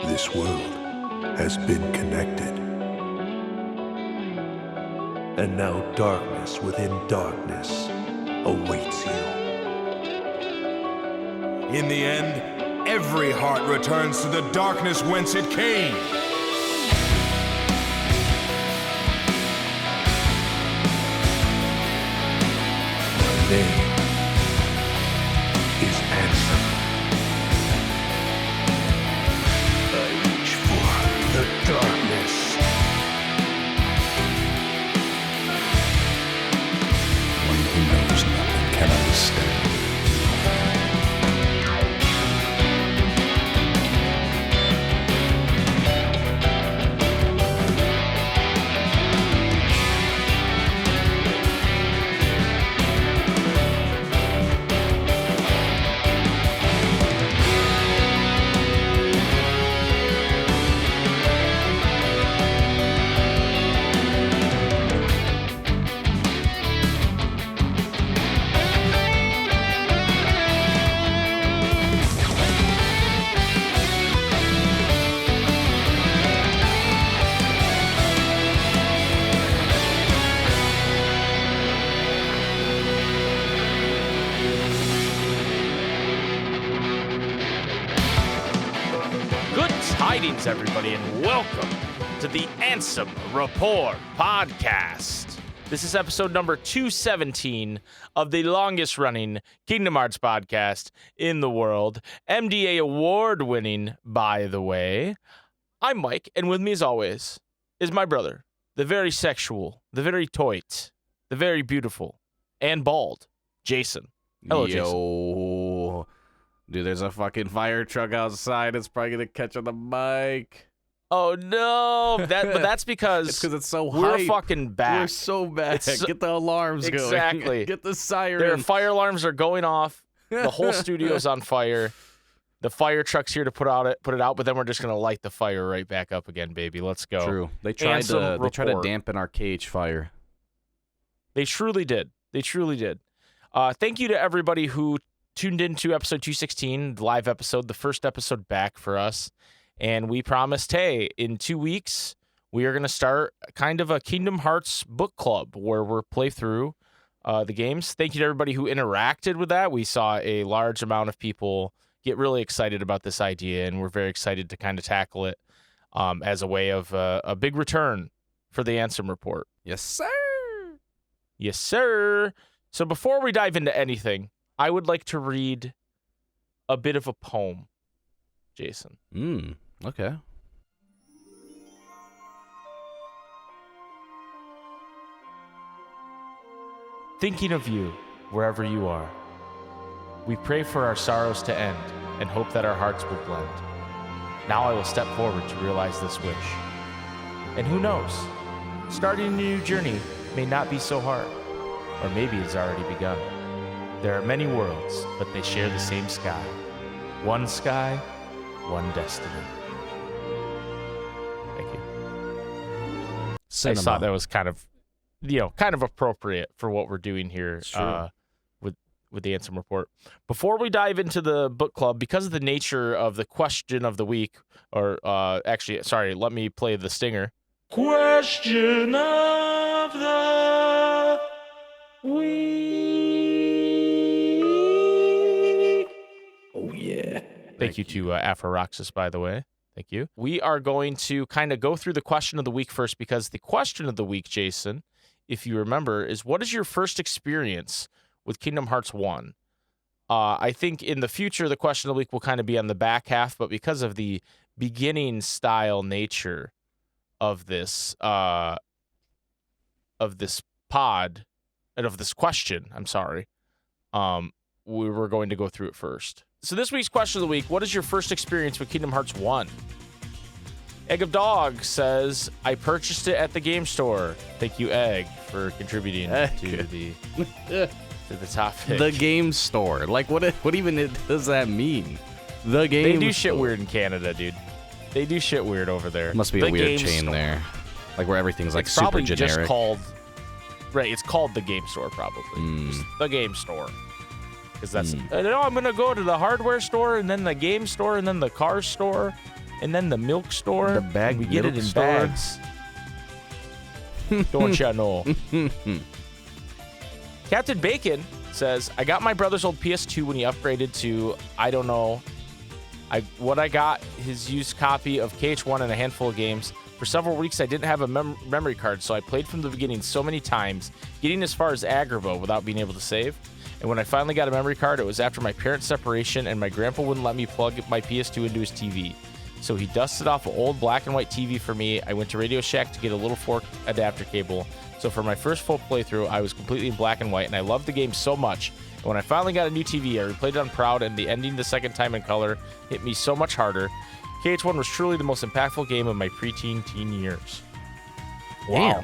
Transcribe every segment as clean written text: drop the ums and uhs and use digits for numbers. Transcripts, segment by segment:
this world has been connected. And now darkness within darkness awaits you. In the end, every heart returns to the darkness whence it came. My name is Ansem. I reach for the darkness. One who knows nothing can understand. Tidings, everybody, and welcome to the Ansem Report podcast. This is episode number 217 of the longest-running Kingdom Hearts podcast in the world. MDA award-winning, by the way. I'm Mike, and with me, as always, is my brother, the very sexual, the very toit, the very beautiful, and bald, Jason. Hello, Jason. Dude, there's a fucking fire truck outside. It's probably gonna catch on the mic. Oh no! But that's because it's so we're hype. fucking back. We're so back. Get the alarms going. Exactly. Get the siren. Their fire alarms are going off. The whole studio's on fire. The fire truck's here to put it out, but then we're just gonna light the fire right back up again, baby. Let's go. True. They tried to dampen our cage fire. They truly did. Thank you to everybody who tuned into episode 216, the live episode, the first episode back for us. And we promised, hey, in 2 weeks, we are going to start kind of a Kingdom Hearts book club where we'll play through the games. Thank you to everybody who interacted with that. We saw a large amount of people get really excited about this idea, and we're very excited to kind of tackle it as a way of a big return for the Ansem Report. Yes, sir. Yes, sir. So before we dive into anything, I would like to read a bit of a poem, Jason. Okay. Thinking of you, wherever you are, we pray for our sorrows to end and hope that our hearts will blend. Now I will step forward to realize this wish. And who knows, starting a new journey may not be so hard, or maybe it's already begun. There are many worlds, but they share the same sky. One sky, one destiny. Thank you. Cinema. I just thought that was kind of appropriate for what we're doing here with the Ansem Report. Before we dive into the book club, because of the nature of the question of the week, let me play the stinger. Question of the week. Oh, yeah. Thank you to Afroxis, by the way. Thank you. We are going to kind of go through the question of the week first, because the question of the week, Jason, if you remember, is what is your first experience with Kingdom Hearts 1? I think in the future, the question of the week will kind of be on the back half, but because of the beginning style nature of this pod and of this question, we were going to go through it first. So this week's question of the week, what is your first experience with Kingdom Hearts 1? Egg of Dog says, I purchased it at the game store. Thank you, Egg, for contributing to the topic. The game store. Like, what even does that mean? The game store. They do shit weird in Canada, dude. They do shit weird over there. Must be a weird chain there. Like, where everything's, like, it's super generic. Just called, right, it's called the game store, probably. Just the game store. Because that's, I'm going to go to the hardware store, and then the game store, and then the car store. And then the milk store. The bag we get it milk in store. bags. Don't ya know? Captain Bacon says, I got my brother's old PS2 when he upgraded to, I don't know, what I got his used copy of KH1 and a handful of games. For several weeks, I didn't have a memory card, so I played from the beginning so many times, getting as far as Agrabah without being able to save. And when I finally got a memory card, it was after my parents' separation, and my grandpa wouldn't let me plug my PS2 into his TV. So he dusted off an old black and white TV for me. I went to Radio Shack to get a little fork adapter cable. So for my first full playthrough, I was completely in black and white, and I loved the game so much. And when I finally got a new TV, I replayed it on Proud, and the ending the second time in color hit me so much harder. KH1 was truly the most impactful game of my preteen teen years. Wow. Damn.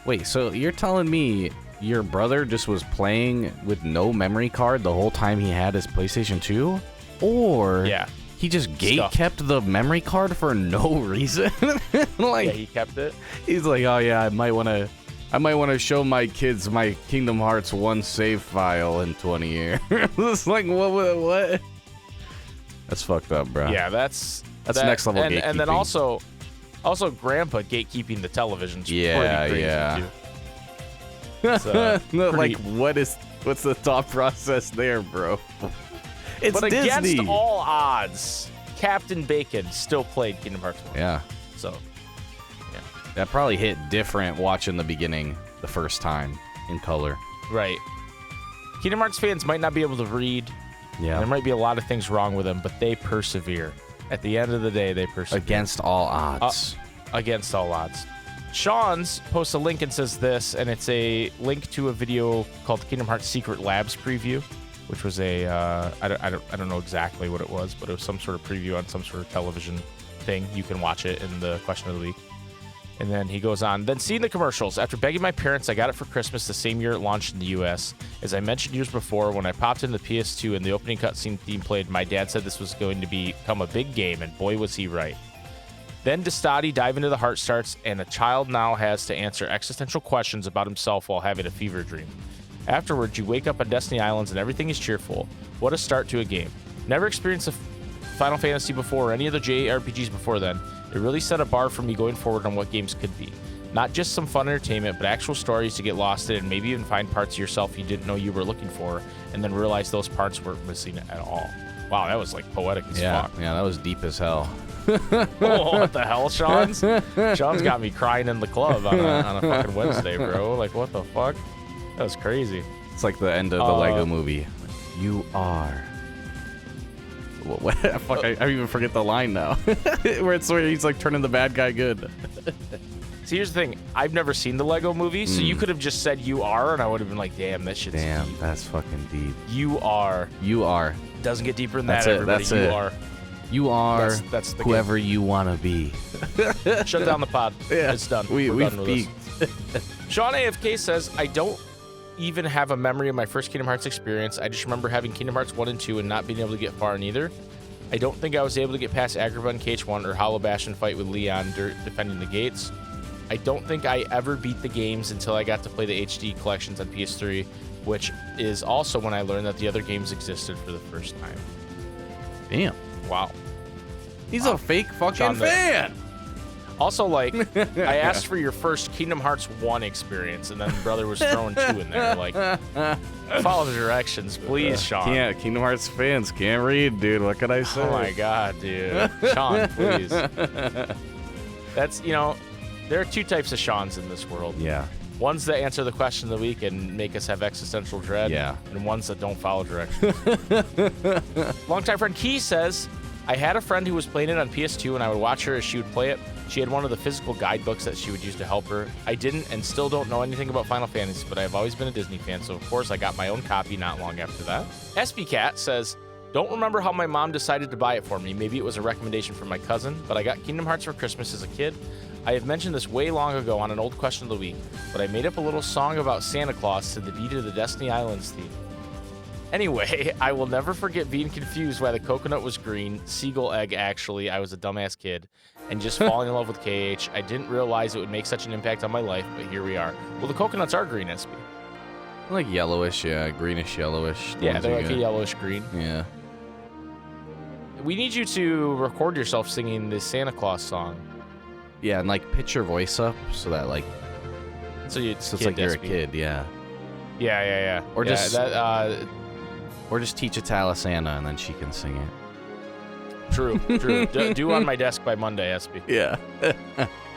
Wait, so you're telling me your brother just was playing with no memory card the whole time he had his PlayStation 2? Or Yeah. he just kept the memory card for no reason? Like, Yeah, he kept it. he's like, oh yeah, I might want to show my kids my Kingdom Hearts 1 save file in 20 years. It's like, what? That's fucked up, bro. Yeah, that's next level gatekeeping. And then also Grandpa gatekeeping the television's Yeah, pretty crazy yeah. too. It's, No, pretty- like, what's the thought process there, bro? It's but Disney. against all odds, Captain Bacon still played Kingdom Hearts 1. Yeah, So, yeah. that probably hit different watching the beginning the first time in color. Right. Kingdom Hearts fans might not be able to read. Yeah, There might be a lot of things wrong with them, but they persevere. At the end of the day, they persevere. against all odds. Against all odds. Sean's posts a link and says this, and it's a link to a video called Kingdom Hearts Secret Labs preview, which was a I don't know exactly what it was, but it was some sort of preview on some sort of television thing. You can watch it in the question of the week. And then he goes on, then seeing the commercials. After begging my parents, I got it for Christmas the same year it launched in the US. As I mentioned years before, when I popped in the PS2 and the opening cutscene theme played, my dad said this was going to become a big game, and boy was he right. Then Destati dive into the heart starts, and a child now has to answer existential questions about himself while having a fever dream. Afterwards, you wake up on Destiny Islands and everything is cheerful. What a start to a game. Never experienced a Final Fantasy before or any other JRPGs before then. It really set a bar for me going forward on what games could be. Not just some fun entertainment, but actual stories to get lost in and maybe even find parts of yourself you didn't know you were looking for, and then realize those parts weren't missing at all. Wow, that was like poetic as fuck. Yeah, that was deep as hell. Oh, what the hell, Sean's? Sean's got me crying in the club on a fucking Wednesday, bro. Like, what the fuck? That was crazy. It's like the end of the Lego movie. You are. What? Fuck, I even forget the line now. where he's like turning the bad guy good. See, here's the thing. I've never seen the Lego movie, so you could have just said you are, and I would have been like, damn, that shit's Damn, deep. that's fucking deep. You are. You are. Doesn't get deeper than That's that, it, everybody. that's You it. are. You are That's the whoever you want to be. Shut down the pod. Yeah, It's done. We're We're done done with this. Sean AFK says, I don't even have a memory of my first Kingdom Hearts experience. I just remember having Kingdom Hearts 1 and 2 and not being able to get far in either. I don't think I was able to get past Agrabah and KH1 or Hollow Bastion fight with Leon defending the gates. I don't think I ever beat the games until I got to play the HD collections on PS3, which is also when I learned that the other games existed for the first time. Damn. Wow. He's a fake fucking Sean, fan. Also, like, I asked for your first Kingdom Hearts 1 experience, and then brother was throwing 2 in there. Like, follow the directions, please, Sean. Can't. Kingdom Hearts fans can't read, dude. What could I say? Oh my god, dude. Sean, please. That's, there are 2 types of Seans in this world. Yeah. Ones that answer the question of the week and make us have existential dread. Yeah. And ones that don't follow directions. Longtime friend Key says, I had a friend who was playing it on PS2 and I would watch her as she would play it. She had one of the physical guidebooks that she would use to help her. I didn't and still don't know anything about Final Fantasy, but I've always been a Disney fan, so of course I got my own copy not long after that. SB Cat says, don't remember how my mom decided to buy it for me. Maybe it was a recommendation from my cousin, but I got Kingdom Hearts for Christmas as a kid. I have mentioned this way long ago on an old question of the week, but I made up a little song about Santa Claus to the beat of the Destiny Islands theme. Anyway, I will never forget being confused why the coconut was green, seagull egg actually, I was a dumbass kid, and just falling in love with KH. I didn't realize it would make such an impact on my life, but here we are. Well, the coconuts are green, SB. Like yellowish, yeah, greenish, yellowish. Yeah, they're like a yellowish green. Yeah. we need you to record yourself singing the Santa Claus song. Yeah, and like pitch your voice up so that like So it's like you're a kid, yeah. Yeah. Or yeah, just that. or just teach it to Alisana and then she can sing it. True. Do on my desk by Monday, SB. Yeah.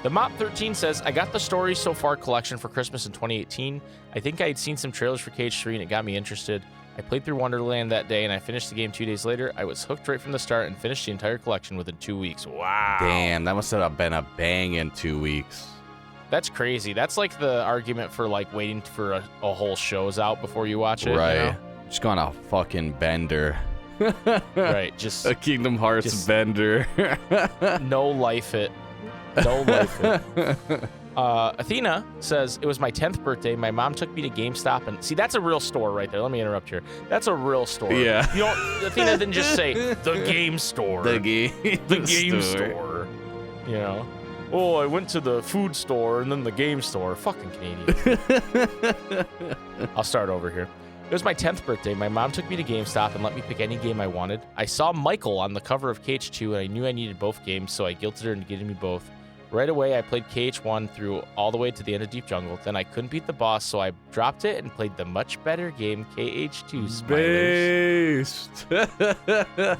The Mop 13 says, I got the Story So Far collection for Christmas in 2018. I think I had seen some trailers for KH3 and it got me interested. I played through Wonderland that day and I finished the game 2 days later. I was hooked right from the start and finished the entire collection within 2 weeks. Wow. Damn, that must have been a banging 2 weeks. That's crazy. That's like the argument for like waiting for a whole show's out before you watch it. Right. You know? Just going a fucking bender. Right. Just a Kingdom Hearts bender. No life it. No life it. Athena says, it was my 10th birthday. My mom took me to GameStop and see, that's a real store right there. Let me interrupt here. That's a real store. Yeah. You don't, Athena didn't just say the game store. The game store. You know? Oh, I went to the food store and then the game store. Fucking Canadian. I'll start over here. It was my 10th birthday. My mom took me to GameStop and let me pick any game I wanted. I saw Michael on the cover of KH2 and I knew I needed both games, so I guilted her into getting me both. Right away, I played KH1 through all the way to the end of Deep Jungle. Then I couldn't beat the boss, so I dropped it and played the much better game, KH2 Smilers. Based.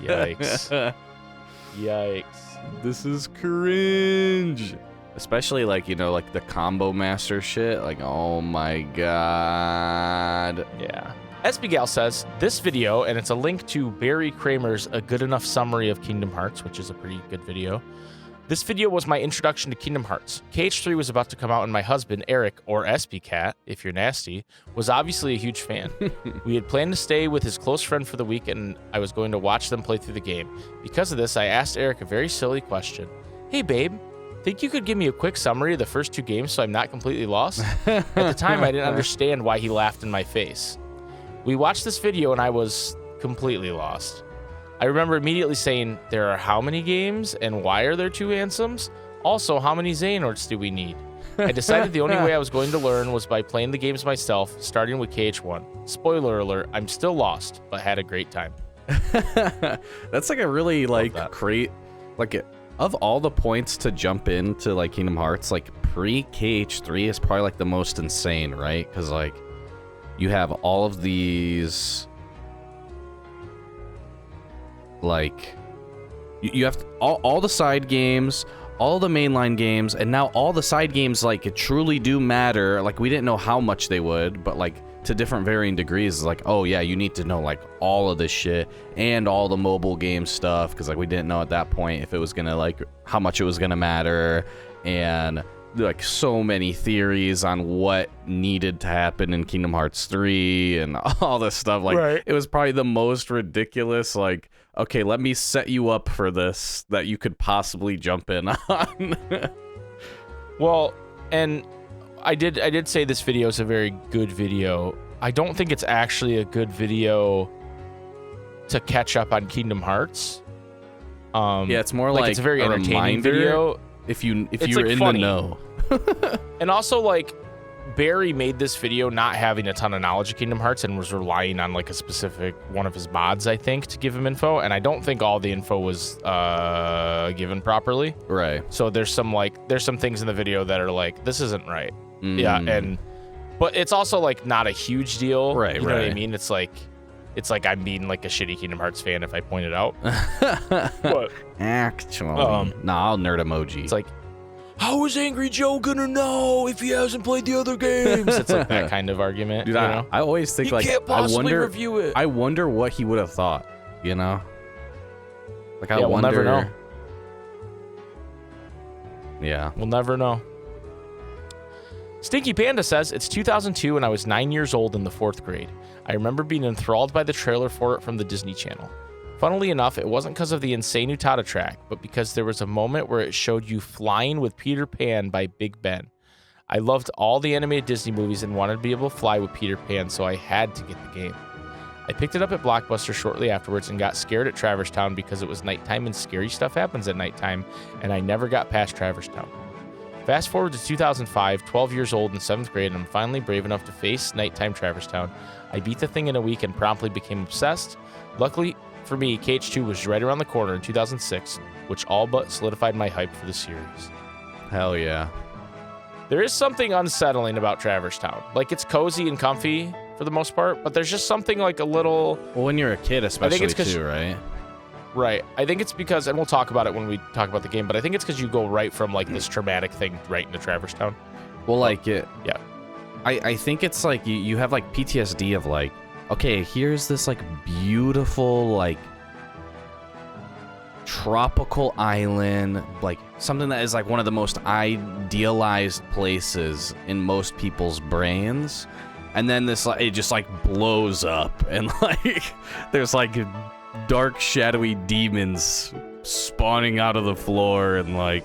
Yikes. Yikes. This is cringe. Especially like, you know, like the combo master shit. Like, oh my god. Yeah. SBGal says, this video, and it's a link to Barry Kramer's A Good Enough Summary of Kingdom Hearts, which is a pretty good video. This video was my introduction to Kingdom Hearts. KH3 was about to come out and my husband, Eric, or SBCat, if you're nasty, was obviously a huge fan. We had planned to stay with his close friend for the week and I was going to watch them play through the game. Because of this, I asked Eric a very silly question. Hey babe, think you could give me a quick summary of the first 2 games so I'm not completely lost? At the time, I didn't understand why he laughed in my face. We watched this video and I was completely lost. I remember immediately saying, there are how many games and why are there 2 Ansems? Also, how many Xehanorts do we need? I decided the only way I was going to learn was by playing the games myself, starting with KH1. Spoiler alert, I'm still lost, but had a great time. That's like a really like great, like of all the points to jump into like Kingdom Hearts, like pre-KH3 is probably like the most insane, right? Because like you have all of these, like you have all the side games, all the mainline games, and now all the side games like truly do matter. Like we didn't know how much they would, but like to different varying degrees. It's like, oh yeah, you need to know like all of this shit and all the mobile game stuff, because like we didn't know at that point if it was gonna like how much it was gonna matter, and like so many theories on what needed to happen in Kingdom Hearts 3 and all this stuff. Like Right. It was probably the most ridiculous, like, okay, let me set you up for this that you could possibly jump in on. Well, and I did say this video is a very good video. I don't think it's actually a good video to catch up on Kingdom Hearts. Yeah, it's more like it's a very entertaining reminder video. if you're like in funny. the know. And also, like, Barry made this video not having a ton of knowledge of Kingdom Hearts and was relying on like a specific one of his mods, I think, to give him info. And I don't think all the info was given properly. Right. So there's some things in the video that are like, this isn't right. Yeah, but it's also like not a huge deal. Right, you know what I right. mean? It's like I'm being like a shitty Kingdom Hearts fan if I point it out. But Actually, I'll nerd emoji. it's like, how is Angry Joe gonna know if he hasn't played the other games? It's like that kind of argument. Dude, you know? I always think You like can't possibly I review it. wonder what he would have thought, you know? Like I Yeah, wonder. we'll never know. Yeah. We'll never know. Stinky Panda says, it's 2002 and I was 9 years old in the 4th grade. I remember being enthralled by the trailer for it from the Disney Channel. Funnily enough, it wasn't because of the insane Utada track, but because there was a moment where it showed you flying with Peter Pan by Big Ben. I loved all the animated Disney movies and wanted to be able to fly with Peter Pan, so I had to get the game. I picked it up at Blockbuster shortly afterwards and got scared at Traverse Town because it was nighttime and scary stuff happens at nighttime, and I never got past Traverse Town. Fast forward to 2005, 12 years old in 7th grade, and I'm finally brave enough to face nighttime Traverse Town. I beat the thing in a week and promptly became obsessed. Luckily, for me, KH2 was right around the corner in 2006, which all but solidified my hype for the series. Hell yeah. There is something unsettling about Traverse Town. Like, it's cozy and comfy for the most part, but there's just something like a little... Well, when you're a kid especially too, right? Right. I think it's because, and we'll talk about it when we talk about the game, but I think it's because you go right from, like, this traumatic thing right into Traverse Town. Well, like, yeah. I think it's like you have, like, PTSD of, like, okay, here's this, like, beautiful, like, tropical island, like, something that is, like, one of the most idealized places in most people's brains. And then this, like, it just, like, blows up. And, like, there's, like, dark, shadowy demons spawning out of the floor. And, like,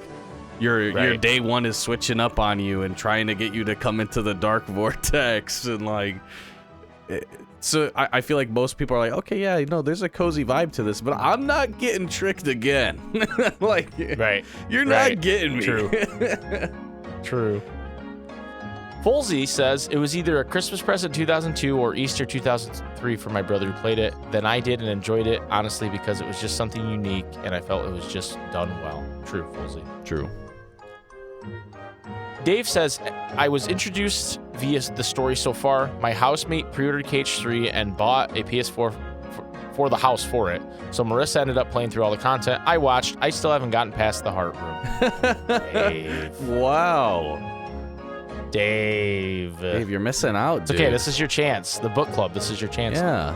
your day one is switching up on you and trying to get you to come into the dark vortex. And, like... So I feel like most people are like, okay, yeah, you know, there's a cozy vibe to this, but I'm not getting tricked again. Like, right. You're not getting me. True. True. Folsey says it was either a Christmas present 2002 or Easter 2003 for my brother who played it. Then I did and enjoyed it, honestly, because it was just something unique and I felt it was just done well. True, Folsey. True. Dave says, I was introduced via the story so far. My housemate pre-ordered KH3 and bought a PS4 for the house for it. So Marissa ended up playing through all the content. I watched. I still haven't gotten past the heart room. Dave. Wow. Dave, you're missing out, dude. It's okay. This is your chance. The book club. This is your chance. Yeah.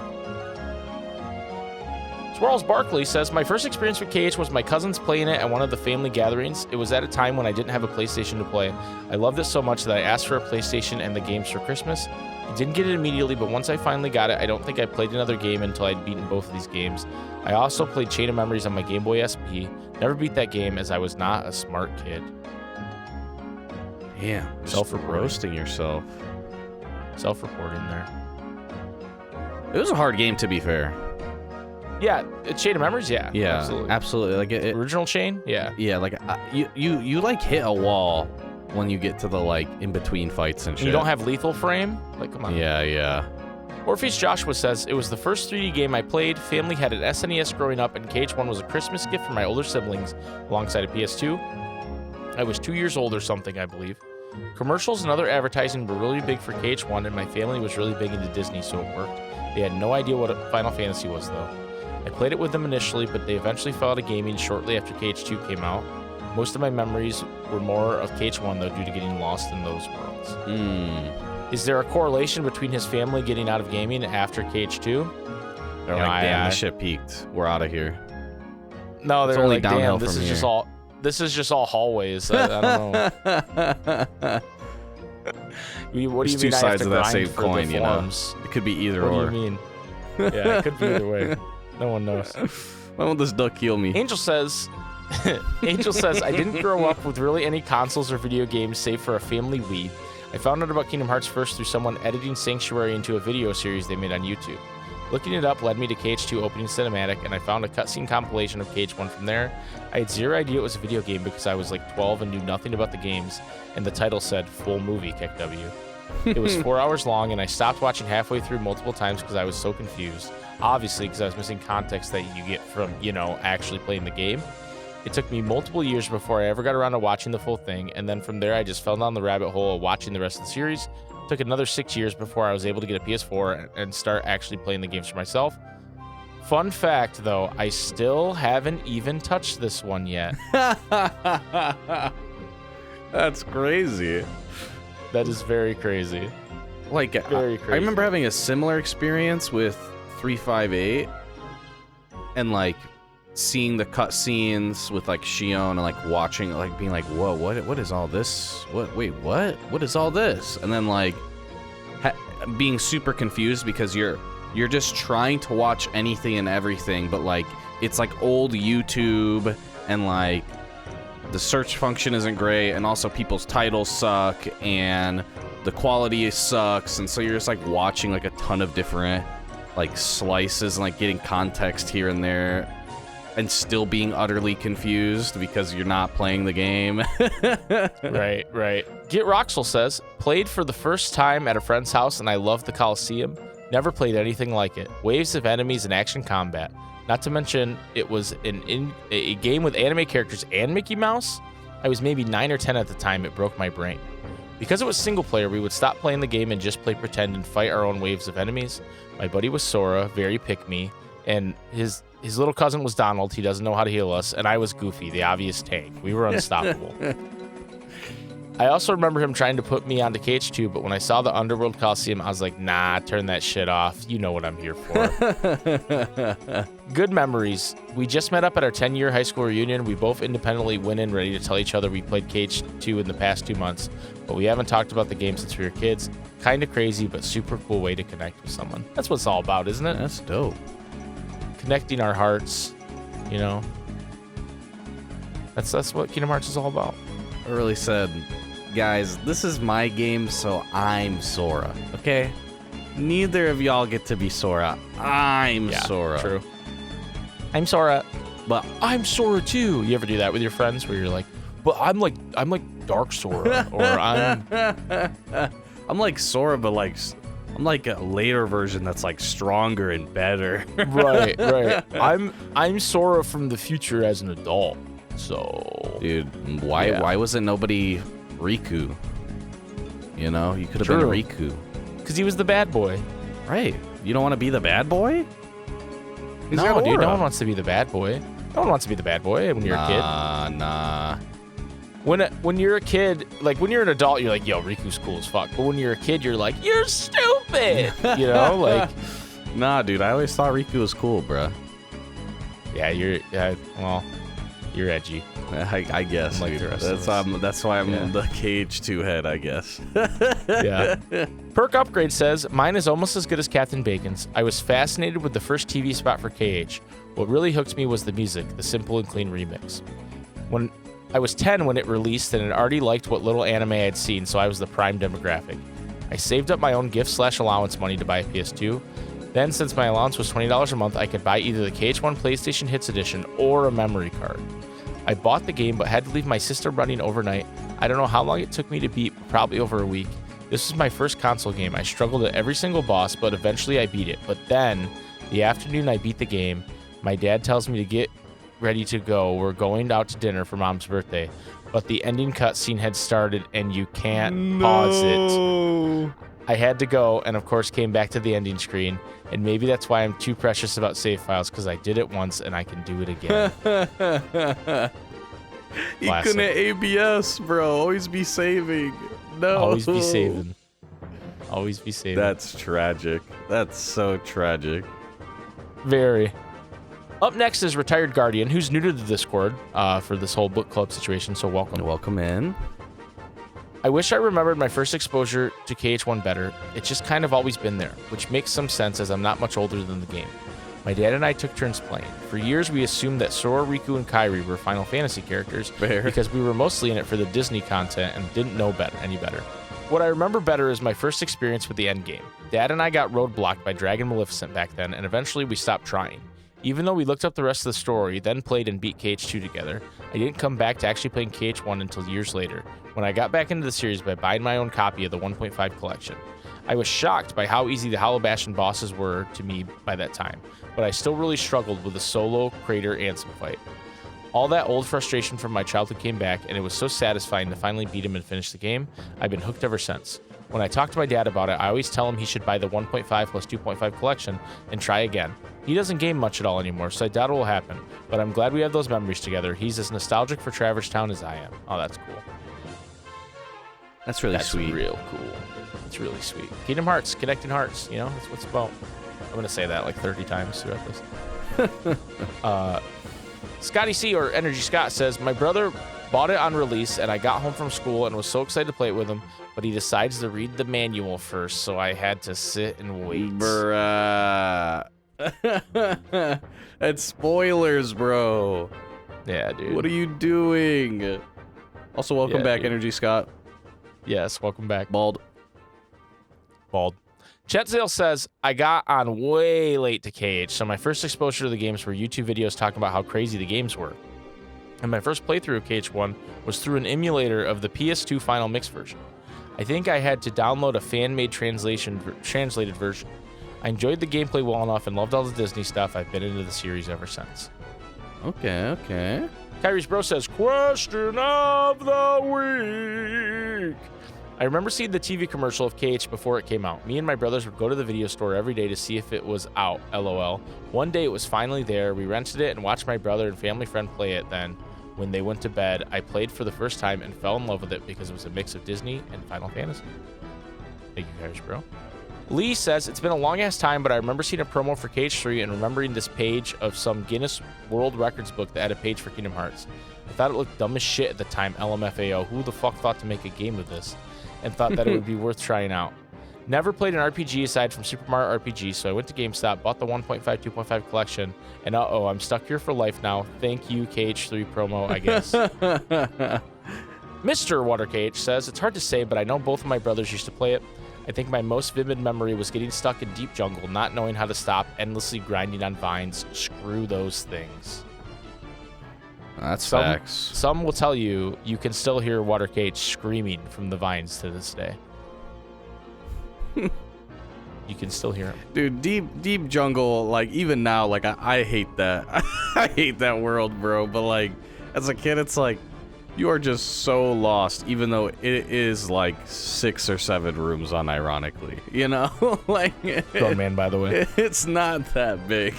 Swirls Barkley says, my first experience with KH was my cousins playing it at one of the family gatherings. It was at a time when I didn't have a PlayStation to play. I loved it so much that I asked for a PlayStation and the games for Christmas. I didn't get it immediately, but once I finally got it, I don't think I played another game until I'd beaten both of these games. I also played Chain of Memories on my Game Boy SP. Never beat that game as I was not a smart kid. Damn, roasting yourself. Self-reporting there. It was a hard game, to be fair. Yeah, Chain of Memories, yeah. Yeah, absolutely. Like original Chain, yeah. Yeah, like you like hit a wall when you get to the like in between fights and shit. You don't have lethal frame? Like, come on. Yeah. Orpheus Joshua says, it was the first 3D game I played. Family had an SNES growing up, and KH1 was a Christmas gift for my older siblings alongside a PS2. I was 2 years old or something, I believe. Commercials and other advertising were really big for KH1, and my family was really big into Disney, so it worked. They had no idea what Final Fantasy was, though. I played it with them initially, but they eventually fell out of gaming shortly after KH2 came out. Most of my memories were more of KH1, though, due to getting lost in those worlds. Is there a correlation between his family getting out of gaming after KH2? They're like, damn, this shit peaked. We're out of here. No, they're like, damn, this is just all hallways. I don't know. What do you mean? Two sides of that same coin, you know. It could be either or. What do you mean? Yeah, it could be either way. No one knows. Why won't this duck kill me? Angel says, I didn't grow up with really any consoles or video games save for a family Wii. I found out about Kingdom Hearts first through someone editing Sanctuary into a video series they made on YouTube. Looking it up led me to KH2 opening cinematic, and I found a cutscene compilation of KH1 from there. I had zero idea it was a video game because I was like 12 and knew nothing about the games, and the title said full movie, KW. It was 4 hours long, and I stopped watching halfway through multiple times because I was so confused. Obviously, because I was missing context that you get from, actually playing the game. It took me multiple years before I ever got around to watching the full thing, and then from there I just fell down the rabbit hole of watching the rest of the series. It took another 6 years before I was able to get a PS4 and start actually playing the games for myself. Fun fact, though, I still haven't even touched this one yet. That's crazy. That is very crazy. Like, very crazy. I remember having a similar experience with 358 and like seeing the cutscenes with like Shion and like watching, like being like, whoa, what is all this? What is all this? And then like being super confused because you're just trying to watch anything and everything, but like it's like old YouTube and like the search function isn't great, and also people's titles suck and the quality sucks, and so you're just like watching like a ton of different like slices and like getting context here and there and still being utterly confused because you're not playing the game. Right. Get Roxel says, played for the first time at a friend's house and I loved the Coliseum. Never played anything like it. Waves of enemies and action combat. Not to mention, it was a game with anime characters and Mickey Mouse. I was maybe 9 or 10 at the time. It broke my brain. Because it was single player, we would stop playing the game and just play pretend and fight our own waves of enemies. My buddy was Sora, very pick-me, and his little cousin was Donald. He doesn't know how to heal us, and I was Goofy, the obvious tank. We were unstoppable. I also remember him trying to put me onto KH2, but when I saw the Underworld Coliseum, I was like, nah, turn that shit off. You know what I'm here for. Good memories. We just met up at our 10-year high school reunion. We both independently went in ready to tell each other we played KH2 in the past 2 months, but we haven't talked about the game since we were kids. Kind of crazy, but super cool way to connect with someone. That's what it's all about, isn't it? That's dope. Connecting our hearts, you know. That's what Kingdom Hearts is all about. I really said, guys, this is my game, so I'm Sora, okay? Neither of y'all get to be Sora. I'm Sora. True. I'm Sora, but I'm Sora too. You ever do that with your friends where you're like, but I'm like Dark Sora, or I'm like Sora, but like I'm like a later version that's like stronger and better. right. I'm Sora from the future as an adult. So, dude, why wasn't nobody Riku? You know, you could have been Riku. Because he was the bad boy. Right. You don't want to be the bad boy? No, dude, no one wants to be the bad boy. No one wants to be the bad boy when you're a kid. Nah. When you're a kid, like when you're an adult, you're like, yo, Riku's cool as fuck. But when you're a kid, you're like, you're stupid. You know, like. Nah, dude, I always thought Riku was cool, bruh. Yeah, you're edgy. I guess, like dude. The rest of us. That's why I'm the KH2 head, I guess. Yeah. Perk Upgrade says, mine is almost as good as Captain Bacon's. I was fascinated with the first TV spot for KH. What really hooked me was the music, the simple and clean remix. When I was 10 when it released and had already liked what little anime I had seen, so I was the prime demographic. I saved up my own gift/allowance money to buy a PS2. Then, since my allowance was $20 a month, I could buy either the KH1 PlayStation Hits Edition or a memory card. I bought the game, but had to leave my sister running overnight. I don't know how long it took me to beat, probably over a week. This was my first console game. I struggled at every single boss, but eventually I beat it. But then, the afternoon I beat the game, my dad tells me to get ready to go. We're going out to dinner for Mom's birthday. But the ending cutscene had started, and you can't pause it. I had to go, and of course came back to the ending screen. And maybe that's why I'm too precious about save files, because I did it once and I can do it again. You couldn't ABS, bro. Always be saving. No. Always be saving. Always be saving. That's tragic. That's so tragic. Very. Up next is Retired Guardian, who's new to the Discord for this whole book club situation, so welcome. Welcome in. I wish I remembered my first exposure to KH1 better. It's just kind of always been there, which makes some sense as I'm not much older than the game. My dad and I took turns playing. For years, we assumed that Sora, Riku, and Kairi were Final Fantasy characters because we were mostly in it for the Disney content and didn't know any better. What I remember better is my first experience with the endgame. Dad and I got roadblocked by Dragon Maleficent back then, and eventually we stopped trying. Even though we looked up the rest of the story, then played and beat KH2 together, I didn't come back to actually playing KH1 until years later, when I got back into the series by buying my own copy of the 1.5 collection. I was shocked by how easy the Hollow Bastion bosses were to me by that time, but I still really struggled with the solo Crater Ansem fight. All that old frustration from my childhood came back, and it was so satisfying to finally beat him and finish the game. I've been hooked ever since. When I talk to my dad about it, I always tell him he should buy the 1.5 plus 2.5 collection and try again. He doesn't game much at all anymore, so I doubt it will happen, but I'm glad we have those memories together. He's as nostalgic for Traverse Town as I am. Oh, that's cool. That's really sweet. That's real cool. It's really sweet. Kingdom Hearts, connecting hearts, you know, that's what it's about. I'm going to say that like 30 times throughout this. Scotty C, or Energy Scott, says, my brother bought it on release, and I got home from school and was so excited to play it with him, but he decides to read the manual first, so I had to sit and wait. Bruh. That's spoilers, bro. Yeah, dude. What are you doing? Also, welcome back, dude. Energy Scott. Yes, welcome back. Bald. Chetzale says, I got on way late to KH, so my first exposure to the games were YouTube videos talking about how crazy the games were. And my first playthrough of KH1 was through an emulator of the PS2 Final Mix version. I think I had to download a fan-made translated version. I enjoyed the gameplay well enough and loved all the Disney stuff. I've been into the series ever since. Okay. Kyrie's Bro says, question of the week. I remember seeing the TV commercial of KH before it came out. Me and my brothers would go to the video store every day to see if it was out, LOL. One day it was finally there. We rented it and watched my brother and family friend play it. Then, when they went to bed, I played for the first time and fell in love with it because it was a mix of Disney and Final Fantasy. Thank you, Kyrie's Bro. Lee says, it's been a long-ass time, but I remember seeing a promo for KH3 and remembering this page of some Guinness World Records book that had a page for Kingdom Hearts. I thought it looked dumb as shit at the time, LMFAO. Who the fuck thought to make a game of this? And thought that it would be worth trying out. Never played an RPG aside from Super Mario RPG, so I went to GameStop, bought the 1.5, 2.5 collection, and I'm stuck here for life now. Thank you, KH3 promo, I guess. Mr. WaterKH says, it's hard to say, but I know both of my brothers used to play it. I think my most vivid memory was getting stuck in Deep Jungle, not knowing how to stop, endlessly grinding on vines. Screw those things. That's facts. Some will tell you can still hear WaterKH screaming from the vines to this day. You can still hear him. Dude, Deep Jungle, like, even now, like, I hate that. I hate that world, bro. But, like, as a kid, it's like, you are just so lost, even though it is, like, 6 or 7 rooms, unironically. You know? Like, Grown man, by the way. It's not that big.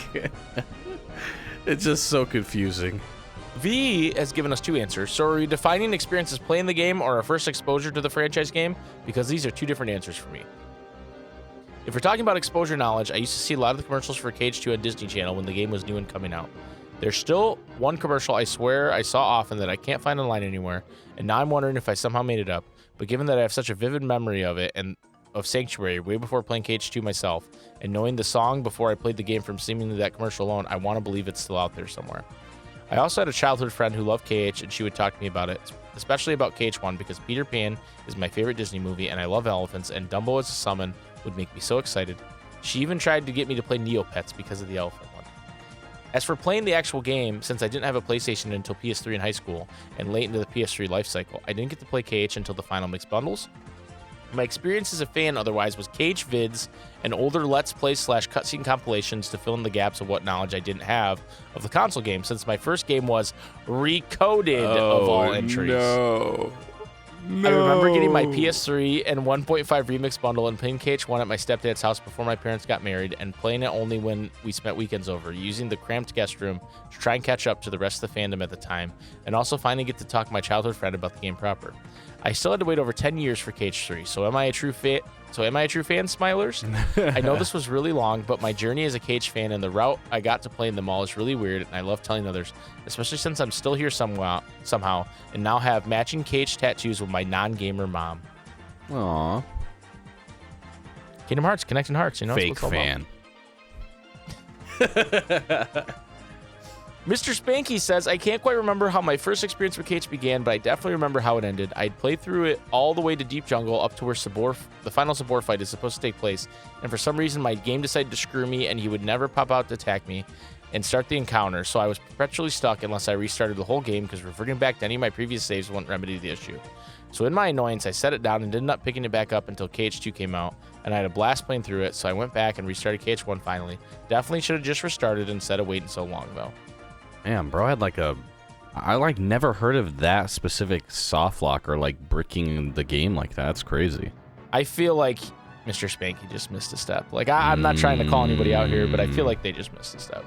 It's just so confusing. V has given us 2 answers. So are we defining experiences playing the game or our first exposure to the franchise game? Because these are 2 different answers for me. If we're talking about exposure knowledge, I used to see a lot of the commercials for KH2 on Disney Channel when the game was new and coming out. There's still one commercial I swear I saw often that I can't find online anywhere, and now I'm wondering if I somehow made it up. But given that I have such a vivid memory of it and of Sanctuary way before playing KH2 myself, and knowing the song before I played the game from seemingly that commercial alone, I want to believe it's still out there somewhere. I also had a childhood friend who loved KH, and she would talk to me about it, especially about KH1, because Peter Pan is my favorite Disney movie, and I love elephants, and Dumbo as a summon would make me so excited. She even tried to get me to play Neopets because of the elephant one. As for playing the actual game, since I didn't have a PlayStation until PS3 in high school, and late into the PS3 life cycle, I didn't get to play KH until the final mixed bundles. My experience as a fan otherwise was KH vids and older Let's Play / cutscene compilations to fill in the gaps of what knowledge I didn't have of the console game, since my first game was Recoded of all entries. No. I remember getting my PS3 and 1.5 remix bundle and playing KH1 at my stepdad's house before my parents got married, and playing it only when we spent weekends over, using the cramped guest room to try and catch up to the rest of the fandom at the time, and also finally get to talk to my childhood friend about the game proper. I still had to wait over 10 years for KH3, so am I a true fan, Smilers? I know this was really long, but my journey as a KH fan and the route I got to playing them all is really weird, and I love telling others, especially since I'm still here somehow, and now have matching KH tattoos with my non-gamer mom. Aww. Kingdom Hearts, connecting hearts, you know? Fake fan. Mr. Spanky says, I can't quite remember how my first experience with KH began, but I definitely remember how it ended. I'd played through it all the way to Deep Jungle up to where the final Sabor fight is supposed to take place, and for some reason my game decided to screw me and he would never pop out to attack me and start the encounter, so I was perpetually stuck unless I restarted the whole game because reverting back to any of my previous saves wouldn't remedy the issue. So in my annoyance, I set it down and ended up picking it back up until KH2 came out, and I had a blast playing through it, so I went back and restarted KH1 finally. Definitely should have just restarted instead of waiting so long, though. Man, bro, I never heard of that specific soft lock or like bricking the game like that. That's crazy. I feel like Mr. Spanky just missed a step. Like, I'm not trying to call anybody out here, but I feel like they just missed a step.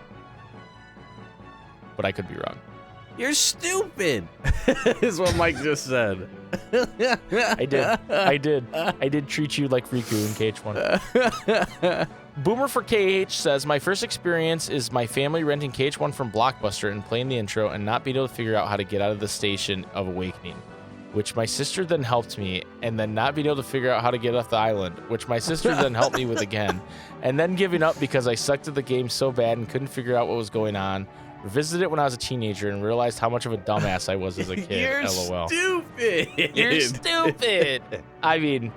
But I could be wrong. You're stupid, is what Mike just said. I did treat you like Riku in KH1. Boomer for KH says, my first experience is my family renting KH1 from Blockbuster and playing the intro and not being able to figure out how to get out of the Station of Awakening, which my sister then helped me, and then not being able to figure out how to get off the island, which my sister then helped me with again, and then giving up because I sucked at the game so bad and couldn't figure out what was going on. Revisited it when I was a teenager and realized how much of a dumbass I was as a kid. You're LOL. Stupid. You're stupid. I mean,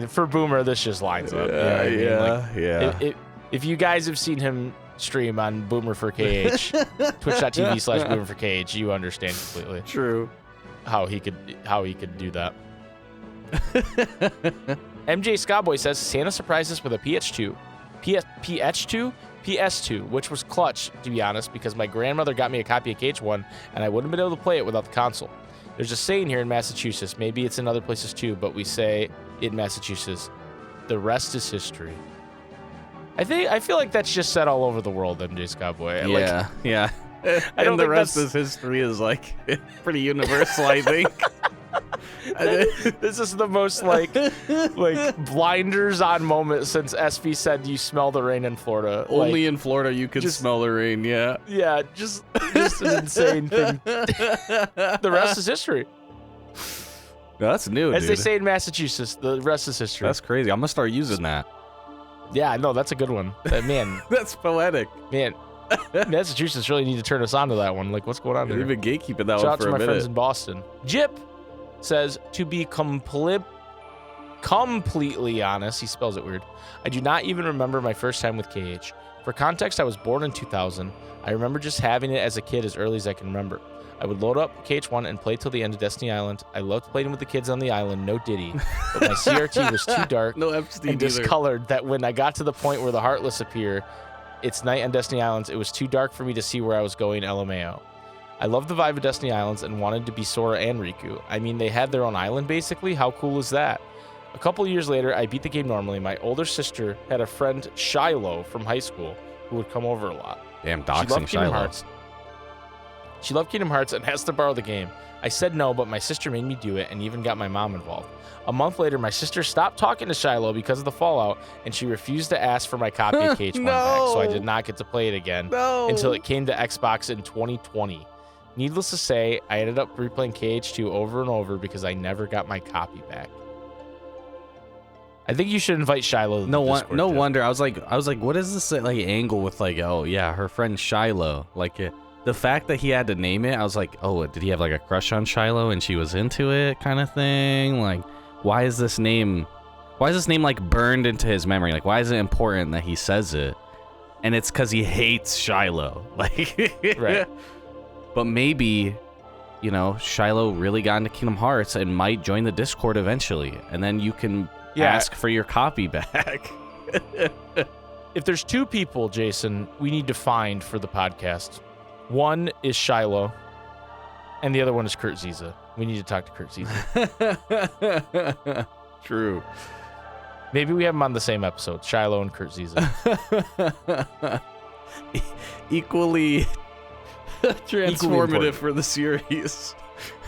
for Boomer, this just lines up. You know what I mean? Yeah. If you guys have seen him stream on Boomer for KH, twitch.tv/Boomer for KH, you understand completely. True. How he could do that. MJ Skyboy says Santa surprised us with a PS2, which was clutch, to be honest, because my grandmother got me a copy of KH1, and I wouldn't have been able to play it without the console. There's a saying here in Massachusetts, maybe it's in other places too, but we say in Massachusetts, the rest is history. I feel like that's just said all over the world, MJ Skyboy. Yeah. I don't and the think rest that's- is history is like pretty universal, I think. This is the most like blinders on moment since SV said you smell the rain in Florida. Only in Florida you could smell the rain, yeah. Yeah, just an insane thing. The rest is history. That's new, As dude. they say in Massachusetts, the rest is history. That's crazy. I'm gonna start using that. Yeah, no, that's a good one. Man, That's poetic. Massachusetts really need to turn us on to that one. Like, what's going on there? They've been gatekeeping that Shout one out for to a my minute. friends in Boston. Jip says, to be completely honest, he spells it weird, I do not even remember my first time with KH. For context, I was born in 2000. I remember just having it as a kid as early as I can remember. I would load up KH1 and play till the end of Destiny Island. I loved playing with the kids on the island, no Diddy, but my CRT was too dark No Epstein and either. discolored that when I got to the point where the Heartless appear, it's night on Destiny Islands, it was too dark for me to see where I was going, LMAO. I love the vibe of Destiny Islands and wanted to be Sora and Riku. I mean, they had their own island, basically. How cool is that? A couple years later, I beat the game normally. My older sister had a friend, Shiloh, from high school, who would come over a lot. Damn, She loved doxing Kingdom Shiloh. Hearts. She loved Kingdom Hearts and asked to borrow the game. I said no, but my sister made me do it and even got my mom involved. A month later, my sister stopped talking to Shiloh because of the fallout, and she refused to ask for my copy of KH1 back, so I did not get to play it again until it came to Xbox in 2020. Needless to say, I ended up replaying KH2 over and over because I never got my copy back. I think you should invite Shiloh to the Discord, No Jeff. wonder. I was like, what is this like angle with like, oh yeah, her friend Shiloh. Like the fact that he had to name it, I was like, oh, did he have like a crush on Shiloh and she was into it, kind of thing? Like, why is this name like burned into his memory? Like, why is it important that he says it? And it's because he hates Shiloh. Like, Right. But maybe, you know, Shiloh really got into Kingdom Hearts and might join the Discord eventually, and then you can ask for your copy back. If there's two people, Jason, we need to find for the podcast. One is Shiloh, and the other one is Kurt Ziza. We need to talk to Kurt Ziza. True. Maybe we have them on the same episode, Shiloh and Kurt Ziza. Equally transformative important. for the series.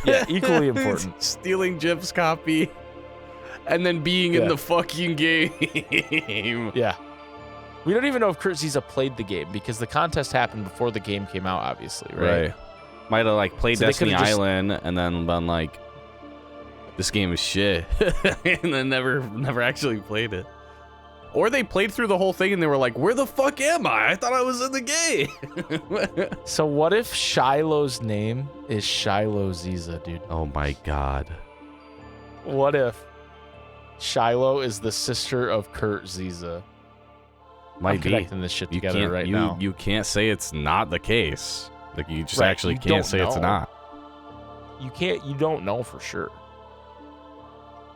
Yeah, equally important. Stealing Jib's copy and then being in the fucking game. Yeah. We don't even know if Kurt Ziza played the game because the contest happened before the game came out, obviously, right? Might have like played So they Destiny could've just- Island and then been like, this game is shit. And then never actually played it. Or they played through the whole thing and they were like, where the fuck am I? I thought I was in the game. So what if Shiloh's name is Shiloh Ziza, dude? Oh my god. What if Shiloh is the sister of Kurt Ziza? I'm connecting this shit together right now. You can't say it's not the case. Like, you just Right, actually you can't don't say it's know. not. You don't know for sure.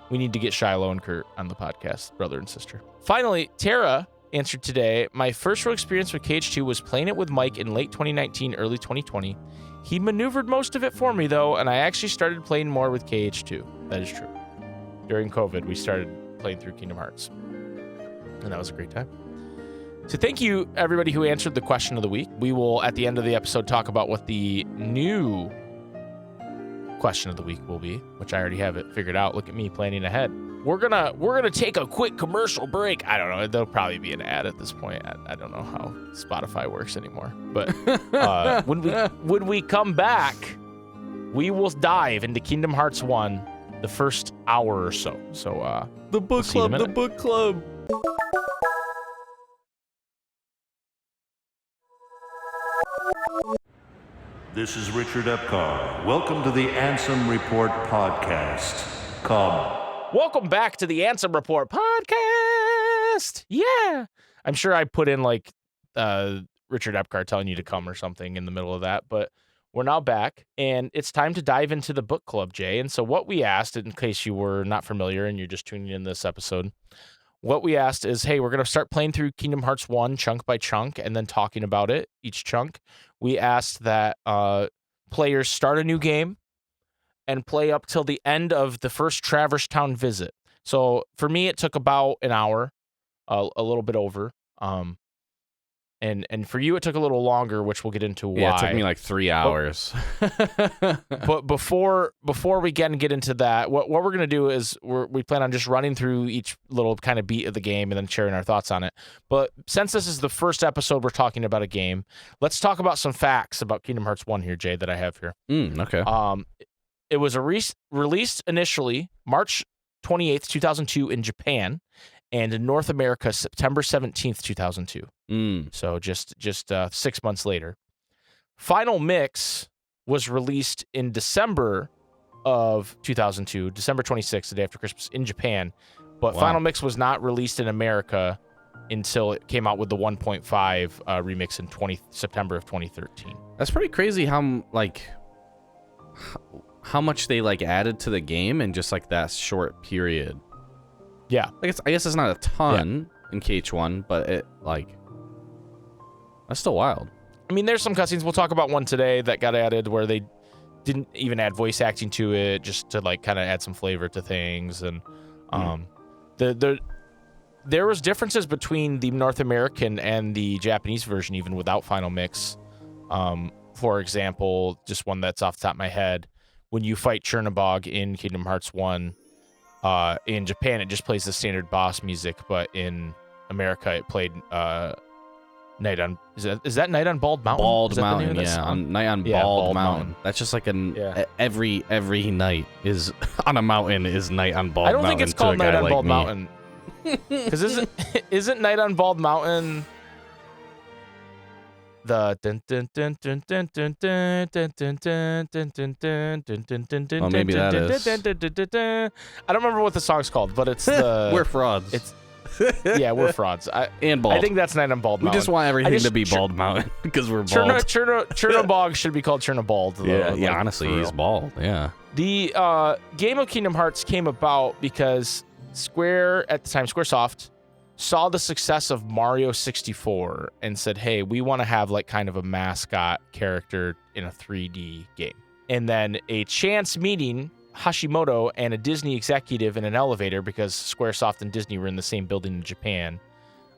We need to get Shiloh and Kurt on the podcast, brother and sister. Finally, Tara answered today, my first real experience with KH2 was playing it with Mike in late 2019, early 2020. He maneuvered most of it for me, though, and I actually started playing more with KH2. That is true. During COVID, we started playing through Kingdom Hearts, and that was a great time. So thank you, everybody who answered the question of the week. We will, at the end of the episode, talk about what the new question of the week will be, which I already have it figured out. Look at me planning ahead. We're gonna take a quick commercial break. I don't know. There'll probably be an ad at this point. I don't know how Spotify works anymore. But when we come back, we will dive into Kingdom Hearts 1 the first hour or so. So The book see you in a club, the minute. book club. This is Richard Epcar. Welcome to the Ansem Report podcast. Come. welcome back to the Ansem Report podcast. Yeah. I'm sure I put in like Richard Epcar telling you to come or something in the middle of that, but we're now back, and it's time to dive into the book club, Jay. And so what we asked, in case you were not familiar and you're just tuning in this episode, what we asked is, hey, we're going to start playing through Kingdom Hearts 1 chunk by chunk and then talking about it, each chunk. We asked that players start a new game and play up till the end of the first Traverse Town visit. So for me, it took about an hour, a little bit over. And for you, it took a little longer, which we'll get into why. Yeah, it took me like 3 hours. But before we get into that, what we're going to do is we plan on just running through each little kind of beat of the game and then sharing our thoughts on it. But since this is the first episode we're talking about a game, let's talk about some facts about Kingdom Hearts 1 here, Jay, that I have here. Okay. It was released initially March 28th, 2002 in Japan, and in North America, September 17th, 2002. So just 6 months later. Final Mix was released in December of 2002, December 26th, the day after Christmas, in Japan. But Final Mix was not released in America until it came out with the 1.5 remix in September of 2013. That's pretty crazy how much they like added to the game in just like that short period. Yeah. I guess it's not a ton in KH1, but it like that's still wild. I mean, there's some cutscenes. We'll talk about one today that got added where they didn't even add voice acting to it, just to like kind of add some flavor to things. And there was differences between the North American and the Japanese version, even without Final Mix. For example, just one that's off the top of my head, when you fight Chernobog in Kingdom Hearts 1, in Japan, it just plays the standard boss music, but in America, it played Night on... Is that Night on Bald Mountain? Bald Mountain, yeah. Night on Bald Mountain. That's just like every night is on a mountain is Night on Bald Mountain. I don't think it's called Night on Bald Mountain. Because isn't Night on Bald Mountain the well, maybe that is. I don't remember what the song's called, but it's the We're frauds. It's we're frauds. And bald. I think that's Night on Bald Mountain. We just want everything to be Bald Mountain because we're bald. Chernobog should be called Chernobald. Yeah, honestly, he's bald. Yeah. The game of Kingdom Hearts came about because Square, at the time, Squaresoft, saw the success of Mario 64 and said, hey, we want to have like kind of a mascot character in a 3D game. And then a chance meeting Hashimoto and a Disney executive in an elevator, because Squaresoft and Disney were in the same building in Japan,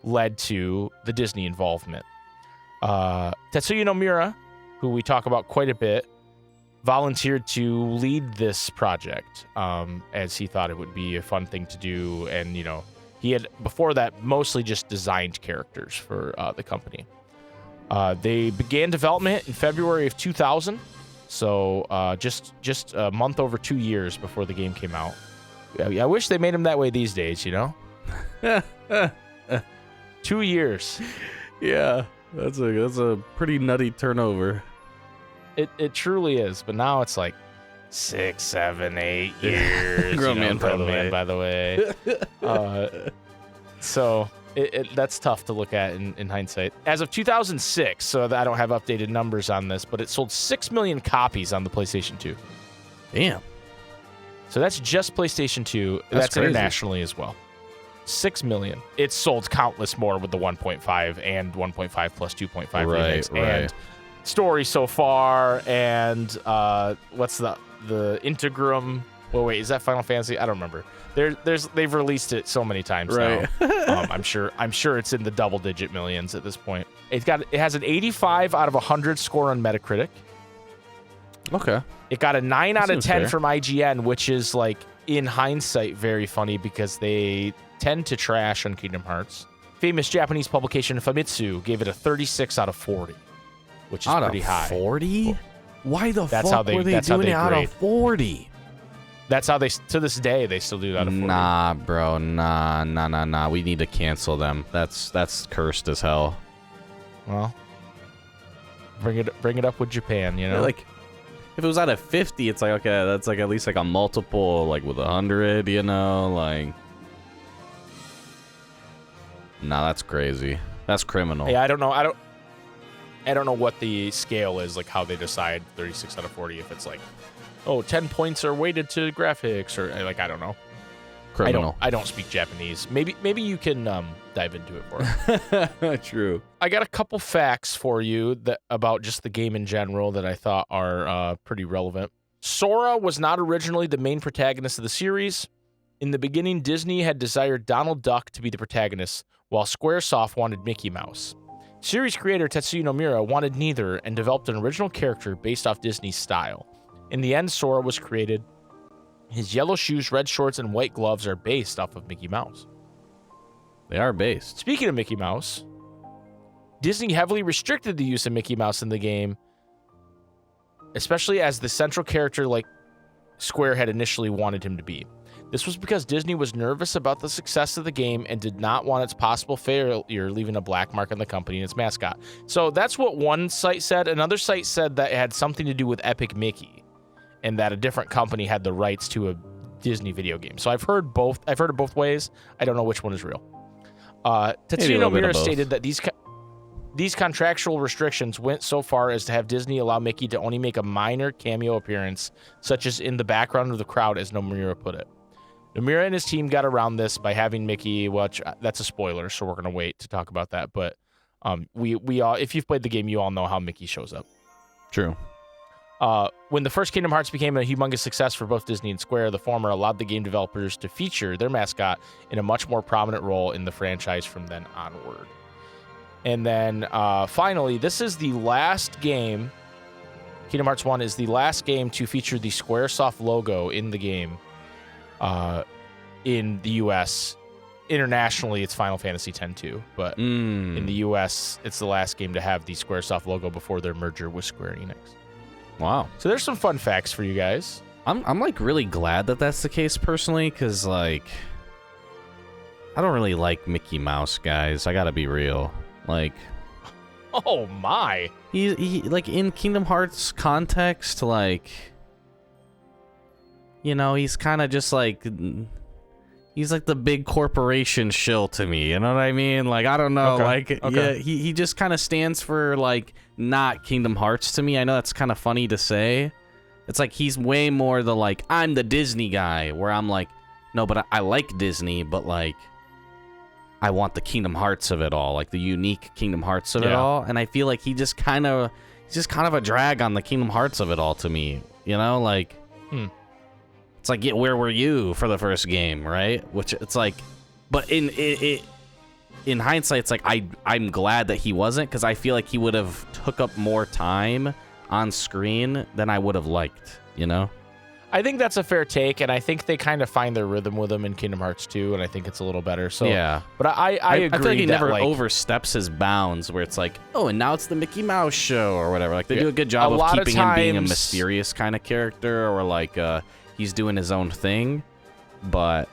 led to the Disney involvement. Tetsuya Nomura, who we talk about quite a bit, volunteered to lead this project, as he thought it would be a fun thing to do. And, you know, he had, before that, mostly just designed characters for the company. They began development in February of 2000, so just a month over 2 years before the game came out. I wish they made them that way these days, you know? 2 years. Yeah, that's a pretty nutty turnover. It truly is, but now it's like 6, 7, 8 years. Grown man, by the way. So that's tough to look at in hindsight. As of 2006, so I don't have updated numbers on this, but it sold 6 million copies on the PlayStation 2. Damn. So that's just PlayStation 2. That's internationally as well. 6 million. It's sold countless more with the 1.5 and 1.5 plus 2.5 remakes. Right. And story so far, and what's the Integrum? Well, wait, is that Final Fantasy? I don't remember. They've released it so many times now. I'm sure it's in the double-digit millions at this point. It has an 85 out of 100 score on Metacritic. Okay. It got a 9 out of 10 fair. from IGN, which is, like, in hindsight, very funny because they tend to trash on Kingdom Hearts. Famous Japanese publication Famitsu gave it a 36 out of 40, which is pretty high. 40? Why the That's fuck how they- were they that's how doing they it out grade. of 40? That's how they, to this day, they still do that out of 40. Nah, bro. Nah. We need to cancel them. That's cursed as hell. Well, bring it up with Japan, you know? Like, if it was out of 50, it's like, okay, that's like at least like a multiple, like with 100, you know? Like, nah, that's crazy. That's criminal. Yeah, I don't know. I don't know what the scale is, like how they decide 36 out of 40, if it's like, 10 points are weighted to graphics, or like, I don't know. Criminal. I don't speak Japanese. Maybe you can dive into it for us. True. I got a couple facts for you about just the game in general that I thought are pretty relevant. Sora was not originally the main protagonist of the series. In the beginning, Disney had desired Donald Duck to be the protagonist, while Squaresoft wanted Mickey Mouse. Series creator Tetsuya Nomura wanted neither and developed an original character based off Disney's style. In the end, Sora was created. His yellow shoes, red shorts, and white gloves are based off of Mickey Mouse. They are based. Speaking of Mickey Mouse, Disney heavily restricted the use of Mickey Mouse in the game, especially as the central character like Square had initially wanted him to be. This was because Disney was nervous about the success of the game and did not want its possible failure leaving a black mark on the company and its mascot. So that's what one site said. Another site said that it had something to do with Epic Mickey and that a different company had the rights to a Disney video game. So I've heard both. I've heard it both ways. I don't know which one is real. Tetsuya Nomura stated that these contractual restrictions went so far as to have Disney allow Mickey to only make a minor cameo appearance, such as in the background of the crowd, as Nomura put it. Nomura and his team got around this by having Mickey, which that's a spoiler, so we're going to wait to talk about that. But we all, if you've played the game, you all know how Mickey shows up. True. When the first Kingdom Hearts became a humongous success for both Disney and Square, the former allowed the game developers to feature their mascot in a much more prominent role in the franchise from then onward. And then finally, this is the last game. Kingdom Hearts 1 is the last game to feature the Squaresoft logo in the game in the U.S. Internationally, it's Final Fantasy X-2, but in the U.S., it's the last game to have the Squaresoft logo before their merger with Square Enix. Wow. So there's some fun facts for you guys. I'm like really glad that that's the case personally, because like I don't really like Mickey Mouse, guys. I gotta be real. Like, oh my, he like in Kingdom Hearts context, like, you know, he's kind of just like, he's like the big corporation shill to me. You know what I mean? Like, I don't know. Okay. Yeah, he just kind of stands for like not Kingdom Hearts to me. I know that's kind of funny to say. It's like he's way more the like, I'm the Disney guy, where I'm like, no, but I like Disney, but like, I want the Kingdom Hearts of it all, like the unique Kingdom Hearts of it all. And I feel like he's just kind of a drag on the Kingdom Hearts of it all to me. You know, like, it's like, yeah, where were you for the first game, right? Which it's like, but in hindsight, it's like I'm glad that he wasn't, because I feel like he would have took up more time on screen than I would have liked, you know? I think that's a fair take, and I think they kind of find their rhythm with him in Kingdom Hearts 2, and I think it's a little better. So yeah, but I agree. I feel like he that, never like, oversteps his bounds, where it's like, oh, and now it's the Mickey Mouse show or whatever. Like they do a good job of keeping him being a mysterious kind of character, or like he's doing his own thing. But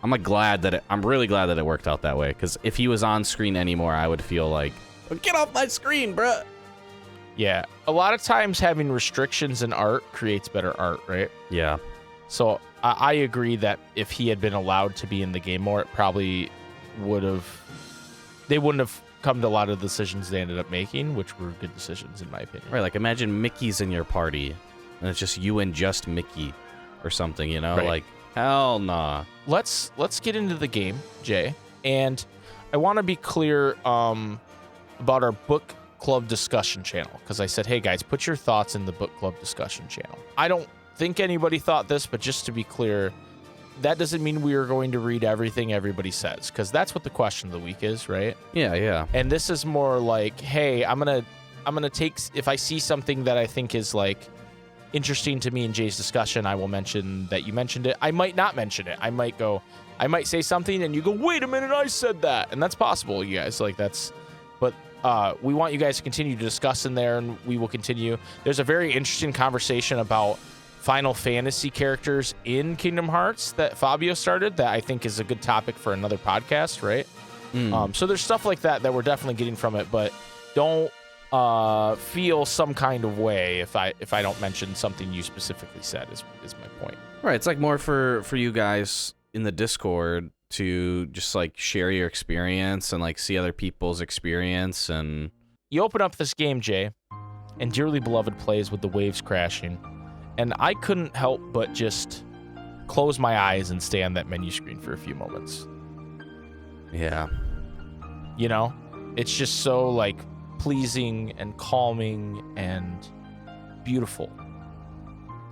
I'm like I'm really glad that it worked out that way, because if he was on screen anymore, I would feel like, oh, get off my screen, bruh. Yeah, a lot of times having restrictions in art creates better art, right? Yeah. So I agree that if he had been allowed to be in the game more, it probably they wouldn't have come to a lot of the decisions they ended up making, which were good decisions in my opinion. Right, like imagine Mickey's in your party, and it's just you and just Mickey or something, you know? Right. Like, hell nah. Let's get into the game, Jay. And I want to be clear about our book club discussion channel, because I said, hey guys, put your thoughts in the book club discussion channel. I don't think anybody thought this, but just to be clear, that doesn't mean we are going to read everything everybody says, because that's what the question of the week is, right? Yeah. And this is more like, hey, I'm gonna take, if I see something that I think is like interesting to me in Jay's discussion, I will mention that you mentioned it. I might not mention it. I might say something and you go, wait a minute, I said that. And that's possible, you guys. Like, that's, but we want you guys to continue to discuss in there, and we will continue. There's a very interesting conversation about Final Fantasy characters in Kingdom Hearts that Fabio started that I think is a good topic for another podcast, right? So there's stuff like that we're definitely getting from it, but don't feel some kind of way if I don't mention something you specifically said is my point. Right, it's like more for you guys in the Discord to just like share your experience and like see other people's experience, and you open up this game, Jay, and Dearly Beloved plays with the waves crashing, and I couldn't help but just close my eyes and stay on that menu screen for a few moments. Yeah. You know, it's just so like pleasing and calming and beautiful.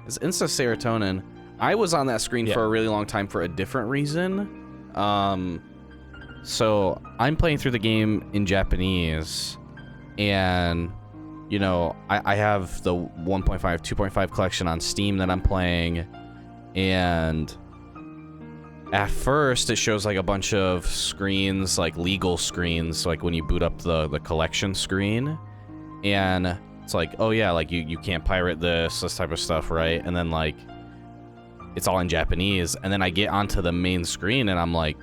It's instant serotonin. I was on that screen for a really long time for a different reason. So I'm playing through the game in Japanese, and you know, I have the 1.5, 2.5 collection on Steam that I'm playing, and at first it shows like a bunch of screens, like legal screens, like when you boot up the collection screen, and it's like, oh yeah, like you can't pirate this type of stuff, right? And then like it's all in Japanese, and then I get onto the main screen and I'm like,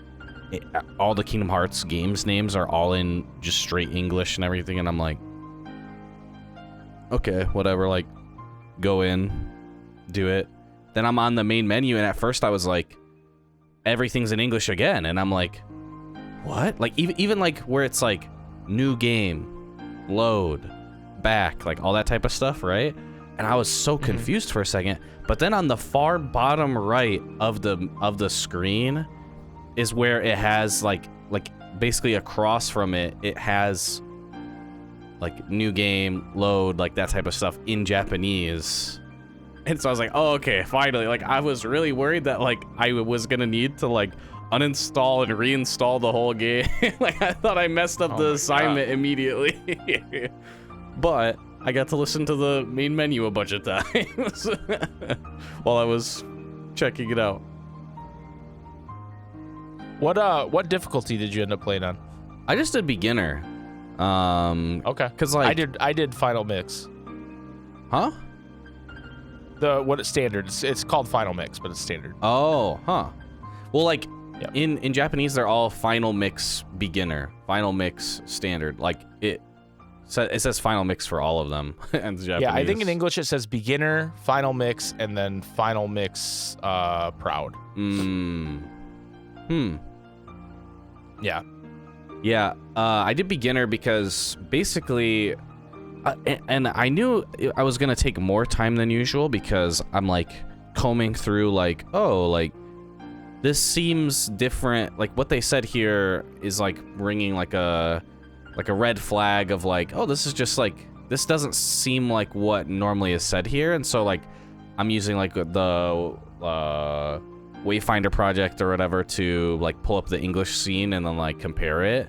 all the Kingdom Hearts games names are all in just straight English and everything, and I'm like, okay, whatever, like go in, do it. Then I'm on the main menu, and at first I was like, everything's in English again, and I'm like, what? Like even like where it's like new game, load, back, like all that type of stuff, right? And I was so confused for a second. But then on the far bottom right of the screen is where it has like basically across from it, it has like new game, load, like that type of stuff in Japanese. And so I was like, oh, okay, finally. Like I was really worried that like I was gonna need to like uninstall and reinstall the whole game. Like I thought I messed up the assignment immediately. But I got to listen to the main menu a bunch of times while I was checking it out. What difficulty did you end up playing on? I just did beginner. Okay. Cause like I did final mix. Huh? It's standard. It's called final mix, but it's standard. Oh, huh. Well, like in Japanese, they're all final mix beginner, final mix standard. Like it says final mix for all of them. Yeah, I think in English it says beginner, final mix, and then final mix proud. Yeah. Yeah, I did beginner because basically, and I knew I was gonna take more time than usual because I'm like combing through like, oh, like this seems different. Like what they said here is like ringing like a red flag of like, oh, this is just like, this doesn't seem like what normally is said here. And so like I'm using like the Wayfinder project or whatever to like pull up the English scene and then like compare it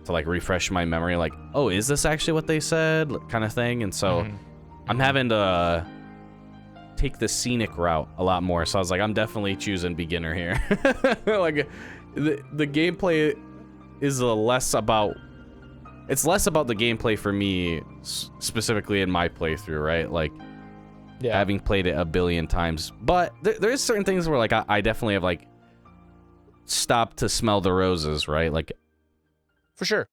to like refresh my memory, like, oh, is this actually what they said, kind of thing. And so I'm having to take the scenic route a lot more. So I was like, I'm definitely choosing beginner here. Like the gameplay is less about the gameplay for me specifically in my playthrough, right? Like having played it a billion times, but there's certain things where like I definitely have like stopped to smell the roses, right? Like for sure,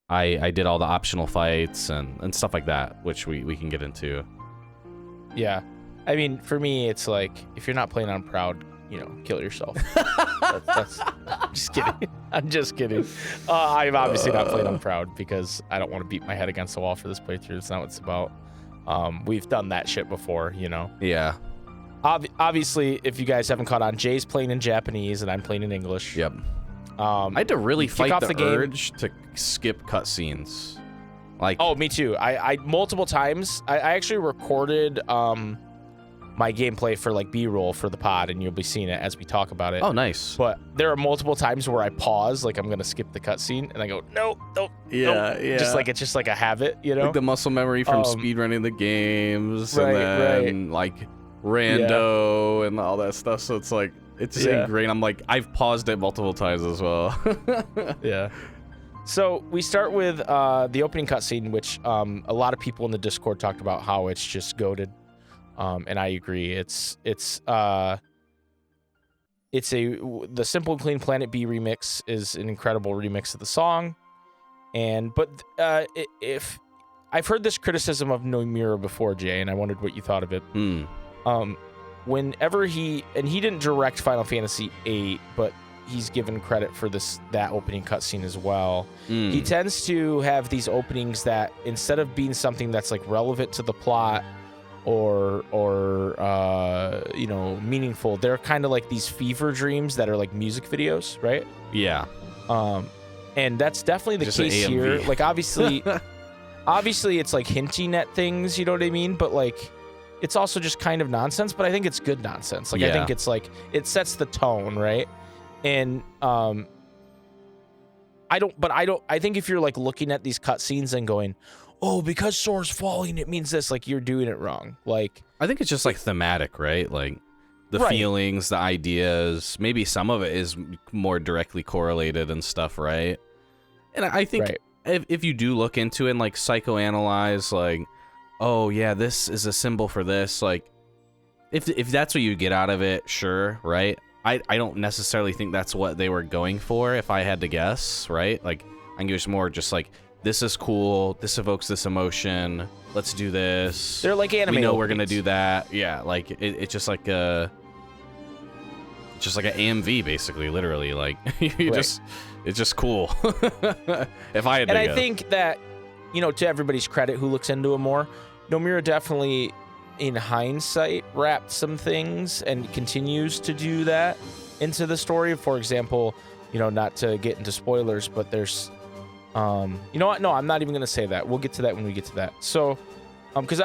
I did all the optional fights and stuff like that, which we can get into. Yeah, I mean, for me, it's like if you're not playing on proud, you know, kill yourself. that's I'm just kidding. I'm just kidding. I'm obviously not playing on proud because I don't want to beat my head against the wall for this playthrough. It's not what it's about. We've done that shit before, you know. Yeah. Obviously, if you guys haven't caught on, Jay's playing in Japanese and I'm playing in English. Yep. I had to really fight the urge to skip cutscenes. Like, oh, me too. I multiple times. I actually recorded my gameplay for like B-roll for the pod, and you'll be seeing it as we talk about it. Oh, nice. But there are multiple times where I pause, like I'm gonna skip the cutscene, and I go, no. Yeah. Just like it's just like a habit, you know. Like the muscle memory from speedrunning the games, and then like rando and all that stuff. So it's like it's just ingrained. I'm like, I've paused it multiple times as well. Yeah. So we start with the opening cutscene, which a lot of people in the Discord talked about how it's just goated. And I agree. The Simple and Clean Planet B remix is an incredible remix of the song. But if I've heard this criticism of Nomura before, Jay, and I wondered what you thought of it. Whenever he didn't direct Final Fantasy VIII, but he's given credit for that opening cutscene as well. He tends to have these openings that instead of being something that's like relevant to the plot or meaningful, they're kind of like these fever dreams that are like music videos, right? Yeah. And that's definitely the Just case an here. AMV. Like obviously it's like hinting at things, you know what I mean? But like it's also just kind of nonsense, but I think it's good nonsense. Like I think it's like it sets the tone, right? And I think if you're like looking at these cutscenes and going, oh, because Sora's falling, it means this, like you're doing it wrong. Like I think it's just like thematic, right? Like the Right. feelings, the ideas, maybe some of it is more directly correlated and stuff, right? And I think if you do look into it and like psychoanalyze, like, oh yeah, this is a symbol for this, like if that's what you get out of it, sure, right? I don't necessarily think that's what they were going for if I had to guess, right? Like I think it was more just like, this is cool, this evokes this emotion, let's do this. they're like anime. We know we're gonna openings. do that. Yeah, like it's just like an AMV basically, literally. Like it's just cool. If I had to And I guess. think that, to everybody's credit who looks into it more, Nomura definitely, in hindsight, wrapped some things and continues to do that into the story. For example, not to get into spoilers, but there's, you know what? No, I'm not even going to say that. We'll get to that when we get to that. So, because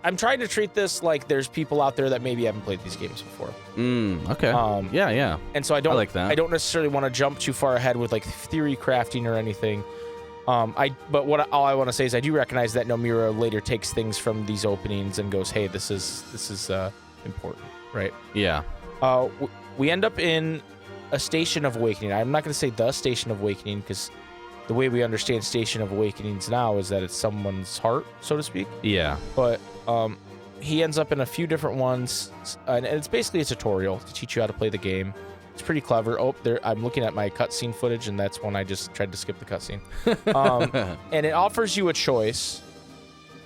I'm trying to treat this like there's people out there that maybe haven't played these games before. Okay. Yeah. And so I don't like that. I don't necessarily want to jump too far ahead with like theory crafting or anything. All I want to say is I do recognize that Nomura later takes things from these openings and goes, hey, this is important, right? Yeah. We end up in a Station of Awakening. I'm not going to say the Station of Awakening because the way we understand Station of Awakenings now is that it's someone's heart, so to speak. Yeah. But he ends up in a few different ones, and it's basically a tutorial to teach you how to play the game. It's pretty clever. Oh, I'm looking at my cutscene footage, and that's when I just tried to skip the cutscene. And it offers you a choice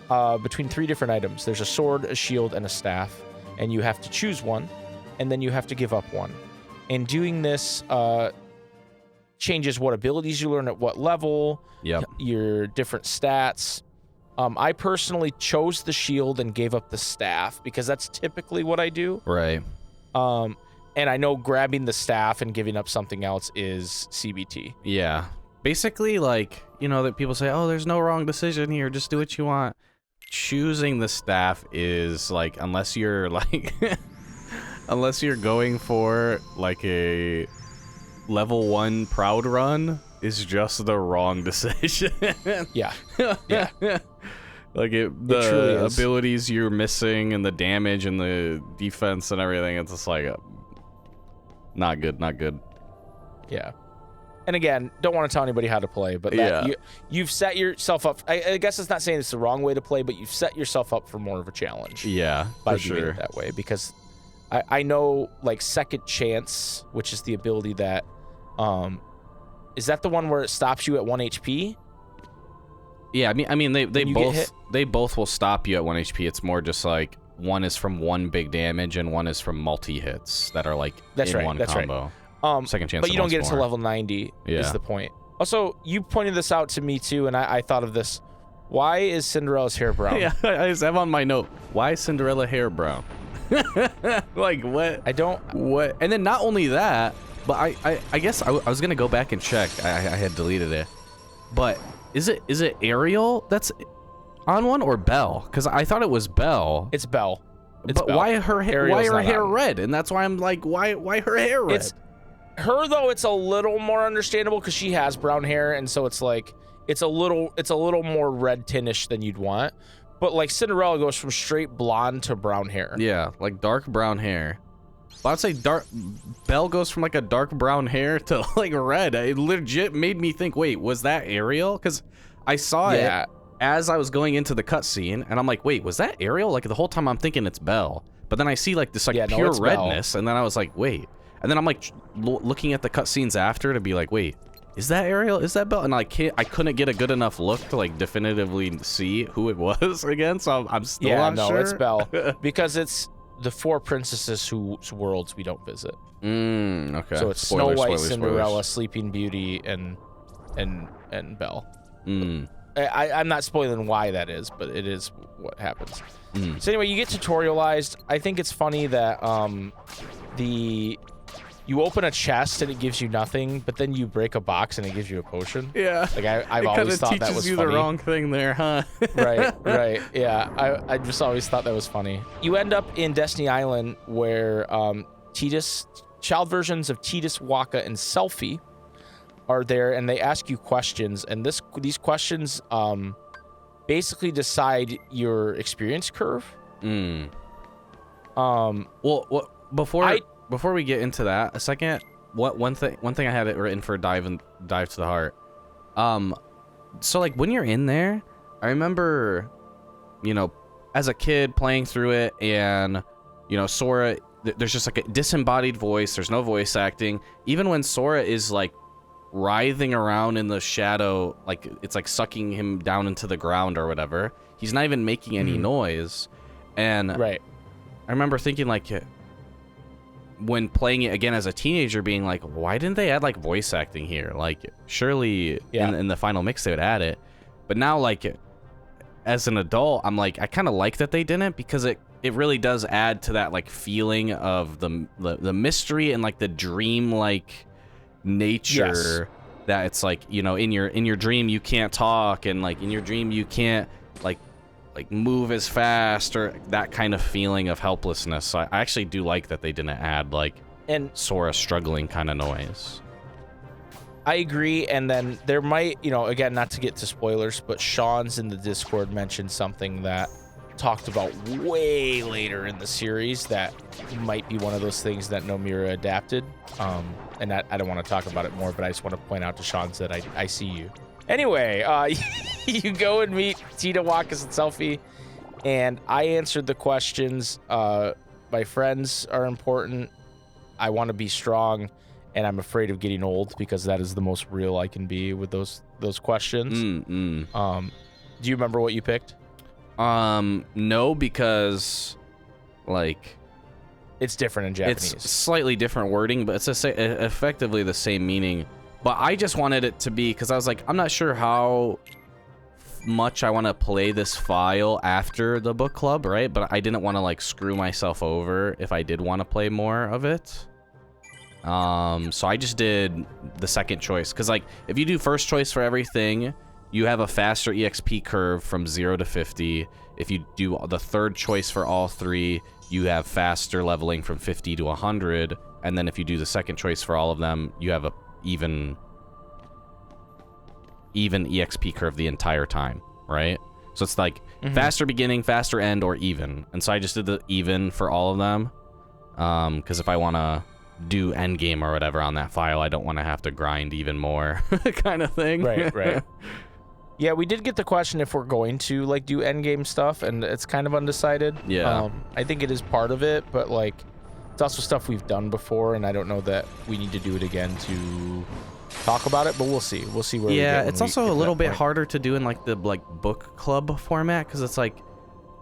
between 3 different items. There's a sword, a shield, and a staff, and you have to choose one, and then you have to give up one. And doing this changes what abilities you learn at what level, your different stats. I personally chose the shield and gave up the staff because that's typically what I do. Right. And I know grabbing the staff and giving up something else is CBT. Yeah. Basically, like, that people say, oh, there's no wrong decision here, just do what you want. Choosing the staff is like, unless you're like unless you're going for like a level 1 proud run, is just the wrong decision. Yeah. Like truly the is. abilities you're missing and the damage and the defense and everything, it's just like not good. Yeah. And again, don't want to tell anybody how to play, but you've set yourself up. I guess it's not saying it's the wrong way to play, but you've set yourself up for more of a challenge. Yeah, by for doing sure. it that way, because I know like Second Chance, which is the ability that is that the one where it stops you at 1 HP? Yeah, I mean they When you get hit? both will stop you at 1 HP. It's more just like one is from one big damage and one is from multi hits that are like in one combo. Second Chance, but you don't get it to more. level 90. Yeah. Is the point. Also, you pointed this out to me too, and I thought of this. Why is Cinderella's hair brown? Yeah, I just have on my note, why is Cinderella hair brown? Like what? I don't. What? And then not only that, but I guess I was gonna go back and check. I had deleted it, but is it Ariel that's on one or Belle? Because I thought it was Belle. It's Belle. But Belle. why her Ariel's not hair on. red? And that's why I'm like, why her hair red? It's her though. It's a little more understandable because she has brown hair, and so it's like it's a little more red tintish than you'd want. But like Cinderella goes from straight blonde to brown hair. Yeah, like dark brown hair. But I'd say Belle goes from like a dark brown hair to like red. It legit made me think, wait, was that Ariel? Because I saw it as I was going into the cutscene, and I'm like, wait, was that Ariel? Like the whole time I'm thinking it's Belle. But then I see like this like pure it's redness, and then I was like, wait. And then I'm like looking at the cutscenes after to be like, wait, is that Ariel? Is that Belle? And I couldn't get a good enough look to like definitively see who it was again. So I'm still not sure. It's Belle because the 4 princesses whose worlds we don't visit. Okay. So it's Spoilers, Snow White, spoilers, Cinderella, spoilers. Sleeping Beauty, and Belle. I'm not spoiling why that is, but it is what happens. So anyway, you get tutorialized. I think it's funny that you open a chest and it gives you nothing, but then you break a box and it gives you a potion. Yeah. Like I've always thought that was you funny. the wrong thing there, huh? right. Yeah, I just always thought that was funny. You end up in Destiny Island where child versions of Tidus, Waka, and Selfie are there, and they ask you questions, and these questions basically decide your experience curve. Well, before we get into that, a second, one thing I had it written for dive to the heart. So like when you're in there, I remember, as a kid playing through it, and Sora, there's just like a disembodied voice. There's no voice acting. Even when Sora is like writhing around in the shadow, like it's like sucking him down into the ground or whatever, he's not even making any noise. And Right. I remember thinking like, when playing it again as a teenager, being like, why didn't they add like voice acting here? Like surely in the final mix they would add it. But now like as an adult, I'm like, I kind of like that they didn't, because it really does add to that like feeling of the mystery and like the dream like nature. That it's like, in your dream you can't talk, and like in your dream you can't like move as fast, or that kind of feeling of helplessness. So I actually do like that they didn't add like Sora struggling kind of noise. I agree, and then there might, again, not to get to spoilers, but Sean's in the Discord mentioned something that talked about way later in the series that might be one of those things that Nomura adapted. And I don't want to talk about it more, but I just want to point out to Sean that I see you. Anyway, you go and meet Tita, Wakas, and Selfie, and I answered the questions. My friends are important. I want to be strong, and I'm afraid of getting old, because that is the most real I can be with those questions. Do you remember what you picked? No, because like it's different in Japanese. It's slightly different wording, but it's effectively the same meaning. But I just wanted it to be, because I was like, I'm not sure how much I want to play this file after the book club, right? But I didn't want to like screw myself over if I did want to play more of it. So I just did the second choice, because like if you do first choice for everything, you have a faster EXP curve from 0 to 50. If you do the third choice for all 3, you have faster leveling from 50 to 100. And then if you do the second choice for all of them, you have a even EXP curve the entire time, right? So it's like faster beginning, faster end, or even. And so I just did the even for all of them, because if I want to do end game or whatever on that file, I don't want to have to grind even more kind of thing. Right. Yeah, we did get the question if we're going to like do end game stuff, and it's kind of undecided. Yeah. I think it is part of it, but like it's also stuff we've done before, and I don't know that we need to do it again to talk about it, but we'll see. We'll see where we get when it's we also get a to little that bit point. harder to do in like the like book club format, because it's like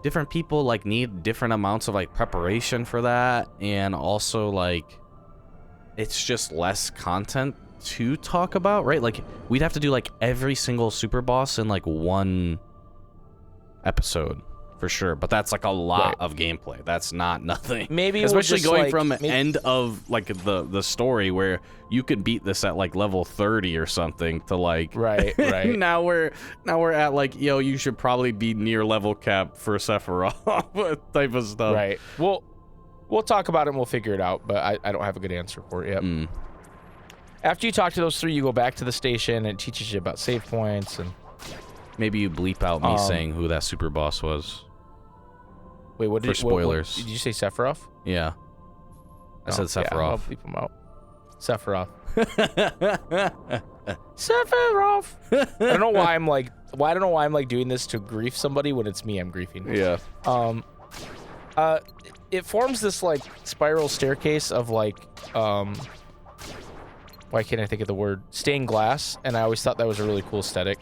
different people like need different amounts of like preparation for that, and also like it's just less content to talk about, right? Like we'd have to do like every single super boss in like one episode for sure, but that's like a lot of gameplay. That's not nothing. Maybe we'll especially just, going like, from end of like the story where you could beat this at like level 30 or something to like right. now we're at like, yo, you should probably be near level cap for Sephiroth type of stuff. Right. We'll talk about it and we'll figure it out, but I don't have a good answer for it yet. After you talk to those 3, you go back to the station, and it teaches you about save points, and maybe you bleep out me saying who that super boss was. wait, what did for spoilers. did you say Sephiroth? Yeah. I said Sephiroth. Yeah, I'll bleep him out. Sephiroth. Sephiroth. I don't know why I'm like doing this to grief somebody when it's me I'm griefing. Yeah. It forms this like spiral staircase of like why can't I think of the word, stained glass, and I always thought that was a really cool aesthetic.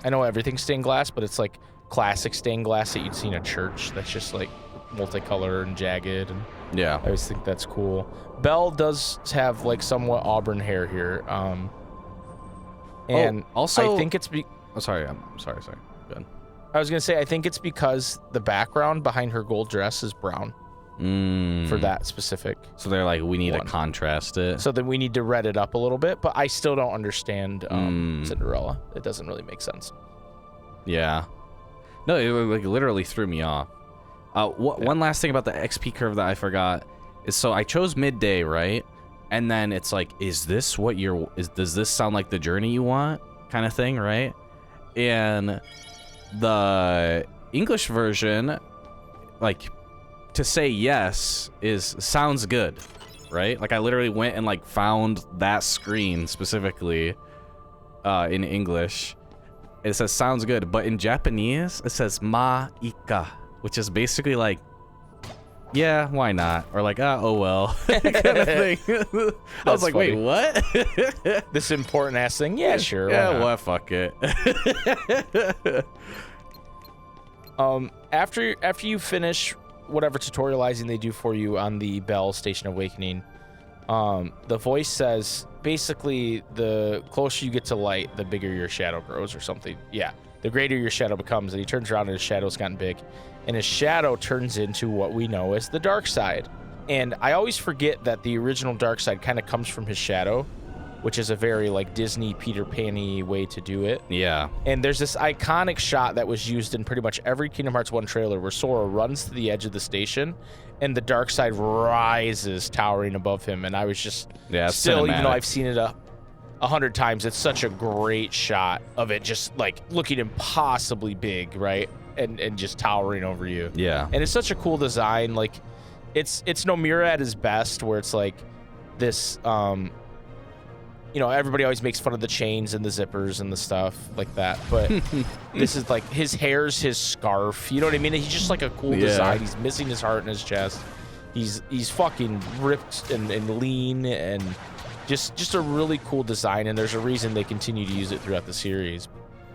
I know everything's stained glass, but it's like classic stained glass that you'd see in a church that's just like multicolor and jagged, and Yeah. I always think that's cool. Belle does have like somewhat auburn hair here, and also, I think it's Oh, sorry. I'm sorry. Go ahead. I was gonna say I think it's because the background behind her gold dress is brown for that specific. So they're like, we need one. to contrast it. So then we need to red it up a little bit, but I still don't understand Cinderella. It doesn't really make sense. Yeah. No, it like literally threw me off. One last thing about the XP curve that I forgot is, so I chose midday, right? And then it's like, is this what does this sound like the journey you want? Kind of thing, right? And the English version, like, to say yes sounds good, right? Like I literally went and like found that screen specifically in English. It says sounds good, but in Japanese it says ma ika, which is basically like, yeah, why not? Or like, oh well, kind of thing. I was like, funny. wait, what? This important ass thing? Yeah, sure. why Yeah, not? well, fuck it. After you finish whatever tutorializing they do for you on the Belle Station Awakening, the voice says basically the closer you get to light, the bigger your shadow grows or something. Yeah, the greater your shadow becomes. And he turns around and his shadow's gotten big, and his shadow turns into what we know as the dark side. And I always forget that the original dark side kind of comes from his shadow, which is a very like Disney Peter Pan-y way to do it. Yeah. And there's this iconic shot that was used in pretty much every Kingdom Hearts 1 trailer where Sora runs to the edge of the station and the dark side rises towering above him. And I was just still, even though I've seen it 100 times, it's such a great shot of it just like looking impossibly big, right? And just towering over you. Yeah. And it's such a cool design. Like it's Nomura at his best, where it's like this you know, everybody always makes fun of the chains and the zippers and the stuff like that, but this is like his hair's his scarf. You know what I mean? He's just like a cool design. He's missing his heart in his chest. He's fucking ripped and lean and just a really cool design. And there's a reason they continue to use it throughout the series.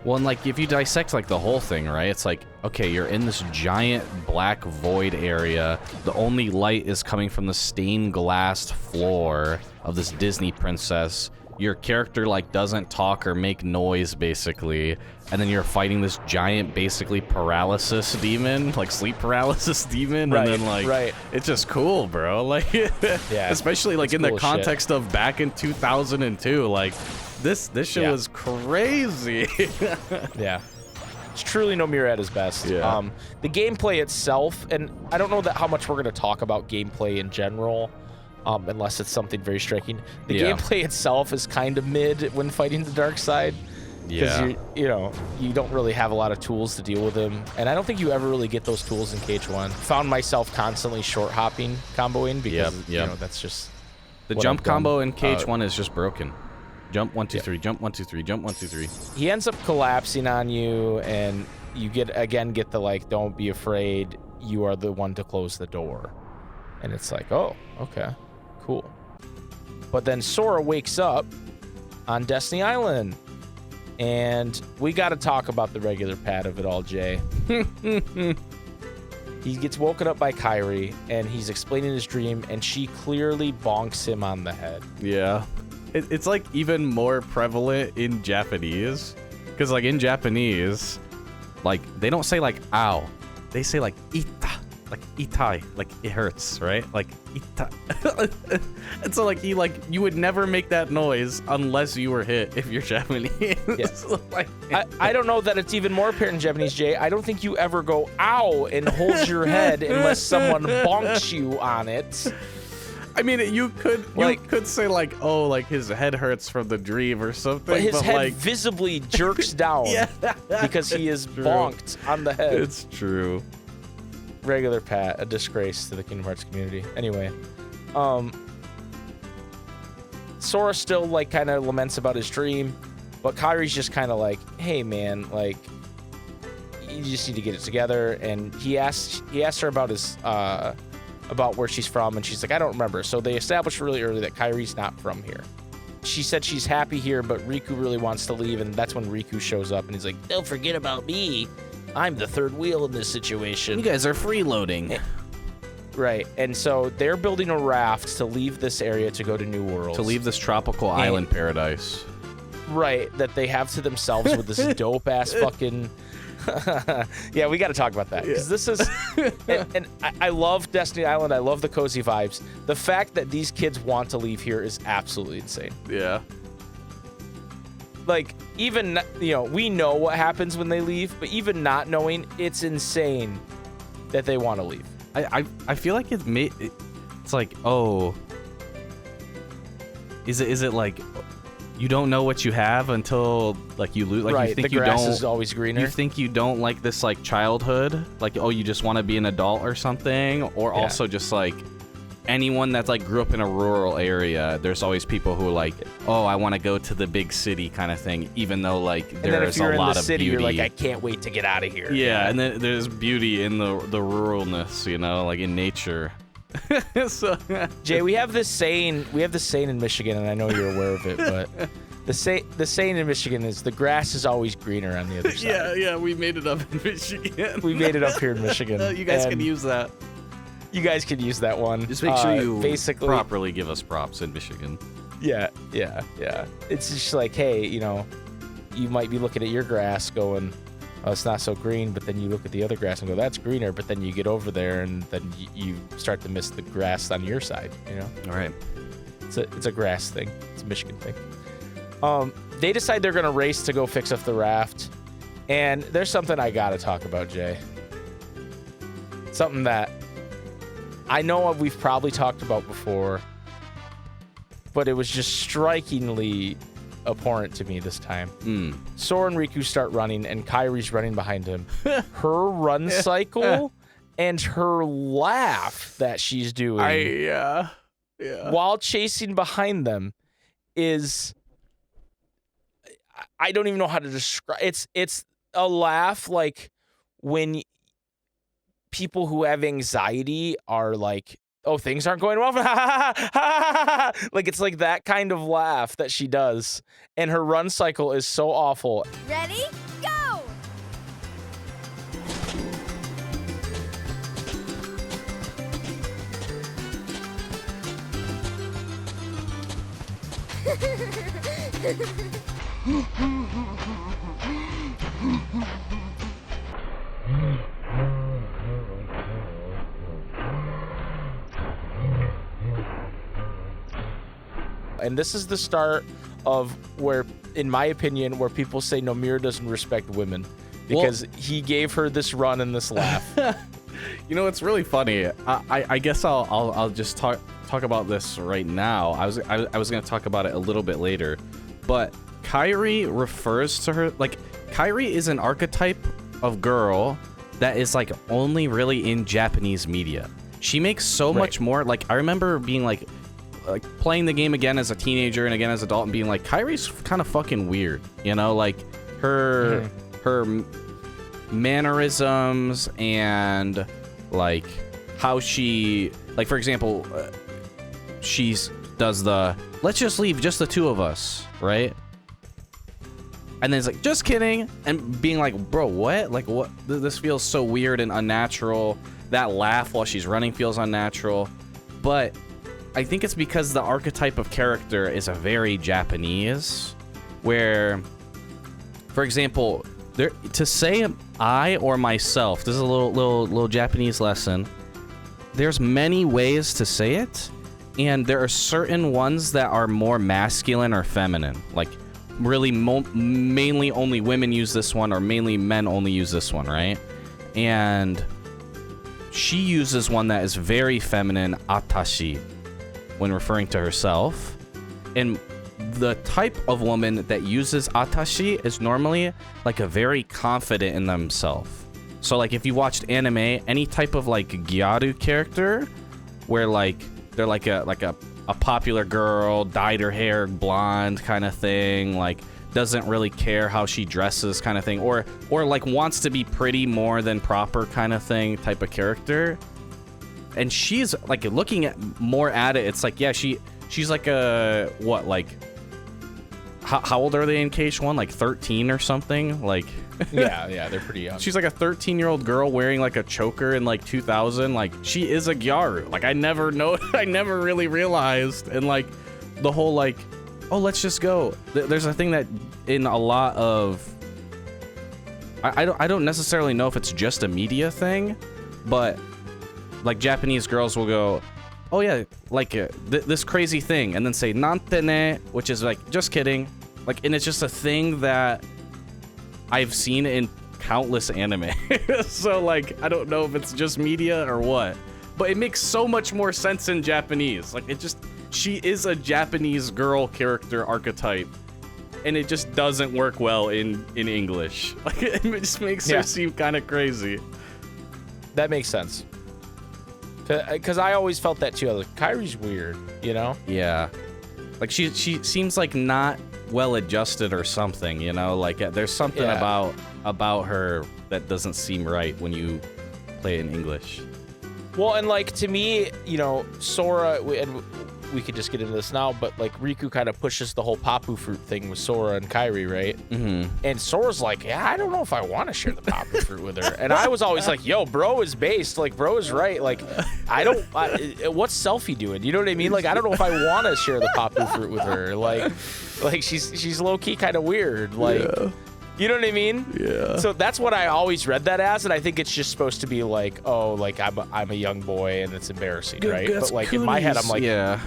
Well, and like if you dissect like the whole thing, right? It's like, okay, you're in this giant black void area. The only light is coming from the stained glass floor of this Disney princess. Your character like doesn't talk or make noise basically, and then you're fighting this giant basically paralysis demon, like sleep paralysis demon, and then like it's just cool, bro. Like especially like in the context of back in 2002, like this shit was crazy. Yeah. It's truly Nomura at his best. Yeah. The gameplay itself, and I don't know how much we're going to talk about gameplay in general, unless it's something very striking. The gameplay itself is kind of mid when fighting the dark side. Because you know, you don't really have a lot of tools to deal with him, and I don't think you ever really get those tools in KH1. Found myself constantly short hopping, comboing, because you know, that's just the jump combo in KH1 is just broken. Jump 1 2 3, jump 1 2 3, jump 1 2 3. He ends up collapsing on you, and you get the like, don't be afraid, you are the one to close the door. And it's like, oh, okay, cool. But then Sora wakes up on Destiny Island, and we got to talk about the regular pad of it all, Jay. He gets woken up by Kairi, and he's explaining his dream, and she clearly bonks him on the head. Yeah. It's like even more prevalent in Japanese, because like in Japanese, like they don't say like ow, they say like ita, like itai, like it hurts, right? Like ita. And so like you would never make that noise unless you were hit if you're Japanese. Like, I don't know that it's even more apparent in Japanese, Jay. I don't think you ever go ow and hold your head unless someone bonks you on it. I mean, you could say like, oh, like his head hurts from the dream or something. But his head like, visibly jerks down because he is bonked on the head. It's true. Regular Pat, a disgrace to the Kingdom Hearts community. Anyway, Sora still like kind of laments about his dream, but Kairi's just kind of like, hey man, like you just need to get it together. And he asked her about his about where she's from, and she's like, I don't remember. So they established really early that Kairi's not from here. She said she's happy here, but Riku really wants to leave, and that's when Riku shows up, and he's like, don't forget about me. I'm the third wheel in this situation. You guys are freeloading. Right. And so they're building a raft to leave this area to go to New World. To leave this tropical island paradise. Right. That they have to themselves with this dope-ass fucking... Yeah, we got to talk about that. Because this is... and I love Destiny Island. I love the cozy vibes. The fact that these kids want to leave here is absolutely insane. Yeah. Like, even, we know what happens when they leave, but even not knowing, it's insane that they want to leave. I feel like it's like, oh, is it like you don't know what you have until like you lose? Like, right, you think the grass is always greener. You think you don't like this like childhood, like, oh, you just want to be an adult or something, or also just like anyone that like grew up in a rural area, there's always people who are like, oh, I want to go to the big city kind of thing, even though like there's a lot of beauty. You're like, I can't wait to get out of here. Yeah, and then there's beauty in the ruralness, like in nature. So, Jay, we have this saying in Michigan, and I know you're aware of it, but the saying in Michigan is the grass is always greener on the other side. Yeah, we made it up in Michigan. We made it up here in Michigan. You guys can use that. You guys can use that one. Just make sure you basically properly give us props in Michigan. Yeah. It's just like, hey, you might be looking at your grass going, oh, it's not so green, but then you look at the other grass and go, that's greener, but then you get over there and then you start to miss the grass on your side, All right. It's a grass thing. It's a Michigan thing. They decide they're going to race to go fix up the raft, and there's something I got to talk about, Jay. Something that I know we've probably talked about before, but it was just strikingly abhorrent to me this time. Sora and Riku start running, and Kairi's running behind him. Her run cycle and her laugh that she's doing while chasing behind them is... I don't even know how to describe... It's a laugh like when... people who have anxiety are like, oh, things aren't going well. Like, it's like that kind of laugh that she does. And her run cycle is so awful. Ready? Go! And this is the start of where, in my opinion, where people say Nomura doesn't respect women because he gave her this run and this laugh. It's really funny. I guess I'll just talk about this right now. I was going to talk about it a little bit later, but Kairi refers to her like Kairi is an archetype of girl that is like only really in Japanese media. She makes so much more. Like, I remember being like playing the game again as a teenager and again as an adult and being like, Kairi's kind of fucking weird, like her mannerisms and like how she, like, for example, she does the let's just leave just the two of us, right? And then it's like, just kidding, and being like, bro, what? Like, what? This feels so weird and unnatural. That laugh while she's running feels unnatural. But I think it's because the archetype of character is a very Japanese, where, for example, to say I or myself, this is a little Japanese lesson. There's many ways to say it, and there are certain ones that are more masculine or feminine. Like, really, mainly only women use this one, or mainly men only use this one, right? And she uses one that is very feminine, atashi, when referring to herself. And the type of woman that uses atashi is normally like a very confident in themselves. So like if you watched anime, any type of like gyaru character where like they're like a popular girl, dyed her hair blonde kind of thing, like doesn't really care how she dresses kind of thing, or like wants to be pretty more than proper kind of thing type of character. And she's like looking at more at it, it's like, yeah, she's like a what, like how old are they in KH1? Like 13 or something? Like yeah, they're pretty young. she's like a 13-year-old girl wearing like a choker in like 2000. Like she is a Gyaru. Like I never really realized. And like the whole like, oh, let's just go. There's a thing that in a lot of I don't necessarily know if it's just a media thing, but like Japanese girls will go, oh yeah, like this crazy thing, and then say nante ne, which is like just kidding, like, and it's just a thing that I've seen in countless anime. So like I don't know if it's just media or what, but it makes so much more sense in Japanese. Like it just, she is a Japanese girl character archetype, and it just doesn't work well in English. Like it just makes her seem kind of crazy. That makes sense. Because I always felt that too. I was like, Kairi's weird, you know? Yeah. Like she seems like not well adjusted or something, you know? Like there's something about her that doesn't seem right when you play it in English. Well, and like to me, you know, Sora, and we could just get into this now, but like Riku kind of pushes the whole Papu fruit thing with Sora and Kairi, right? Mm-hmm. And Sora's like, yeah, I don't know if I want to share the Papu fruit with her. And I was always like, yo, bro is based. Like, bro is right. Like, what's Selfie doing? You know what I mean? Like, I don't know if I want to share the Papu fruit with her. Like she's low key kind of weird. Like. Yeah. You know what I mean? Yeah. So that's what I always read that as, and I think it's just supposed to be like, oh, like I'm a young boy and it's embarrassing, right? But like in my head, I'm like, yeah.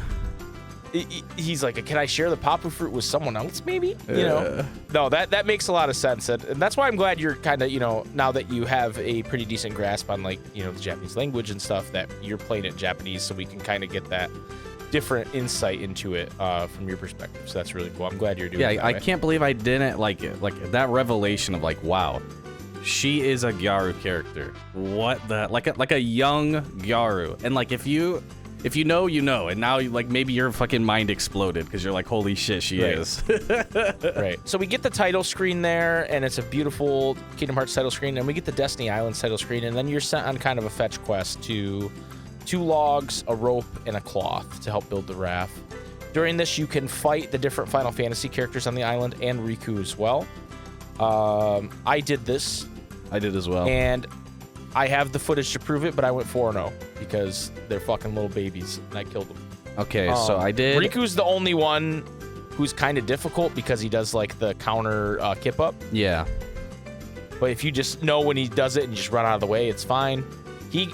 He's like, can I share the Papu fruit with someone else, maybe? You know? No, that makes a lot of sense, and that's why I'm glad you're kind of, you know, now that you have a pretty decent grasp on like, you know, the Japanese language and stuff, that you're playing it Japanese, so we can kind of get that different insight into it from your perspective. So that's really cool. I'm glad you're doing it. Yeah, I can't believe I didn't like that revelation of like, wow, she is a Gyaru character. What the, like a young Gyaru. And like if you know, you know, and now like maybe your fucking mind exploded because you're like, holy shit, she is. Right. So we get the title screen there, and it's a beautiful Kingdom Hearts title screen, and we get the Destiny Islands title screen, and then you're sent on kind of a fetch quest to 2 logs, a rope, and a cloth to help build the raft. During this, you can fight the different Final Fantasy characters on the island and Riku as well. I did this. I did as well. And I have the footage to prove it, but I went 4-0 because they're fucking little babies, and I killed them. Okay, so I did. Riku's the only one who's kind of difficult because he does like the counter kip up. Yeah. But if you just know when he does it and you just run out of the way, it's fine. He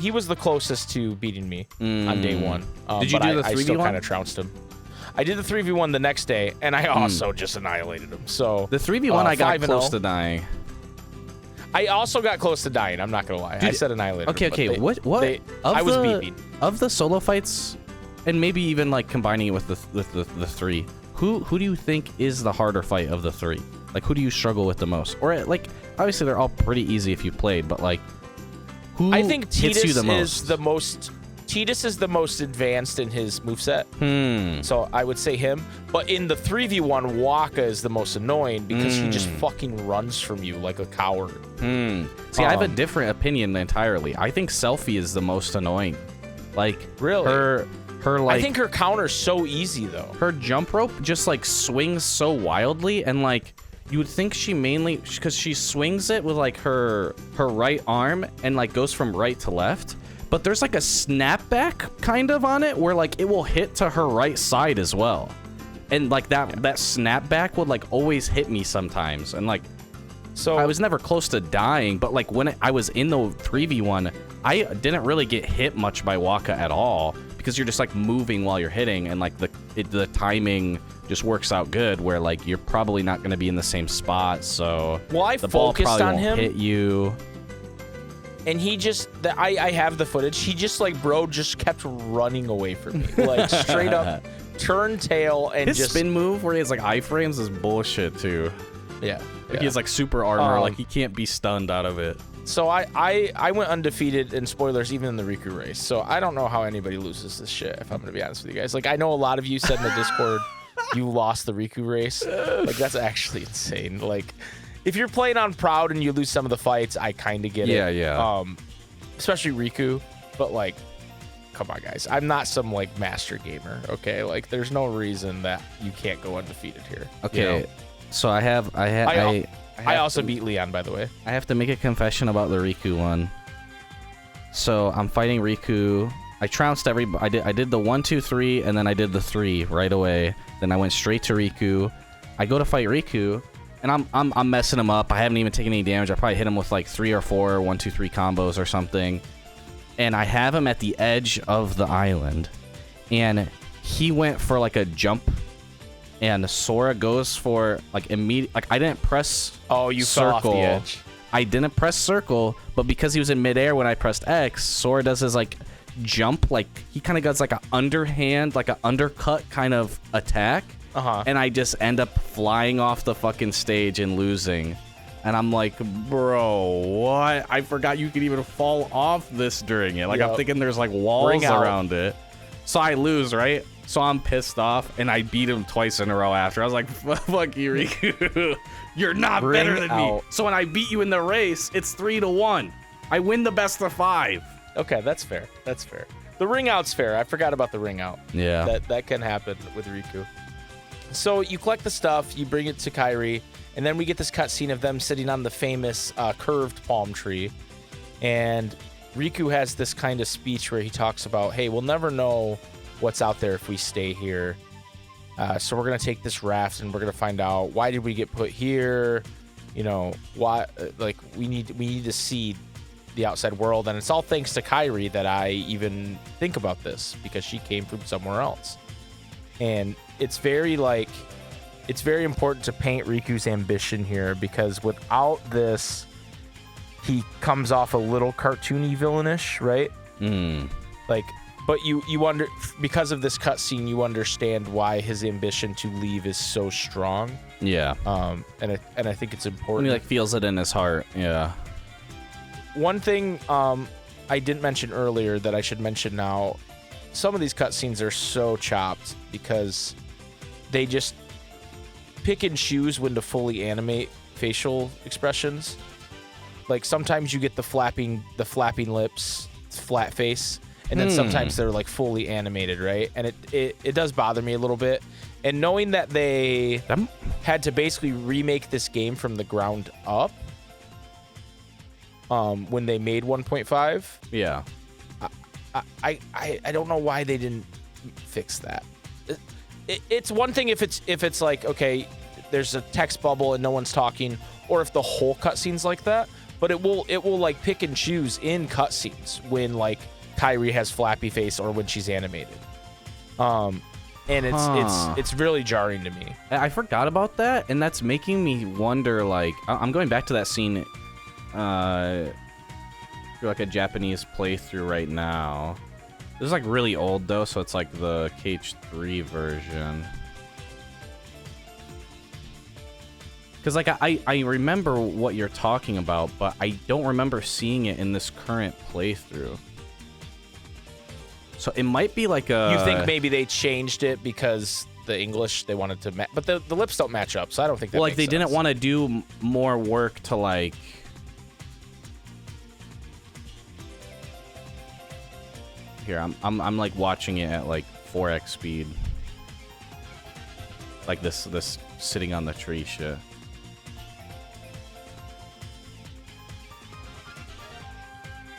was the closest to beating me on day 1. Did you do the 3v1? I still kind of trounced him. I did the 3v1 the next day, and I also just annihilated him. So the 3v1, I got close to dying. I also got close to dying. I'm not gonna lie. Dude, I said annihilated. Okay. What? I was beat. Of the solo fights, and maybe even like combining it with the 3. Who do you think is the harder fight of the 3? Like, who do you struggle with the most? Or like, obviously they're all pretty easy if you played, but like, who I think hits you the most? is the most. Tidus is the most advanced in his moveset. So I would say him. But in the 3v1, Waka is the most annoying because he just fucking runs from you like a coward. See, I have a different opinion entirely. I think Selfie is the most annoying. Like, really? Her like, I think her counter's so easy though. Her jump rope just like swings so wildly, and like you would think she mainly, because she swings it with like her right arm and like goes from right to left. But there's like a snapback kind of on it where like it will hit to her right side as well. And like that snapback would like always hit me sometimes. And like, so I was never close to dying, but like when I was in the 3v1, I didn't really get hit much by Waka at all because you're just like moving while you're hitting, and like the timing just works out good where like you're probably not going to be in the same spot. So the ball probably won't hit you. And he just, I have the footage. He just like, bro, just kept running away from me, like straight up, turn tail, and his just spin move where he has like iframes is bullshit too. Yeah, like he has like super armor, like he can't be stunned out of it. So I went undefeated in spoilers even in the Riku race. So I don't know how anybody loses this shit. If I'm gonna be honest with you guys, like I know a lot of you said in the Discord you lost the Riku race. Like that's actually insane. Like, if you're playing on Proud and you lose some of the fights, I kind of get it. Yeah. Especially Riku, but like, come on, guys. I'm not some like master gamer. Okay, like there's no reason that you can't go undefeated here. Okay, you know? so I also beat Leon, by the way. I have to make a confession about the Riku one. So I'm fighting Riku. I trounced I did the 1, 2, 3, and then I did the 3 right away. Then I went straight to Riku. I go to fight Riku, and I'm messing him up. I haven't even taken any damage. I probably hit him with like 3 or 4 1, 2, 3 combos or something. And I have him at the edge of the island, and he went for like a jump, and Sora goes for like immediate. Like I didn't press. Oh, you circle. fell off the edge. I didn't press circle, but because he was in midair when I pressed X, Sora does his like jump, like he kind of does like an underhand, like an undercut kind of attack, and I just end up flying off the fucking stage and losing. And I'm like, bro, what? I forgot you could even fall off this during it. Like, I'm thinking there's like walls around it. So I lose, right? So I'm pissed off, and I beat him twice in a row after. I was like, fuck you, Riku. You're not better than me. So when I beat you in the race, it's 3-1. I win the best of 5. Okay, that's fair. That's fair. The ring out's fair. I forgot about the ring out. Yeah. That can happen with Riku. So you collect the stuff, you bring it to Kairi, and then we get this cutscene of them sitting on the famous curved palm tree. And Riku has this kind of speech where he talks about, hey, we'll never know what's out there if we stay here. So we're going to take this raft and we're going to find out, why did we get put here? You know, why, like we need to see the outside world. And it's all thanks to Kairi that I even think about this, because she came from somewhere else. And it's very important to paint Riku's ambition here, because without this, he comes off a little cartoony villainish, right? Like, but you wonder, because of this cutscene, you understand why his ambition to leave is so strong. Yeah. And I think it's important. When he like feels it in his heart. Yeah. One thing I didn't mention earlier that I should mention now, some of these cutscenes are so chopped because they just pick and choose when to fully animate facial expressions. Like sometimes you get the flapping lips, flat face, and then sometimes they're like fully animated, right? And it does bother me a little bit. And knowing that they had to basically remake this game from the ground up when they made 1.5. Yeah. I don't know why they didn't fix that. It's one thing if it's like, okay, there's a text bubble and no one's talking, or if the whole cutscene's like that. But it will like pick and choose in cutscenes when like Kairi has flappy face or when she's animated. And it's really jarring to me. I forgot about that, and that's making me wonder. Like, I'm going back to that scene. Through like a Japanese playthrough right now. This is like really old though, so it's like the KH3 version. Because like I remember what you're talking about, but I don't remember seeing it in this current playthrough. So it might be like a... You think maybe they changed it because the English, they wanted to... But the lips don't match up, so I don't think that well, like they makes didn't sense. want to do more work to like... Here, I'm like watching it at like 4x speed. Like this sitting on the tree shit.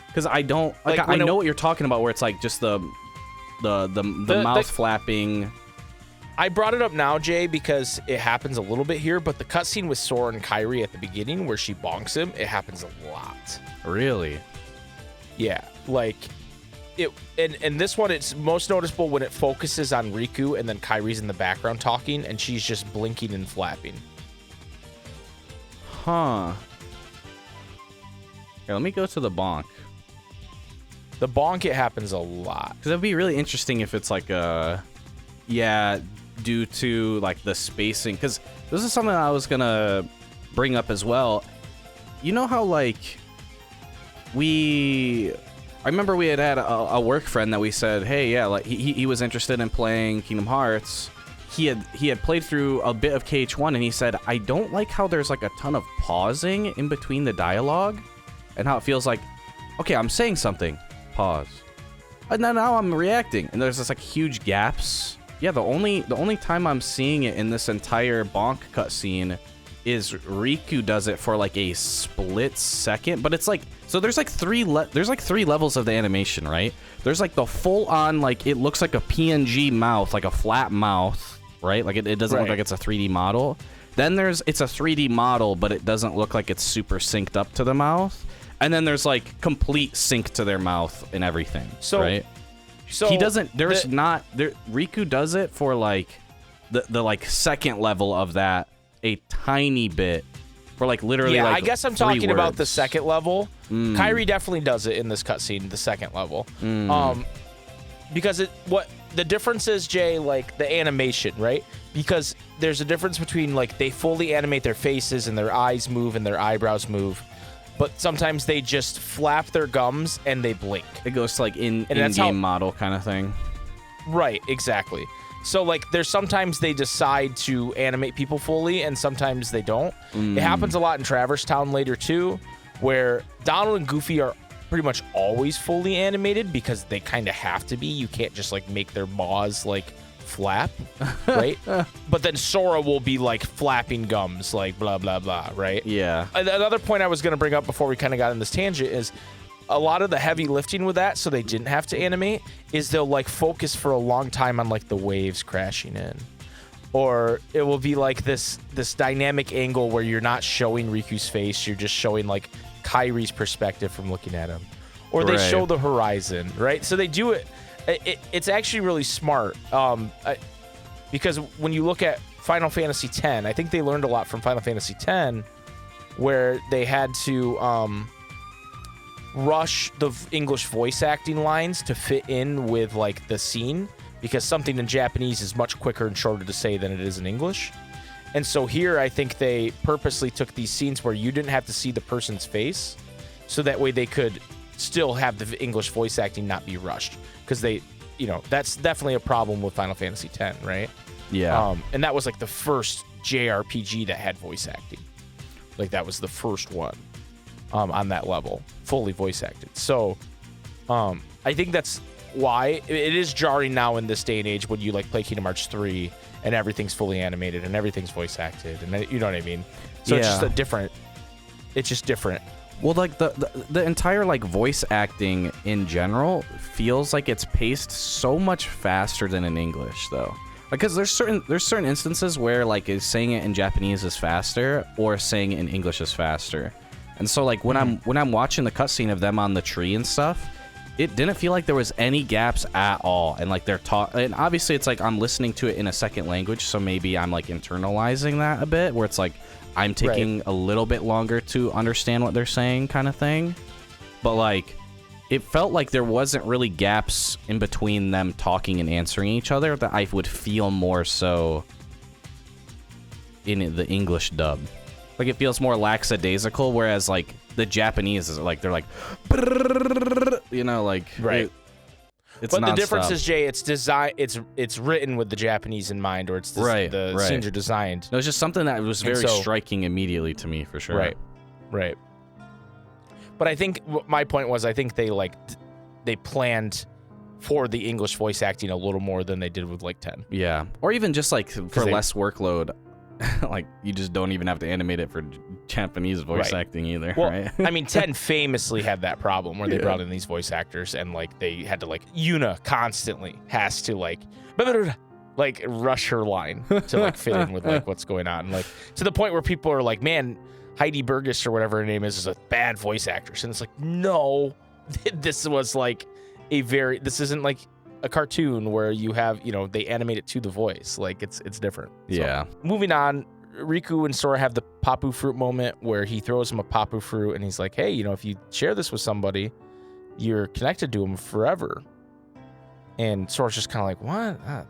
Because I don't like I know what you're talking about, where it's like just the mouth flapping. I brought it up now, Jay, because it happens a little bit here, but the cutscene with Sora and Kairi at the beginning where she bonks him, it happens a lot. Really? Yeah, like it, and this one, it's most noticeable when it focuses on Riku and then Kairi's in the background talking and she's just blinking and flapping. Huh. Here, let me go to the bonk. The bonk, it happens a lot. Because it'd be really interesting if it's like yeah, due to like the spacing. Because this is something I was gonna bring up as well. You know how like I remember we had a work friend that we said, hey, yeah, like he was interested in playing Kingdom Hearts. He had played through a bit of KH1 and he said, I don't like how there's like a ton of pausing in between the dialogue and how it feels like, okay, I'm saying something, pause, And then now I'm reacting, and there's this like huge gaps. Yeah, the only time I'm seeing it in this entire Bonk cutscene is Riku does it for like a split second, but it's like, so there's like three levels of the animation, right? There's like the full on, like it looks like a PNG mouth, like a flat mouth, right? Like it doesn't look like it's a 3D model. Then it's a 3D model, but it doesn't look like it's super synced up to the mouth. And then there's like complete sync to their mouth and everything, right? So he doesn't. Riku does it for like the like second level of that a tiny bit for like literally. Yeah, like I guess I'm talking about the second level. Kairi definitely does it in this cutscene, the second level. Because what the difference is, Jay, like the animation, right? Because there's a difference between like they fully animate their faces and their eyes move and their eyebrows move. But sometimes they just flap their gums and they blink. It goes to like in-game model kind of thing. Right, exactly. So like there's sometimes they decide to animate people fully and sometimes they don't. It happens a lot in Traverse Town later too, where Donald and Goofy are pretty much always fully animated because they kind of have to be. You can't just like make their maws like flap, right? But then Sora will be like flapping gums, like blah blah blah, right? Yeah. Another point I was going to bring up before we kind of got in this tangent is a lot of the heavy lifting with that, so they didn't have to animate, is they'll like focus for a long time on like the waves crashing in, or it will be like this dynamic angle where you're not showing Riku's face, you're just showing like Kairi's perspective from looking at him, or they show the horizon, right? So they do it. It's actually really smart, because when you look at Final Fantasy X, I think they learned a lot from Final Fantasy X, where they had to rush the English voice acting lines to fit in with like the scene, because something in Japanese is much quicker and shorter to say than it is in English. And so here, I think they purposely took these scenes where you didn't have to see the person's face, so that way they could still have the English voice acting not be rushed, because they, that's definitely a problem with Final Fantasy X, right? Yeah. And that was like the first JRPG that had voice acting. Like that was the first one on that level, fully voice acted. So I think that's why it is jarring now in this day and age when you like play Kingdom Hearts 3 and everything's fully animated and everything's voice acted, and you know what I mean? So it's just different. Well, like the entire like voice acting in general feels like it's paced so much faster than in English, though. Because there's certain instances where like saying it in Japanese is faster or saying it in English is faster, and so like when I'm watching the cutscene of them on the tree and stuff, it didn't feel like there was any gaps at all, and like they're and obviously it's like I'm listening to it in a second language, so maybe I'm like internalizing that a bit, where it's like I'm taking a little bit longer to understand what they're saying kind of thing. But like it felt like there wasn't really gaps in between them talking and answering each other that I would feel more so in the English dub. Like it feels more lackadaisical, whereas like the Japanese is like they're like like it's but the difference is, Jay, it's design. It's written with the Japanese in mind, or it's the scenes are designed. No, it's just something that was very striking immediately to me, for sure. Right. But I think my point was, I think they planned for the English voice acting a little more than they did with like 10. Yeah, or even just like for less workload. Like you just don't even have to animate it for Japanese voice acting either, right? I mean, 10 famously had that problem where they brought in these voice actors and like they had to like Yuna constantly has to like rush her line to like fit in with like what's going on, like to the point where people are like, man, Heidi Burgess or whatever her name is a bad voice actress, and it's like, no, this isn't like a cartoon where you have, they animate it to the voice. Like it's different. Yeah. So, moving on, Riku and Sora have the Papu fruit moment where he throws him a Papu fruit and he's like, hey, if you share this with somebody, you're connected to him forever. And Sora's just kind of like, what?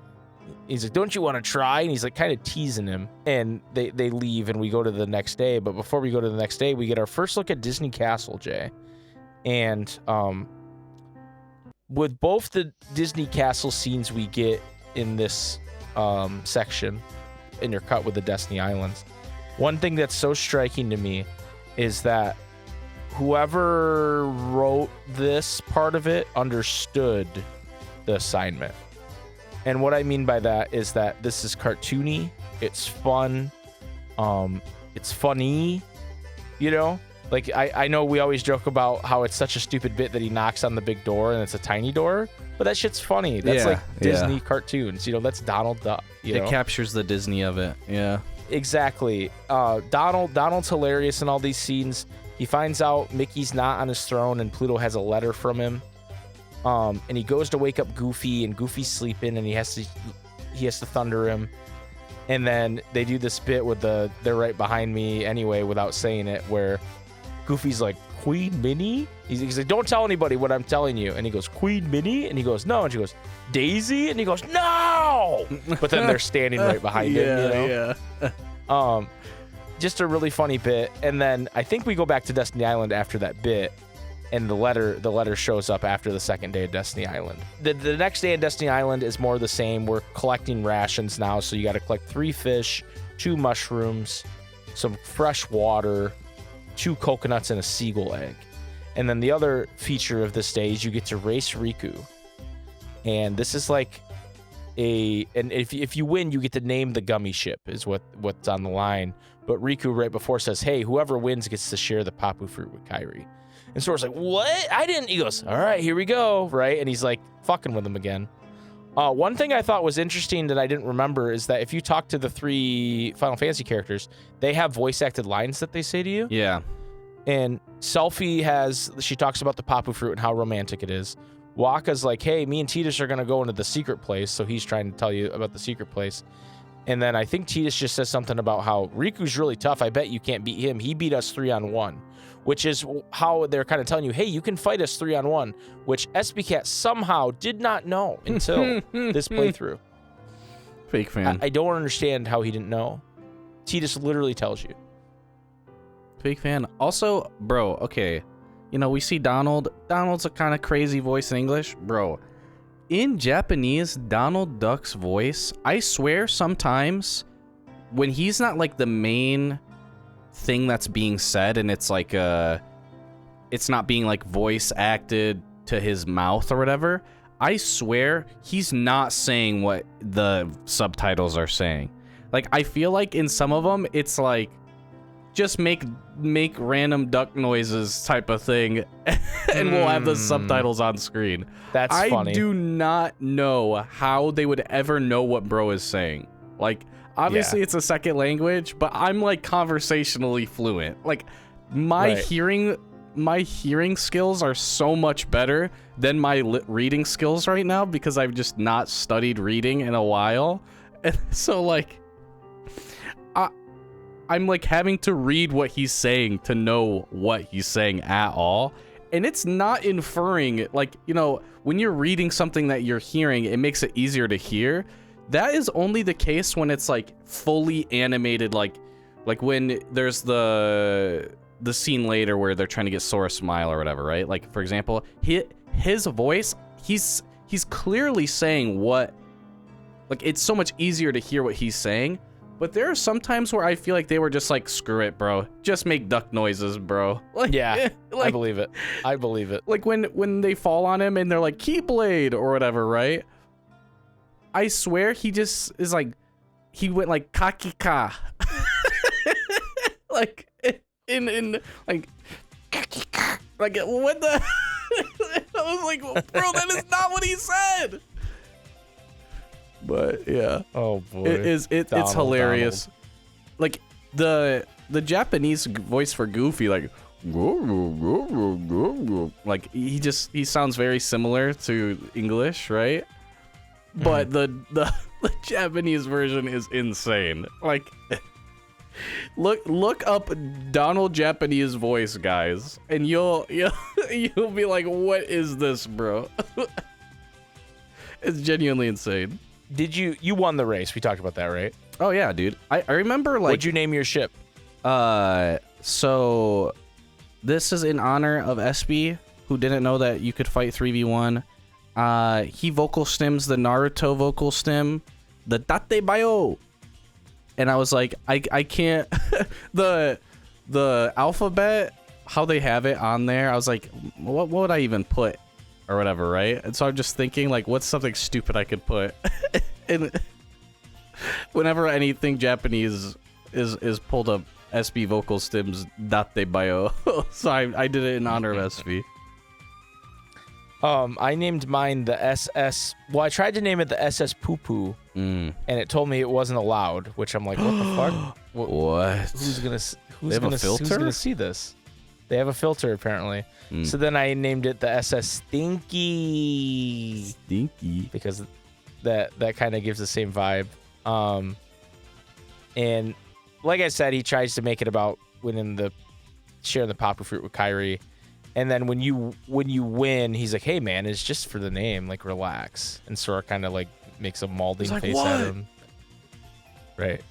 He's like, don't you want to try? And he's like kind of teasing him. And they leave and we go to the next day. But before we go to the next day, we get our first look at Disney Castle, Jay. And with both the Disney Castle scenes we get in this section, in your cut with the Destiny Islands, one thing that's so striking to me is that whoever wrote this part of it understood the assignment. And what I mean by that is that this is cartoony, it's fun, it's funny, you know? Like, I know we always joke about how it's such a stupid bit that he knocks on the big door and it's a tiny door, but that shit's funny. That's like Disney cartoons, you know? That's Donald Duck, you know? It captures the Disney of it, yeah. Exactly. Donald's hilarious in all these scenes. He finds out Mickey's not on his throne and Pluto has a letter from him. And he goes to wake up Goofy, and Goofy's sleeping, and he has to thunder him. And then they do this bit with they're right behind me anyway without saying it, where Goofy's like, Queen Minnie? He's like, don't tell anybody what I'm telling you. And he goes, Queen Minnie? And he goes, no. And she goes, Daisy? And he goes, no! But then they're standing right behind him, you know? Yeah. Just a really funny bit. And then I think we go back to Destiny Island after that bit, and the letter shows up after the second day of Destiny Island. The next day in Destiny Island is more the same. We're collecting rations now, so you got to collect 3 fish, 2 mushrooms, some fresh water, 2 coconuts, and a seagull egg. And then the other feature of this day is you get to race Riku. And this is like and if you win, you get to name the gummy ship is what's on the line. But Riku right before says, hey, whoever wins gets to share the Papu fruit with Kairi. And Sora's like, what? I didn't. He goes, all right, here we go. Right. And he's like fucking with him again. One thing I thought was interesting that I didn't remember is that if you talk to the 3 Final Fantasy characters, they have voice acted lines that they say to you. Yeah. And Selphie she talks about the Papu fruit and how romantic it is. Waka's like, hey, me and Tidus are going to go into the secret place. So he's trying to tell you about the secret place. And then I think Tidus just says something about how Riku's really tough. I bet you can't beat him. He beat us 3-on-1, which is how they're kind of telling you, hey, you can fight us 3-on-1, which SBCat somehow did not know until this playthrough. Fake fan. I don't understand how he didn't know. Tidus literally tells you. Fake fan. Also, bro, okay. You know, we see Donald. Donald's a kind of crazy voice in English. Bro, in Japanese, Donald Duck's voice, I swear sometimes when he's not like the main thing that's being said and it's like it's not being like voice acted to his mouth or whatever, I swear he's not saying what the subtitles are saying. Like, I feel like in some of them it's like just make random duck noises type of thing and we'll have the subtitles on screen. That's funny. I do not know how they would ever know what bro is saying. Like, obviously it's a second language, but I'm like conversationally fluent. Like, my hearing skills are so much better than my reading skills right now because I've just not studied reading in a while. And so like I'm like having to read what he's saying to know what he's saying at all. And it's not inferring, like, you know, when you're reading something that you're hearing, it makes it easier to hear. That is only the case when it's like fully animated, like when there's the scene later where they're trying to get Sora smile or whatever, right? Like, for example, his voice, he's clearly saying what, like, it's so much easier to hear what he's saying. But there are some times where I feel like they were just like, screw it, bro. Just make duck noises, bro. Like, yeah, like, I believe it. I believe it. Like when they fall on him and they're like, Keyblade or whatever, right? I swear he just is like, he went like, kakika. Like, in like, kakika. Like, what the? I was like, bro, that is not what he said. But yeah, oh boy, it's hilarious. Donald. Like the Japanese voice for Goofy, like he sounds very similar to English, right? But the Japanese version is insane. Like, look up Donald Japanese voice, guys, and you'll be like, what is this, bro? It's genuinely insane. Did you won the race? We talked about that, right? Oh yeah, dude. I remember, like, what'd you name your ship? So this is in honor of SB, who didn't know that you could fight 3v1. He vocal stems the Naruto vocal stem, the Tate Bayo. And I was like, I can't the alphabet how they have it on there, I was like, what would I even put or whatever, right? And so I'm just thinking, like, what's something stupid I could put? And whenever anything Japanese is pulled up, SB vocal stims date bio. So I did it in honor of SB. I named mine the SS. Well, I tried to name it the SS Poo Poo, and it told me it wasn't allowed. Which I'm like, what the fuck? What? Who's gonna filter? Who's gonna see this? They have a filter apparently. So then I named it the SS Stinky. Stinky. Because that kind of gives the same vibe. And like I said, he tries to make it about sharing the Papu fruit with Kyrie. And then when you win, he's like, "Hey man, it's just for the name, like relax." And Sora kind of like makes a mauling like, face "What?" at him. Right.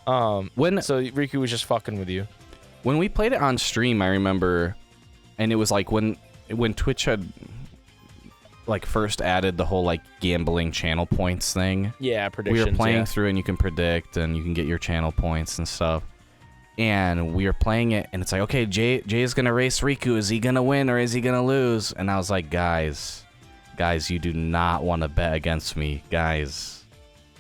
So Riku was just fucking with you. When we played it on stream, I remember, and it was like when Twitch had like first added the whole like gambling channel points thing. Yeah, predictions. We were playing through, and you can predict, and you can get your channel points and stuff. And we were playing it, and it's like, okay, Jay is gonna race Riku. Is he gonna win or is he gonna lose? And I was like, guys, you do not want to bet against me, guys.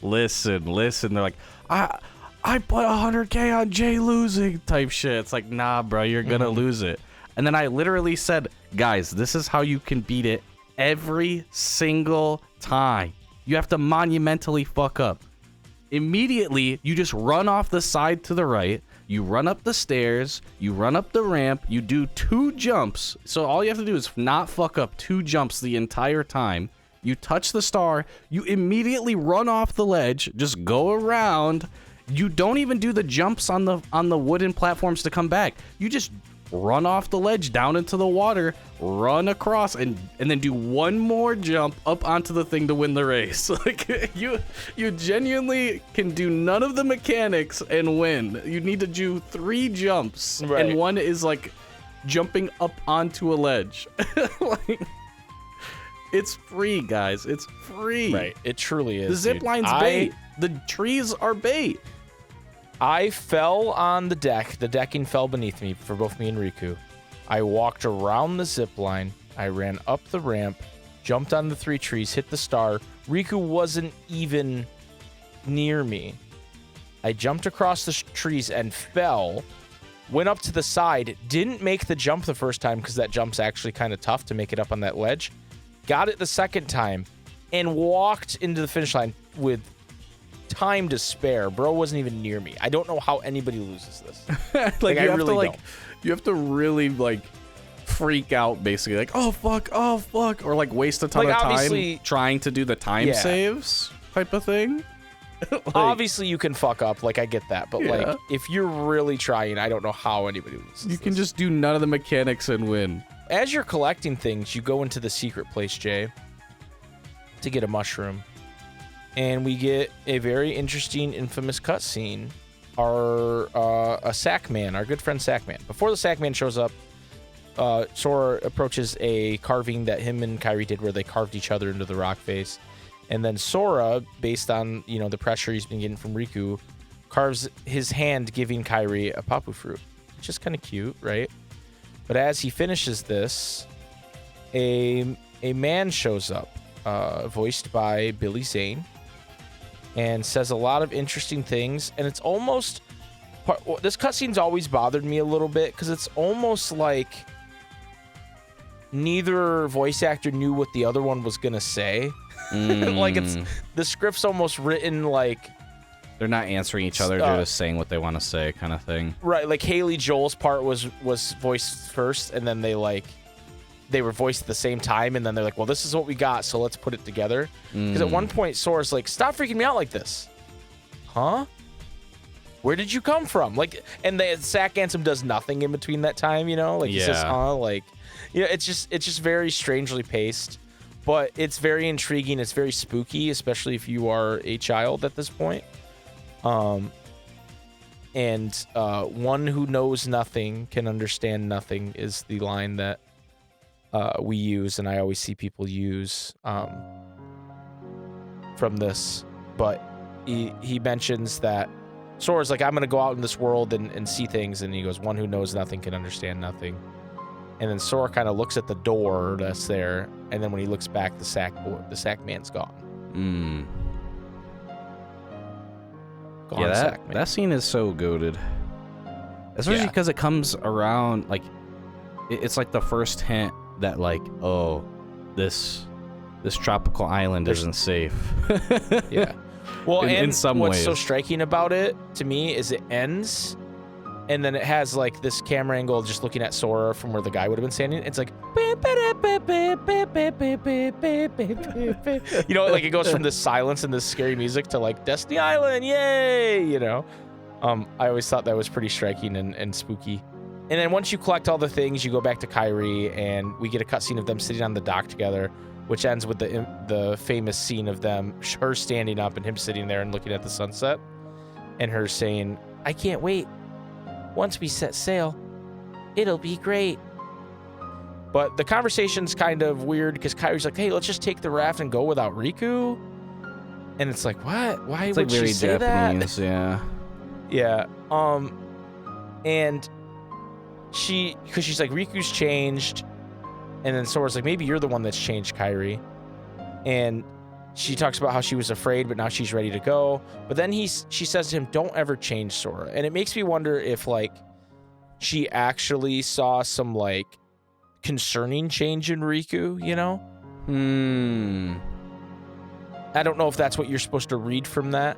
Listen. They're like, I put 100K on Jay losing type shit. It's like, nah, bro, you're gonna lose it. And then I literally said, guys, this is how you can beat it every single time. You have to monumentally fuck up. Immediately, you just run off the side to the right. You run up the stairs, you run up the ramp, you do 2 jumps. So all you have to do is not fuck up 2 jumps the entire time. You touch the star, you immediately run off the ledge, just go around. You don't even do the jumps on the wooden platforms to come back. You just run off the ledge down into the water, run across, and then do 1 more jump up onto the thing to win the race. Like you genuinely can do none of the mechanics and win. You need to do 3 jumps, right. And 1 is like jumping up onto a ledge. Like, it's free, guys. It's free. Right. It truly is. The zip line's bait. The trees are bait. I fell on the deck. The decking fell beneath me for both me and Riku. I walked around the zip line. I ran up the ramp, jumped on the 3 trees, hit the star. Riku wasn't even near me. I jumped across the trees and fell, went up to the side, didn't make the jump the first time because that jump's actually kind of tough to make it up on that ledge. Got it the second time and walked into the finish line with time to spare. Bro wasn't even near me. I don't know how anybody loses this. Like I you have really to don't. You have to really like freak out, basically, like oh fuck, or like waste a ton Like, of time obviously- trying to do the time Yeah. saves type of thing. Like, Obviously, you can fuck up. Like, I get that. But, Yeah. like, if you're really trying, I don't know how anybody loses you can this. just do none of the mechanics and win. As you're collecting things, you go into the secret place, Jay, to get a mushroom. And we get a very interesting, infamous cutscene. A Sackman, our good friend Sackman. Before the Sackman shows up, Sora approaches a carving that him and Kyrie did where they carved each other into the rock face. And then Sora, based on, the pressure he's been getting from Riku, carves his hand giving Kyrie a Papu fruit. Which is kind of cute, right? But as he finishes this, a man shows up, voiced by Billy Zane, and says a lot of interesting things. And it's almost... This cutscene's always bothered me a little bit, because it's almost like neither voice actor knew what the other one was going to say. Like, the script's almost written like... They're not answering each other, they're just saying what they want to say, kind of thing. Right, like Haley Joel's part was voiced first, and then they were voiced at the same time, and then they're like, well, this is what we got, so let's put it together. Because at one point, Sora's like, stop freaking me out like this. Huh? Where did you come from? Like, and the Sack Ansem does nothing in between that time, Like, he says, like, it's just very strangely paced, but it's very intriguing. It's very spooky, especially if you are a child at this point. And one who knows nothing can understand nothing is the line that we use, and I always see people use from this. But he mentions that Sora's like, I'm going to go out in this world and see things, and he goes, one who knows nothing can understand nothing. And then Sora kind of looks at the door that's there, and then when he looks back, the sack man's gone. Gone Yeah, sack man. that scene is so goated. Especially because it comes around, like, it's like the first hint that, like, oh, this tropical island isn't safe. Yeah. Well, in some what's ways. so striking about it to me is it ends, and then it has like this camera angle just looking at Sora from where the guy would have been standing. It's like, you know, like it goes from this silence and this scary music to like Destiny Island, yay! You know, I always thought that was pretty striking and spooky. And then once you collect all the things, you go back to Kyrie, and we get a cutscene of them sitting on the dock together, which ends with the famous scene of them, her standing up and him sitting there and looking at the sunset, and her saying, "I can't wait. Once we set sail, it'll be great." But the conversation's kind of weird because Kyrie's like, "Hey, let's just take the raft and go without Riku," and it's like, what? Why It's would like very she say Japanese, yeah. that? Yeah. And because she's like, Riku's changed. And then Sora's like, maybe you're the one that's changed, Kyrie. And she talks about how she was afraid, but now she's ready to go. But then she says to him, don't ever change, Sora. And it makes me wonder if, like, she actually saw some, like, concerning change in Riku, you know? I don't know if that's what you're supposed to read from that.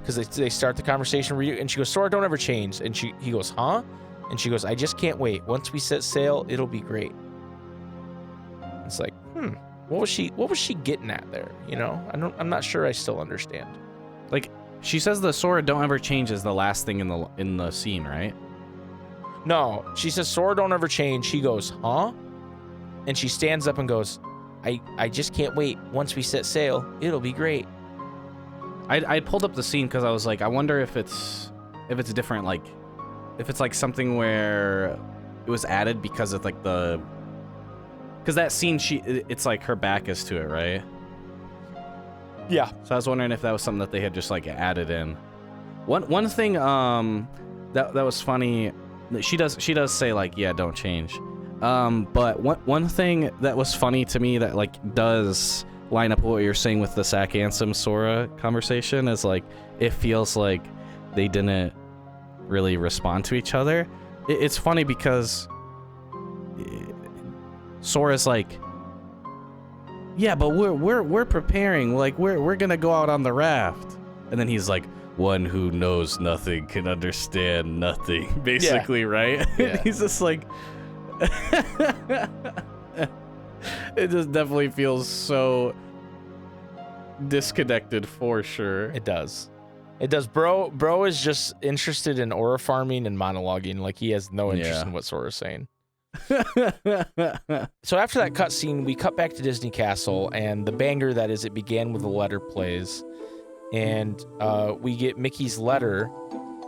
Because they start the conversation, and she goes, Sora, don't ever change. And he goes, huh? And she goes, I just can't wait. Once we set sail, it'll be great. It's like, what was she getting at there? You know, I'm not sure I still understand. Like, she says the Sora don't ever change is the last thing in the scene, right? No, she says Sora don't ever change. He goes, huh? And she stands up and goes, I just can't wait. Once we set sail, it'll be great. I pulled up the scene because I was like, I wonder if it's different, like if it's like something where it was added because of like because that scene, it's like her back is to it, right? Yeah. So I was wondering if that was something that they had just like added in. One thing that was funny, she does say like, yeah, don't change. But one thing that was funny to me that like does line up with what you're saying with the Sack Ansem Sora conversation is like, it feels like they didn't really respond to each other. It's funny because Sora's like, yeah, but we're preparing, like we're gonna go out on the raft, and then he's like, one who knows nothing can understand nothing, basically, yeah. Right? Yeah. He's just like, it just definitely feels so disconnected for sure. It does. Bro is just interested in aura farming and monologuing. Like, he has no interest in what Sora's saying. So after that cutscene, we cut back to Disney Castle, and the banger that is It Began With a Letter plays. And we get Mickey's letter,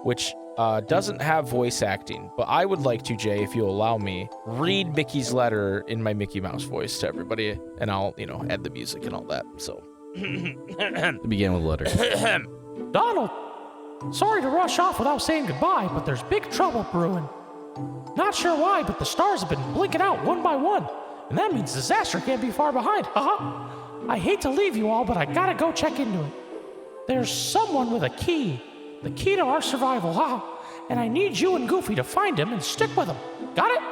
which doesn't have voice acting. But I would like to, Jay, if you allow me, read Mickey's letter in my Mickey Mouse voice to everybody, and I'll, add the music and all that. So It began with a letter. Donald, sorry to rush off without saying goodbye, but there's big trouble brewing. Not sure why, but the stars have been blinking out one by one, and that means disaster can't be far behind. Haha. I hate to leave you all, but I gotta go check into it. There's someone with a key, the key to our survival, haha, and I need you and Goofy to find him and stick with him. Got it?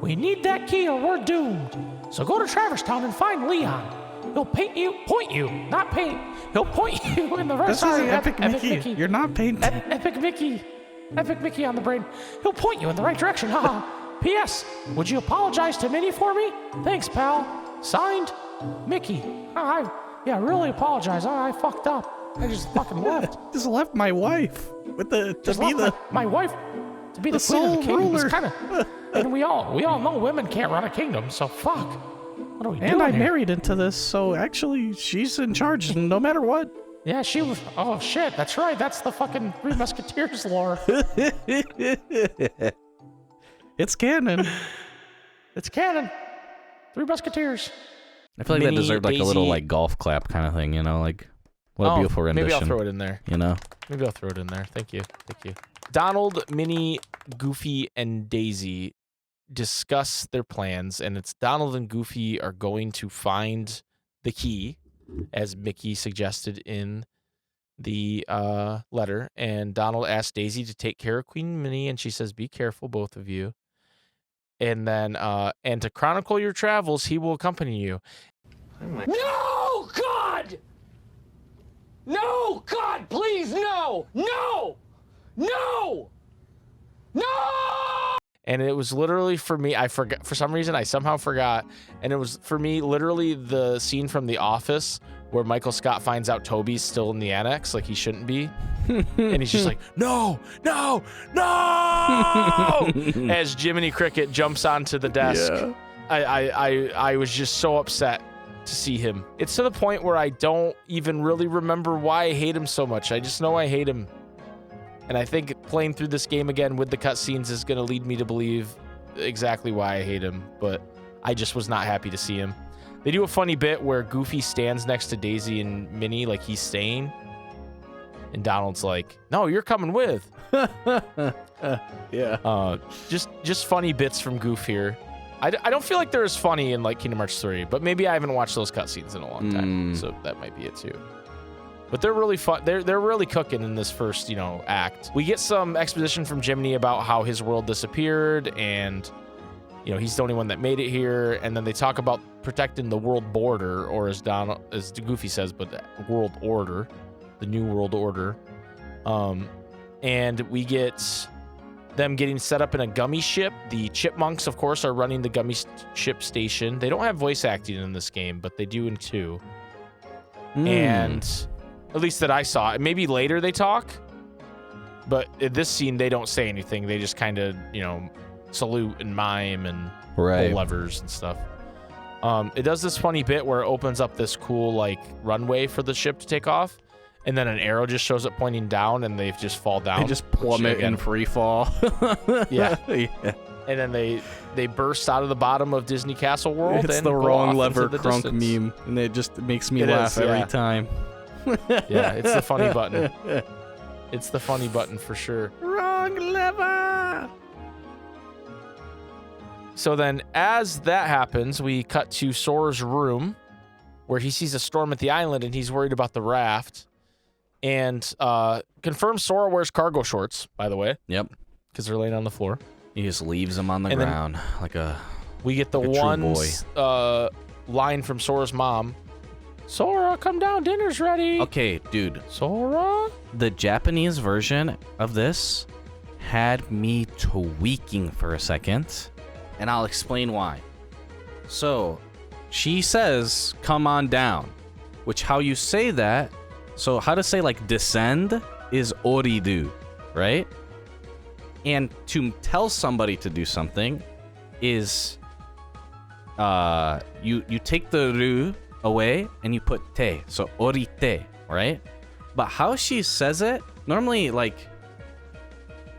We need that key or we're doomed. So go to Traverse Town and find Leon. He'll point you in the right This is Epic Mickey. You're not painting. Epic Mickey on the brain. He'll point you in the right direction. Haha. P.S. Would you apologize to Minnie for me? Thanks, pal. Signed, Mickey. I really apologize. I fucked up. I just fucking left. Just left my wife with my wife to be the queen of the kingdom. It's kind of, and we all know women can't run a kingdom. So fuck. What are we doing? And I here? married into this, so actually she's in charge no matter what. Yeah, she was. Oh shit, that's right. That's the fucking Three Musketeers lore. It's canon. It's canon. Three Musketeers. I feel like that deserved like a little like golf clap kind of thing, like what a beautiful rendition. Maybe I'll throw it in there. Maybe I'll throw it in there. Thank you. Donald, Minnie, Goofy, and Daisy discuss their plans, and it's Donald and Goofy are going to find the key, as Mickey suggested in the letter. And Donald asks Daisy to take care of Queen Minnie, and she says, "Be careful, both of you." And then, and to chronicle your travels, he will accompany you. No, God! No, God, please, no! No! No! No! And it was literally for me, I forgot, for some reason, I somehow forgot. And it was for me, literally the scene from The Office where Michael Scott finds out Toby's still in the annex, like he shouldn't be. And he's just like, no, no, no! As Jiminy Cricket jumps onto the desk. Yeah. I was just so upset to see him. It's to the point where I don't even really remember why I hate him so much. I just know I hate him. And I think playing through this game again with the cutscenes is going to lead me to believe exactly why I hate him. But I just was not happy to see him. They do a funny bit where Goofy stands next to Daisy and Minnie like he's staying. And Donald's like, "No, you're coming with." Yeah. Just funny bits from Goof here. I don't feel like they're as funny in like Kingdom Hearts 3, but maybe I haven't watched those cutscenes in a long time, so that might be it too. But they're really fun. They're really cooking in this first, act. We get some exposition from Jiminy about how his world disappeared, and he's the only one that made it here. And then they talk about protecting the world border, or as Goofy says, but the world order, the new world order. And we get them getting set up in a gummy ship. The Chipmunks, of course, are running the gummy ship station. They don't have voice acting in this game, but they do in 2. And at least that I saw. Maybe later they talk, but in this scene they don't say anything. They just kind of, salute and mime and pull levers and stuff. It does this funny bit where it opens up this cool like runway for the ship to take off, and then an arrow just shows up pointing down, and they just fall down. They just plummet in free fall. Yeah. And then they burst out of the bottom of Disney Castle World. It's and the go wrong off lever into the crunk distance. meme, and it just makes me laugh every time. Yeah, it's the funny button. It's the funny button for sure. Wrong lever. So then, as that happens, we cut to Sora's room, where he sees a storm at the island, and he's worried about the raft. And confirms Sora wears cargo shorts, by the way. Yep. Because they're laying on the floor. He just leaves them on the ground like a. We get the one line from Sora's mom. "Sora, come down, dinner's ready." Okay, dude. Sora? The Japanese version of this had me tweaking for a second, and I'll explain why. So, she says, "Come on down," which how you say that, so how to say like descend is oridu, right? And to tell somebody to do something is you take the ru away and you put te, so orite, right? But how she says it, normally like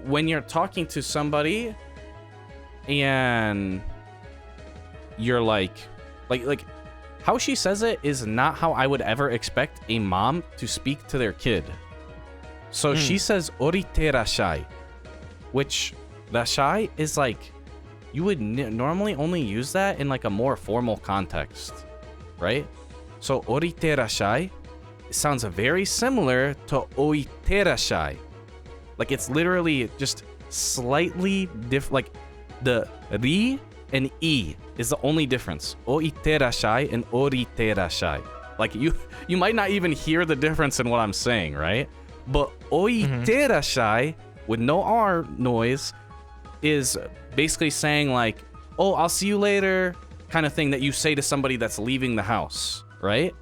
when you're talking to somebody and you're like how she says it is not how I would ever expect a mom to speak to their kid. So she says orite rashai, which rashai is like you would normally only use that in like a more formal context, right? So orite rashai sounds very similar to oite rashai. Like it's literally just slightly different. Like the ri and e is the only difference. Oite rashai and orite rashai. Like you might not even hear the difference in what I'm saying, right? But oite rashai with no R noise is basically saying like, "Oh, I'll see you later," kind of thing that you say to somebody that's leaving the house, right?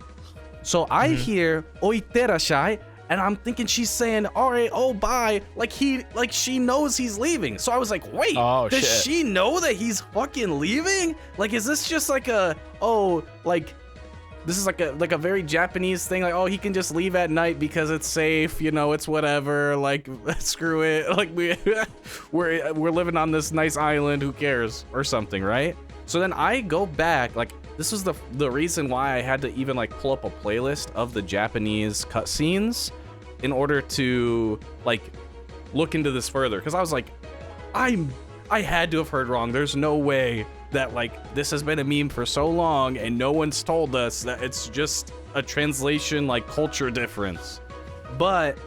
So I hear oite rashai and I'm thinking she's saying, "All right, oh bye," like she knows he's leaving. So I was like, wait, does she know that he's fucking leaving? Like, is this just like this is like a very Japanese thing, like, oh, he can just leave at night because it's safe, it's whatever, like, screw it, like we're living on this nice island, who cares, or something, right? So then I go back, like, this was the reason why I had to even like pull up a playlist of the Japanese cutscenes in order to like look into this further, because I was like, I'm I had to have heard wrong. There's no way that, like, this has been a meme for so long and no one's told us that it's just a translation, like, culture difference. But,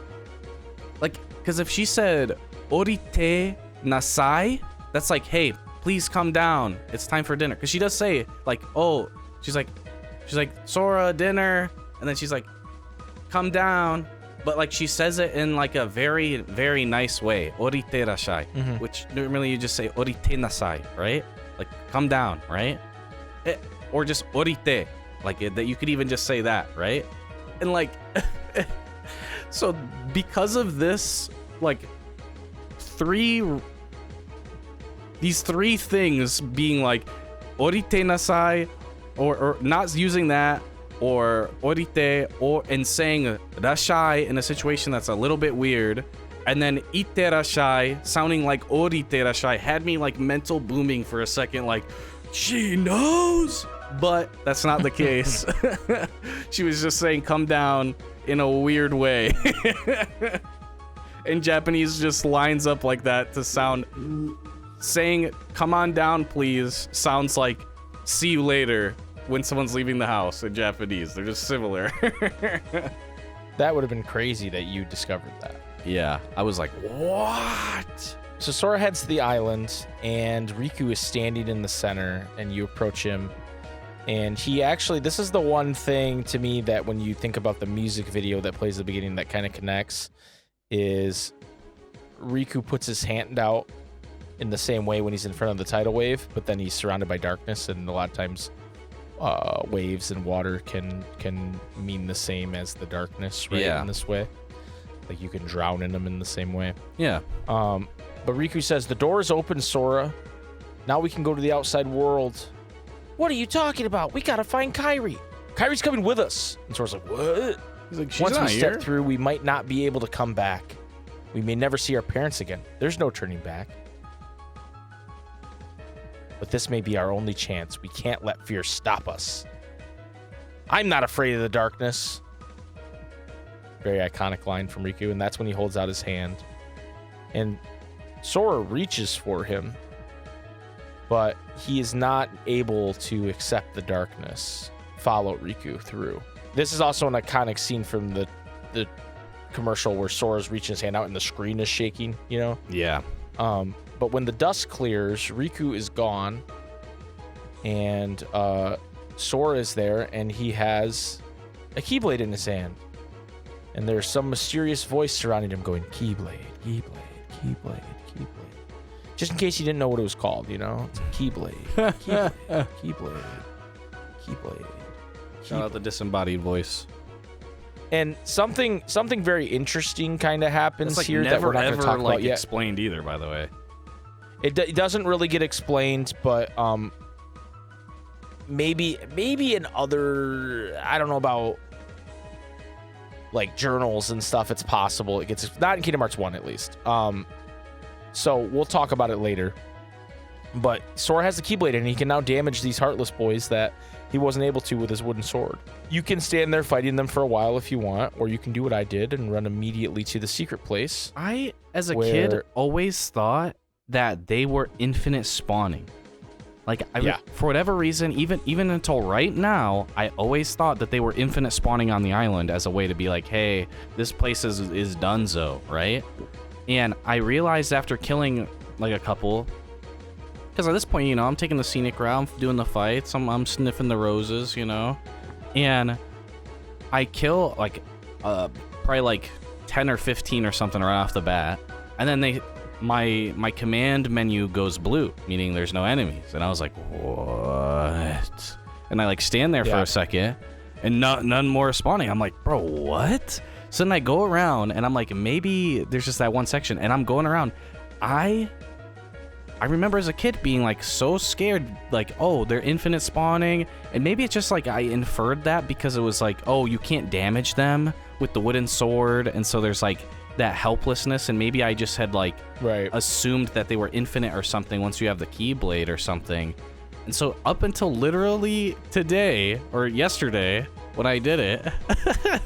like, because if she said, orite nasai, that's like, hey, please come down. It's time for dinner. Because she does say, like, oh, she's like, Sora, dinner. And then she's like, come down. But, like, she says it in, like, a very, very nice way. Orite rashai. Which normally you just say orite nasai, right? Like, come down, right? Or just orite. Like, that you could even just say that, right? And, like, so because of this, like, these three things being, like, orite nasai, or not using that, or orite, and saying rashai in a situation that's a little bit weird, and then ite rashai sounding like orite rashai had me, like, mental booming for a second, like, she knows, but that's not the case. She was just saying come down in a weird way. And Japanese just lines up like that to sound, saying come on down please sounds like see you later when someone's leaving the house in Japanese. They're just similar. That would have been crazy that you discovered that. Yeah, I was like, what? So Sora heads to the island, and Riku is standing in the center, and you approach him. And he actually, this is the one thing to me that when you think about the music video that plays at the beginning that kind of connects, is Riku puts his hand out in the same way when he's in front of the tidal wave, but then he's surrounded by darkness, and a lot of times waves and water can mean the same as the darkness, right? Yeah. In this way, like you can drown in them in the same way. Yeah. But Riku says, the door is open, Sora. Now we can go to the outside world. What are you talking about? We gotta find Kairi. Kairi's coming with us. And Sora's like, what? He's like, she's Once not we here. step through, we might not be able to come back. We may never see our parents again. There's no turning back. But this may be our only chance. We can't let fear stop us. I'm not afraid of the darkness. Very iconic line from Riku, and that's when he holds out his hand. And Sora reaches for him, but he is not able to accept the darkness, follow Riku through. This is also an iconic scene from the commercial where Sora's reaching his hand out and the screen is shaking, you know? Yeah. But when the dust clears, Riku is gone, and Sora is there, and he has a Keyblade in his hand. And there's some mysterious voice surrounding him going, Keyblade, Keyblade, Keyblade, Keyblade. Just in case you didn't know what it was called, you know? It's Keyblade, Keyblade, Keyblade, Keyblade. Shout out the disembodied voice. And something very interesting kind of happens It's like here never that we're not going ever to talk like about yet. explained either, by the way. It doesn't really get explained, but maybe in other, I don't know about like journals and stuff, it's possible it gets, not in Kingdom Hearts 1 at least. So we'll talk about it later. But Sora has the Keyblade and he can now damage these Heartless boys that he wasn't able to with his wooden sword. You can stand there fighting them for a while if you want, or you can do what I did and run immediately to the secret place. I, as a kid, always thought that they were infinite spawning. Like, for whatever reason, even until right now, I always thought that they were infinite spawning on the island as a way to be like, hey, this place is donezo, right? And I realized after killing like a couple, because at this point, you know, I'm taking the scenic route, I'm doing the fights, I'm sniffing the roses, you know, and I kill like probably like 10 or 15 or something right off the bat, and then my command menu goes blue, meaning there's no enemies, and I was like, what? And I like stand there for a second, and none more spawning. I'm like, bro, what? So then I go around, and I'm like, maybe there's just that one section, and I'm going around. I remember as a kid being like so scared, like, oh, they're infinite spawning, and maybe it's just like I inferred that because it was like, oh, you can't damage them with the wooden sword, and so there's like that helplessness, and maybe I just had like assumed that they were infinite or something once you have the Keyblade or something. And so up until literally today or yesterday, when I did it.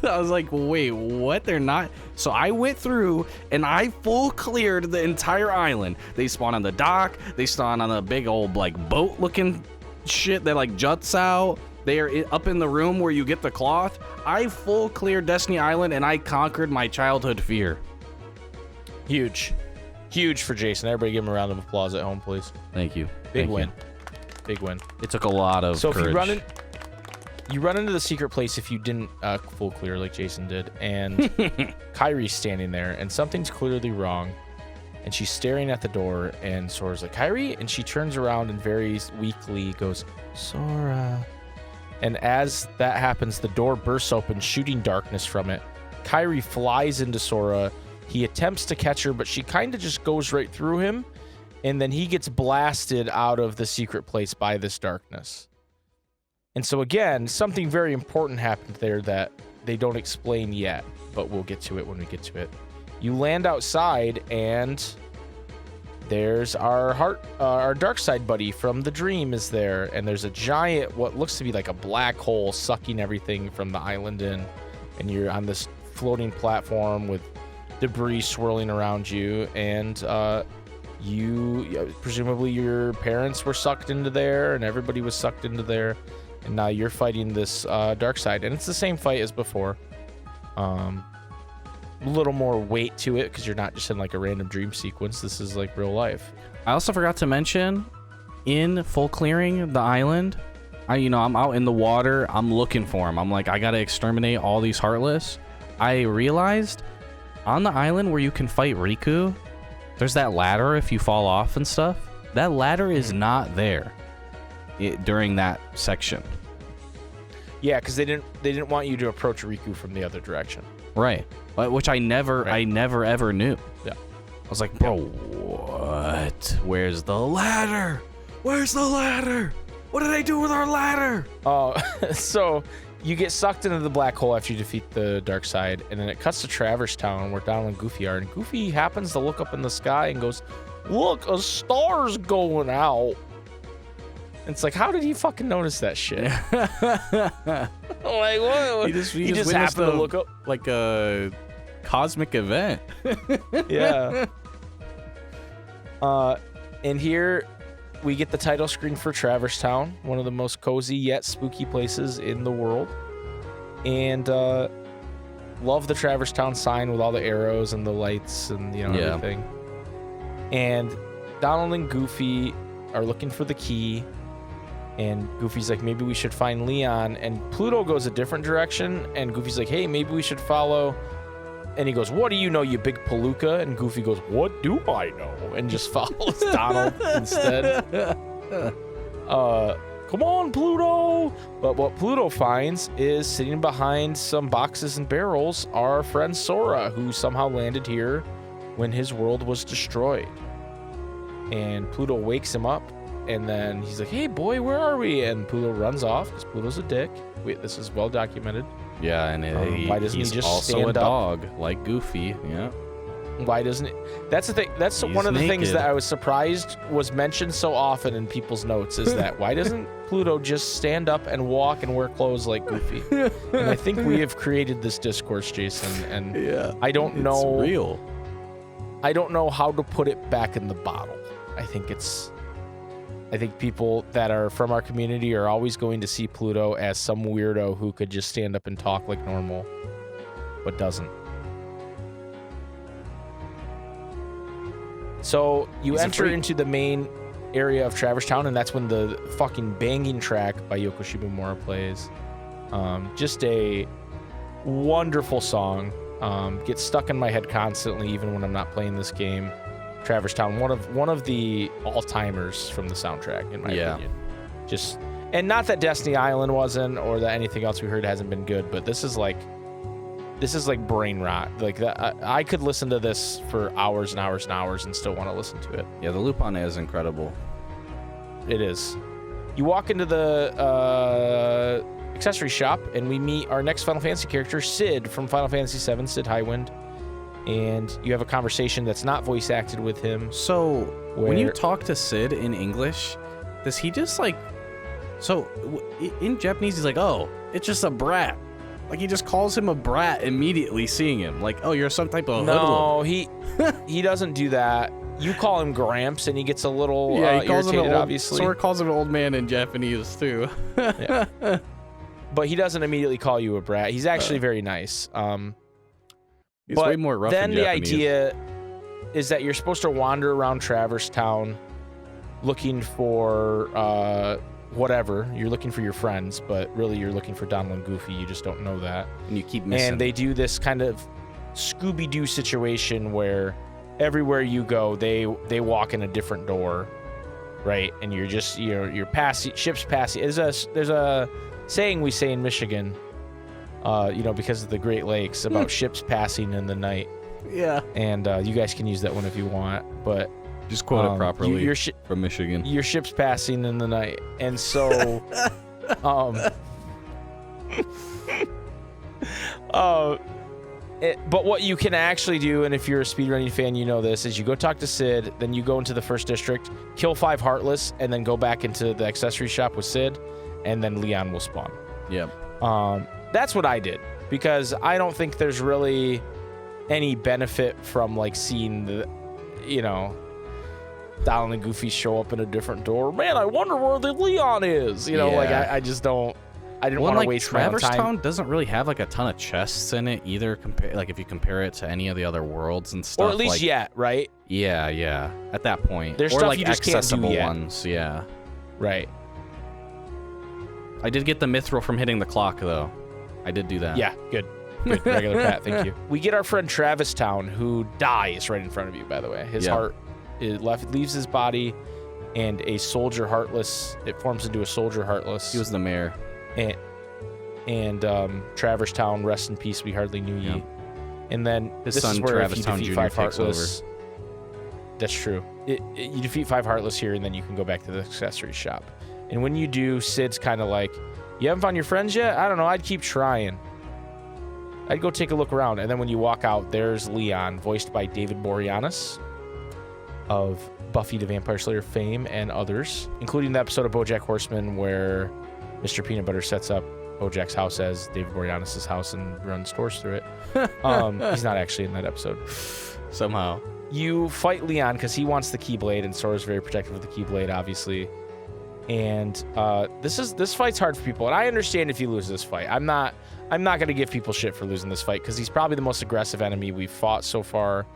I was like, wait, what? They're not. So I went through and I full cleared the entire island. They spawn on the dock. They spawn on a big old like boat looking shit that like juts out. They are up in the room where you get the cloth. I full cleared Destiny Island and I conquered my childhood fear. Huge. Huge for Jason. Everybody give him a round of applause at home, please. Thank you. Big Thank win. you. Big win. It took a lot of so courage. If you run into the secret place if you didn't full clear like Jason did, and Kyrie's standing there, and something's clearly wrong, and she's staring at the door, and Sora's like, Kyrie? And she turns around and very weakly goes, Sora. And as that happens, the door bursts open, shooting darkness from it. Kyrie flies into Sora. He attempts to catch her, but she kind of just goes right through him, and then he gets blasted out of the secret place by this darkness. And so again, something very important happened there that they don't explain yet, but we'll get to it when we get to it. You land outside, and there's our dark side buddy from the dream is there, and there's a giant, what looks to be like a black hole sucking everything from the island in, and you're on this floating platform with debris swirling around you, and you presumably your parents were sucked into there, and everybody was sucked into there, and now you're fighting this dark side, and it's the same fight as before. A little more weight to it because you're not just in like a random dream sequence. This is like real life. I also forgot to mention, in full clearing the island, I'm out in the water. I'm looking for him. I'm like, I gotta exterminate all these Heartless. I realized on the island where you can fight Riku, there's that ladder if you fall off and stuff. That ladder is not there during that section. Yeah, because they didn't want you to approach Riku from the other direction. Right. Which I never ever knew. Yeah. I was like, bro, what? Where's the ladder? Where's the ladder? What did I do with our ladder? So you get sucked into the black hole after you defeat the dark side, and then it cuts to Traverse Town where Donald and Goofy are, and Goofy happens to look up in the sky and goes, look, a star's going out. And it's like, how did he fucking notice that shit? Like, what? He just happened to look up. Like a cosmic event. Yeah. And here we get the title screen for Traverse Town, one of the most cozy yet spooky places in the world. And love the Traverse Town sign with all the arrows and the lights and everything. And Donald and Goofy are looking for the key. And Goofy's like, maybe we should find Leon. And Pluto goes a different direction. And Goofy's like, hey, maybe we should follow. And he goes, what do you know, you big palooka? And Goofy goes, what do I know? And just follows Donald instead. Come on, Pluto. But what Pluto finds is sitting behind some boxes and barrels, our friend Sora, who somehow landed here when his world was destroyed. And Pluto wakes him up. And then he's like, hey, boy, where are we? And Pluto runs off because Pluto's a dick. This is well documented. Yeah, and why doesn't he's he just also stand a up? dog, like Goofy. Yeah. Why doesn't it? That's the thing. That's He's one of the things naked. that I was surprised was mentioned so often in people's notes is that why doesn't Pluto just stand up and walk and wear clothes like Goofy? And I think we have created this discourse, Jason, and Yeah. I don't know. It's real. I don't know how to put it back in the bottle. I think people that are from our community are always going to see Pluto as some weirdo who could just stand up and talk like normal, but doesn't. So you enter into the main area of Traverse Town, and that's when the fucking banging track by Yoko Shimomura plays. Just a wonderful song. Gets stuck in my head constantly, even when I'm not playing this game. Traverse Town, one of the all-timers from the soundtrack, in my opinion. And not that Destiny Island wasn't, or that anything else we heard hasn't been good, but this is like brain rot. Like that, I could listen to this for hours and hours and hours and still want to listen to it. Yeah, the loop on it is incredible. It is. You walk into the accessory shop, and we meet our next Final Fantasy character, Sid from Final Fantasy VII, Sid Highwind. And you have a conversation that's not voice acted with him. So when you talk to Sid in English, does he just like So in Japanese, he's like, "Oh, it's just a brat." Like he just calls him a brat immediately seeing him. Like, "Oh, you're some type of No, he doesn't do that. You call him Gramps, and he gets a little he calls irritated, him an obviously. Sora calls him an old man in Japanese too. Yeah. But he doesn't immediately call you a brat. He's actually very nice. He's but way more rough then in the Japanese. idea is that you're supposed to wander around Traverse Town looking for whatever. You're looking for your friends, but really you're looking for Donald and Goofy. You just don't know that. And you keep missing. And they do this kind of Scooby-Doo situation where everywhere you go, they walk in a different door, right? And you're just you're passing ships passing. There's a saying we say in Michigan, because of the Great Lakes about ships passing in the night. Yeah. And you guys can use that one if you want, but just quote it properly. From Michigan. Your ship's passing in the night, and so, but what you can actually do, and if you're a speedrunning fan, you know this, is you go talk to Sid, then you go into the first district, kill 5 Heartless, and then go back into the accessory shop with Sid, and then Leon will spawn. Yep. That's what I did, because I don't think there's really any benefit from like seeing the, Donald and Goofy show up in a different door. Man, I wonder where the Leon is. I just don't. I didn't want to waste my own time. Traverse Town doesn't really have like a ton of chests in it either. If you compare it to any of the other worlds and stuff. Or at least yet, right? Yeah. At that point, there's or stuff like you just accessible can't do yet. ones. Yeah. Right. I did get the mithril from hitting the clock though. I did do that. Yeah. Good. Regular Pat. Thank you. We get our friend Travis Town, who dies right in front of you. By the way, his heart leaves his body, and a soldier heartless. It forms into a soldier heartless. He was the mayor. And Traverse Town, rest in peace. We hardly knew ye. And then his son Travis Town Jr. takes over. That's true. You defeat 5 Heartless here, and then you can go back to the accessory shop. And when you do, Sid's kind of like, "You haven't found your friends yet? I don't know. I'd keep trying. I'd go take a look around." And then when you walk out, there's Leon, voiced by David Boreanaz of Buffy the Vampire Slayer fame and others, including the episode of BoJack Horseman where Mr. Peanut Butter sets up BoJack's house as David Boreanaz's house and runs tours through it. He's not actually in that episode. Somehow. You fight Leon because he wants the Keyblade, and Sora's very protective of the Keyblade, obviously. And this fight's hard for people, and I understand if you lose this fight. I'm not going to give people shit for losing this fight because he's probably the most aggressive enemy we've fought so far.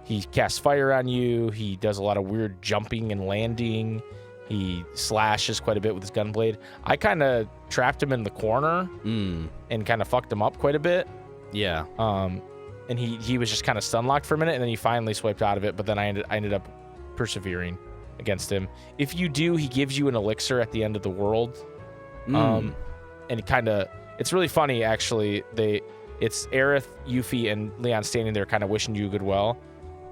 He casts fire on you. He does a lot of weird jumping and landing. He slashes quite a bit with his gunblade. I kind of trapped him in the corner and kind of fucked him up quite a bit. Yeah. And he was just kind of stun locked for a minute, and then he finally swiped out of it. But then I ended up persevering against him. If you do, he gives you an elixir at the end of the world. And it's really funny actually. It's Aerith, Yuffie, and Leon standing there kind of wishing you good well.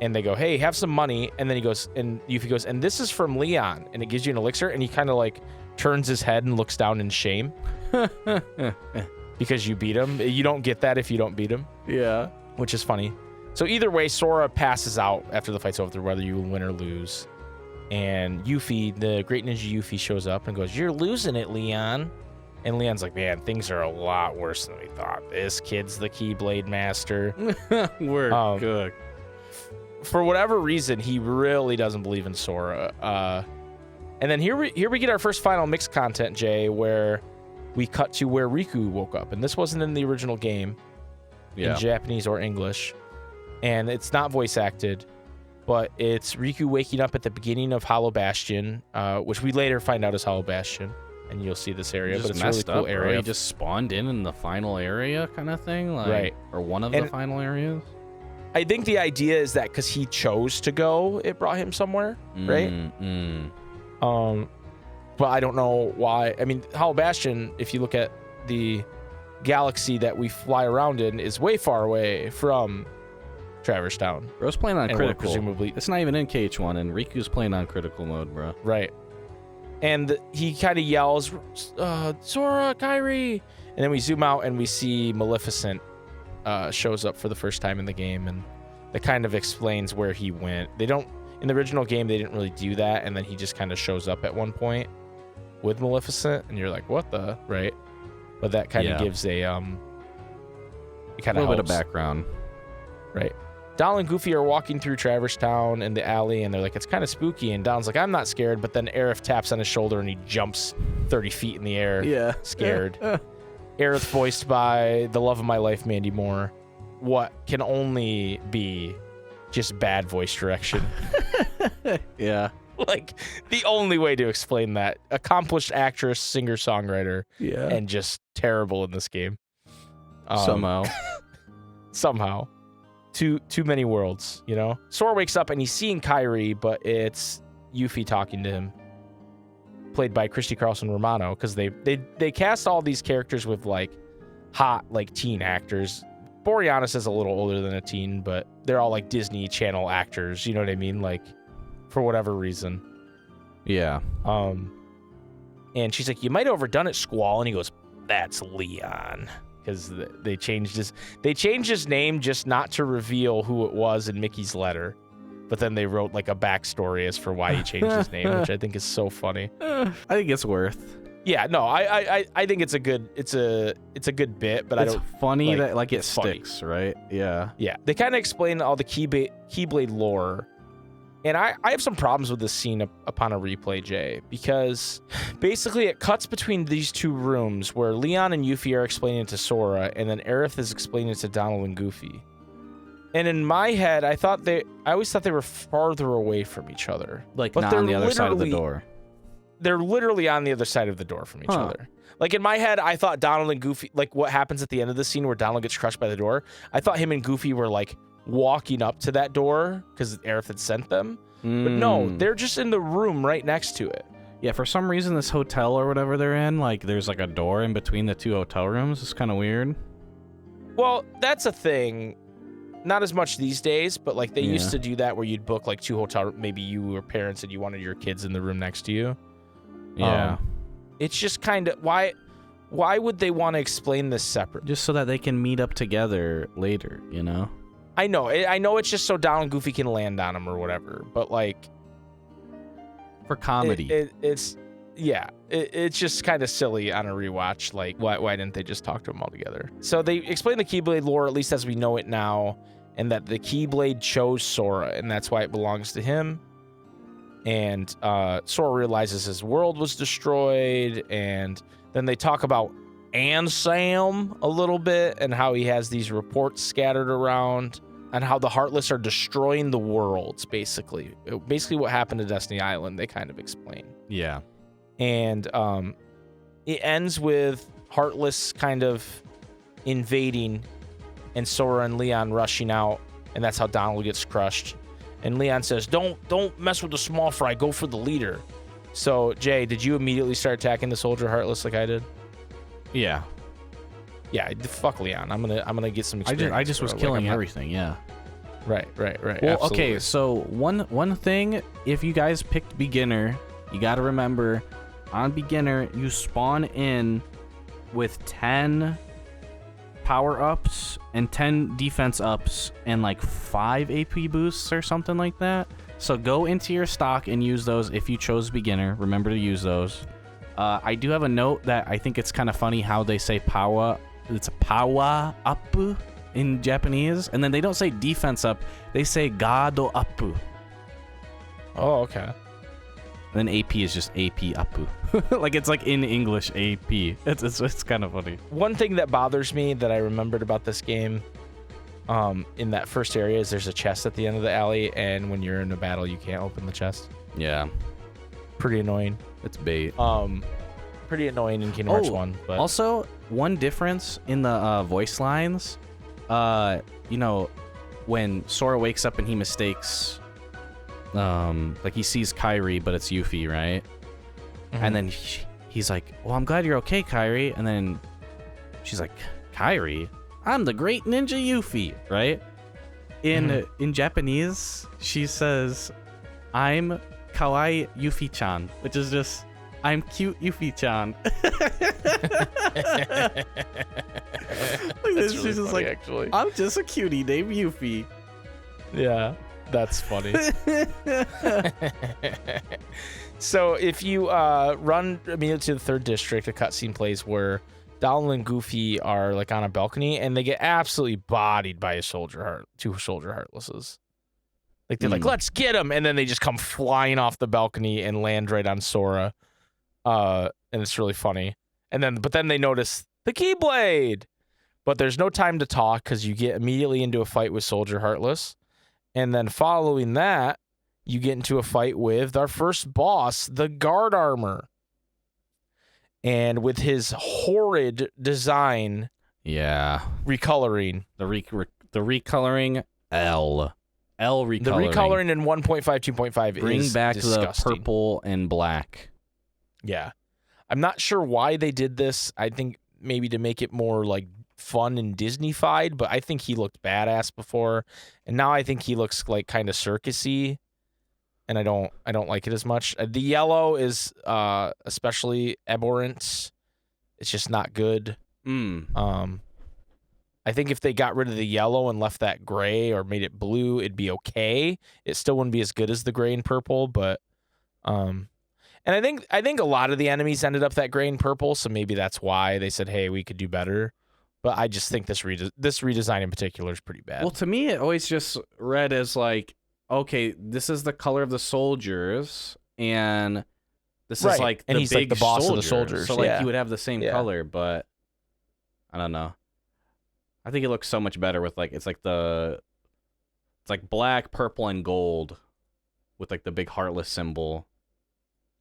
And they go, "Hey, have some money." And then he goes, and Yuffie goes, "And this is from Leon." And it gives you an elixir, and he kind of like turns his head and looks down in shame. Because you beat him. You don't get that if you don't beat him. Yeah. Which is funny. So either way, Sora passes out after the fight's over, whether you win or lose. And Yuffie, the Great Ninja Yuffie, shows up and goes, "You're losing it, Leon." And Leon's like, "Man, things are a lot worse than we thought. This kid's the Keyblade Master." We're good. For whatever reason, he really doesn't believe in Sora. And then here we get our first final mixed content, Jay, where we cut to where Riku woke up. And this wasn't in the original game in Japanese or English. And it's not voice acted, but it's Riku waking up at the beginning of Hollow Bastion, which we later find out is Hollow Bastion. And you'll see this area, but it's a really cool area. He just spawned in the final area kind of thing? Right. Or one of the final areas? I think the idea is that because he chose to go, it brought him somewhere, right? But I don't know why. I mean, Hollow Bastion, if you look at the galaxy that we fly around in, is way far away from Traverse Town. Bro's playing on critical. Presumably, it's not even in KH1, and Riku's playing on critical mode, bro. Right. And he kind of yells, "Sora, Kairi!" And then we zoom out and we see Maleficent shows up for the first time in the game, and that kind of explains where he went. They don't, in the original game, they didn't really do that, and then he just kind of shows up at one point. with Maleficent, and you're like, what the, right? But that kind of gives a, it kind of little bit of background. Right. Donald and Goofy are walking through Traverse Town in the alley, and they're like, it's kind of spooky, and Donald's like, I'm not scared, but then Aerith taps on his shoulder, and he jumps 30 feet in the air, scared. Aerith voiced by the love of my life, Mandy Moore. What can only be just bad voice direction. Yeah. Like, the only way to explain that. Accomplished actress, singer-songwriter, and just terrible in this game. Somehow. Too many worlds, you know? Sora wakes up and he's seeing Kairi, but it's Yuffie talking to him. Played by Christy Carlson Romano, because they cast all these characters with, like, hot, like, teen actors. Boreanaz is a little older than a teen, but they're all, like, Disney Channel actors, you know what I mean? Like, for whatever reason. Yeah. And she's like, you might have overdone it, Squall. And he goes, that's Leon. Because they changed his name just not to reveal who it was in Mickey's letter. But then they wrote like a backstory as for why he changed his name, which I think is so funny. I think it's worth. Yeah, no, I think it's a good bit, but it's I don't funny like, that like it funny. sticks, right? Yeah. Yeah. They kind of explain all the Keyblade lore. And I have some problems with this scene upon a replay, Jay, because basically it cuts between these two rooms where Leon and Yuffie are explaining it to Sora, and then Aerith is explaining it to Donald and Goofy. And in my head, I always thought they were farther away from each other. Like but not on the other side of the door. They're literally on the other side of the door from each other. Like in my head, I thought Donald and Goofy, like what happens at the end of the scene where Donald gets crushed by the door, I thought him and Goofy were like walking up to that door because Aerith had sent them. But no, they're just in the room right next to it. Yeah, for some reason, this hotel or whatever they're in, like there's like a door in between the two hotel rooms. It's kind of weird. Well, that's a thing. Not as much these days, but like they used to do that where you'd book like two hotel, maybe you were parents and you wanted your kids in the room next to you. Yeah. It's just kind of, why would they want to explain this separate? Just so that they can meet up together later, you know? I know it's just so Donald and Goofy can land on him or whatever, but like... For comedy. It's just kind of silly on a rewatch. Like, why didn't they just talk to them all together? So they explain the Keyblade lore, at least as we know it now, and that the Keyblade chose Sora, and that's why it belongs to him. And Sora realizes his world was destroyed, and then they talk about Ansem a little bit, and how he has these reports scattered around, and how the Heartless are destroying the worlds, basically. Basically what happened to Destiny Island, they kind of explain. Yeah. And it ends with Heartless kind of invading and Sora and Leon rushing out, and that's how Donald gets crushed. And Leon says, don't mess with the small fry, go for the leader. So, Jay, did you immediately start attacking the soldier Heartless like I did? Yeah. Yeah, fuck Leon. I'm gonna get some experience. I just was killing everything, yeah. Right. Well, absolutely. okay, so one thing, if you guys picked beginner, you gotta remember, on beginner, you spawn in with 10 power-ups and 10 defense ups and like 5 AP boosts or something like that. So go into your stock and use those if you chose beginner. Remember to use those. I do have a note that I think it's kind of funny how they say power. It's a power up in Japanese, and then they don't say defense up. They say gado up. Oh, okay. And then AP is just AP up. Like it's like in English AP. It's kind of funny. One thing that bothers me that I remembered about this game, in that first area, is there's a chest at the end of the alley, and when you're in a battle, you can't open the chest. Yeah. Pretty annoying. It's bait. Pretty annoying in Kingdom Hearts 1. But Also, one difference in the voice lines, you know, when Sora wakes up and he mistakes, like he sees Kairi, but it's Yuffie, right? Mm-hmm. And then he's like, well, I'm glad you're okay, Kairi. And then she's like, Kairi? I'm the great ninja Yuffie, right? In Japanese, she says, I'm kawaii Yuffie-chan, which is just, I'm cute Yuffie-chan. Like this, she's just funny, like, actually. I'm just a cutie named Yuffie. Yeah. That's funny. So if you run immediately to the third district, a cutscene plays where Donald and Goofy are like on a balcony, and they get absolutely bodied by two soldier heartlesses. Like they're like, let's get him, and then they just come flying off the balcony and land right on Sora, and it's really funny. But then they notice the Keyblade, but there's no time to talk because you get immediately into a fight with Soldier Heartless, and then following that, you get into a fight with our first boss, the Guard Armor. And with his horrid design, recoloring. The recoloring L recoloring. The recoloring in 1.5, 2.5 Bring is back disgusting. the purple and black. Yeah. I'm not sure why they did this. I think maybe to make it more like fun and Disney-fied, but I think he looked badass before, and now I think he looks like kind of circusy. And I don't like it as much. The yellow is especially abhorrent. It's just not good. I think if they got rid of the yellow and left that gray or made it blue, it'd be okay. It still wouldn't be as good as the gray and purple, but and I think a lot of the enemies ended up that gray and purple, so maybe that's why they said, "Hey, we could do better." But I just think this redesign in particular is pretty bad. Well, to me, it always just read as like, okay, this is the color of the soldiers, and this is like and the he's big like the boss soldier. of the soldiers. So like he would have the same Yeah. color, but I don't know. I think it looks so much better with like it's like black, purple, and gold with like the big heartless symbol.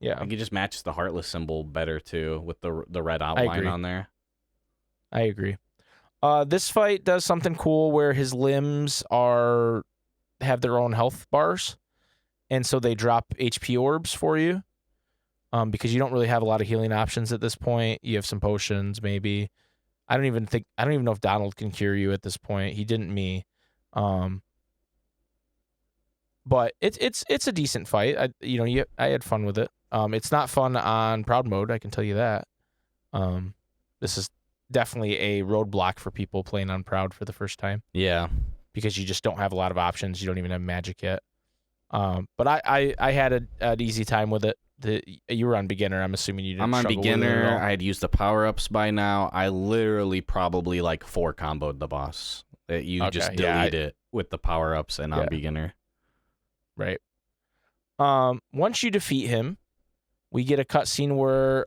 Yeah, Like it just matches the heartless symbol better too with the red outline agree. on there. I agree. This fight does something cool where his limbs have their own health bars, and so they drop HP orbs for you. Because you don't really have a lot of healing options at this point. You have some potions, maybe. I don't even know if Donald can cure you at this point. He didn't me. But it's a decent fight. I had fun with it. It's not fun on Proud mode, I can tell you that. This is definitely a roadblock for people playing on Proud for the first time. Yeah. Because you just don't have a lot of options. You don't even have magic yet. But I had an easy time with it. You were on beginner. I'm assuming you didn't. I'm on struggle with it at beginner. all. I had used the power-ups by now. I literally probably like 4 comboed the boss. You just delete it with the power-ups and on beginner. Right. Once you defeat him, we get a cutscene where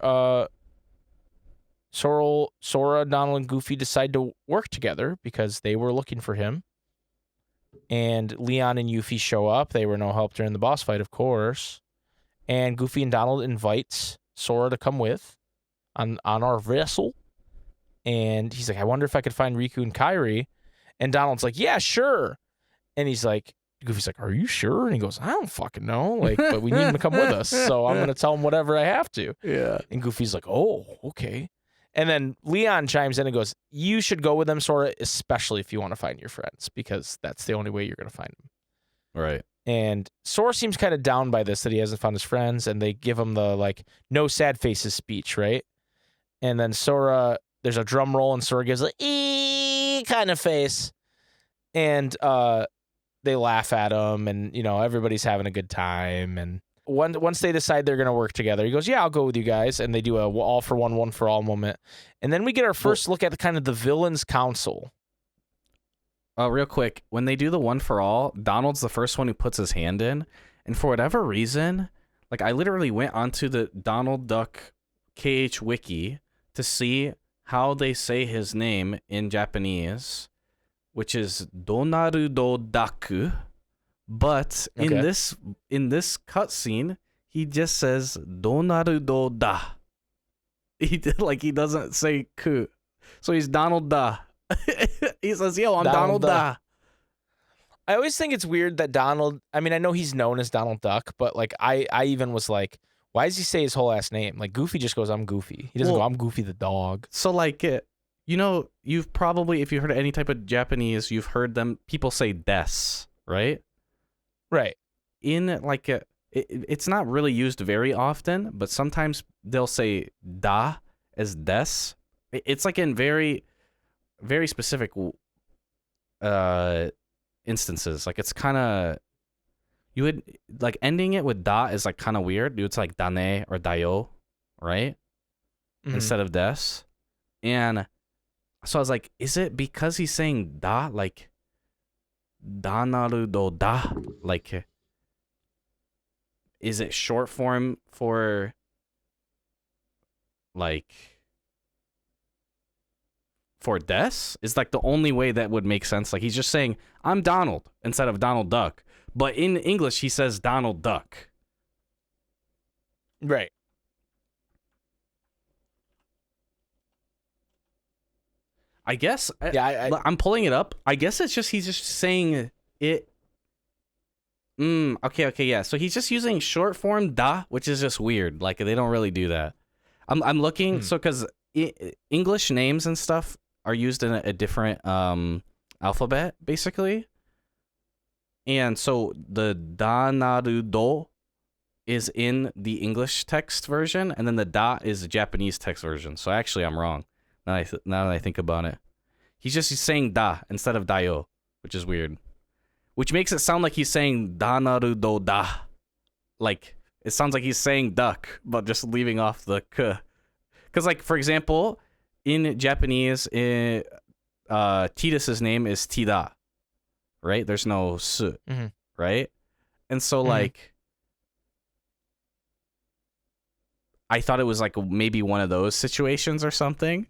Sora, Donald, and Goofy decide to work together because they were looking for him. And Leon and Yuffie show up. They were no help during the boss fight, of course. And Goofy and Donald invite Sora to come with on our vessel. And he's like, I wonder if I could find Riku and Kairi. And Donald's like, yeah, sure. And he's like, Goofy's like, are you sure? And he goes, I don't fucking know. Like, but we need him to come with us. So I'm going to tell him whatever I have to. Yeah. And Goofy's like, oh, okay. And then Leon chimes in and goes, you should go with them, Sora, especially if you want to find your friends, because that's the only way you're going to find them. Right. And Sora seems kind of down by this, that he hasn't found his friends, and they give him the, like, no sad faces speech, right? And then Sora, there's a drum roll, and Sora gives a ee kind of face. And they laugh at him, and, everybody's having a good time. And once they decide they're going to work together, he goes, yeah, I'll go with you guys. And they do a all for one for all moment. And then we get our first look at the villains council. Real quick, when they do the one for all, Donald's the first one who puts his hand in. And for whatever reason, like I literally went onto the Donald Duck KH wiki to see how they say his name in Japanese, which is Donarudo Daku. But in this cutscene, he just says Donarudo da. He doesn't say ku. So he's Donald da. He says, yo, I'm Donald da. I always think it's weird that Donald, I mean, I know he's known as Donald Duck, but like I even was like, why does he say his whole last name? Like Goofy just goes, I'm Goofy. He doesn't go, I'm Goofy the dog. So like, you've probably, if you heard any type of Japanese, you've heard people say des, right? Right. In like it's not really used very often, but sometimes they'll say da as des. It's like in very, very specific instances. Like it's kind of You would like ending it with da is like kind of weird. It's like dane or dayo, right? Instead of des. And so I was like, is it because he's saying da, like danaru do da, like is it short form for like for des? Is like the only way that would make sense. Like he's just saying I'm Donald instead of Donald Duck, but in English he says Donald Duck. Right. I guess. Yeah, I'm pulling it up. I guess it's just he's just saying it. Okay, yeah. So he's just using short form da, which is just weird. Like they don't really do that. I'm looking so because English names and stuff are used in a different alphabet basically, and so the da naru do is in the English text version, and then the da is the Japanese text version. So actually, I'm wrong. Now that I think about it, he's saying da instead of dayo, which is weird. Which makes it sound like he's saying da naru do da, like it sounds like he's saying duck, but just leaving off the k. Because like for example, in Japanese, Tidus's name is Tida, right? There's no s, right? And so like, I thought it was like maybe one of those situations or something.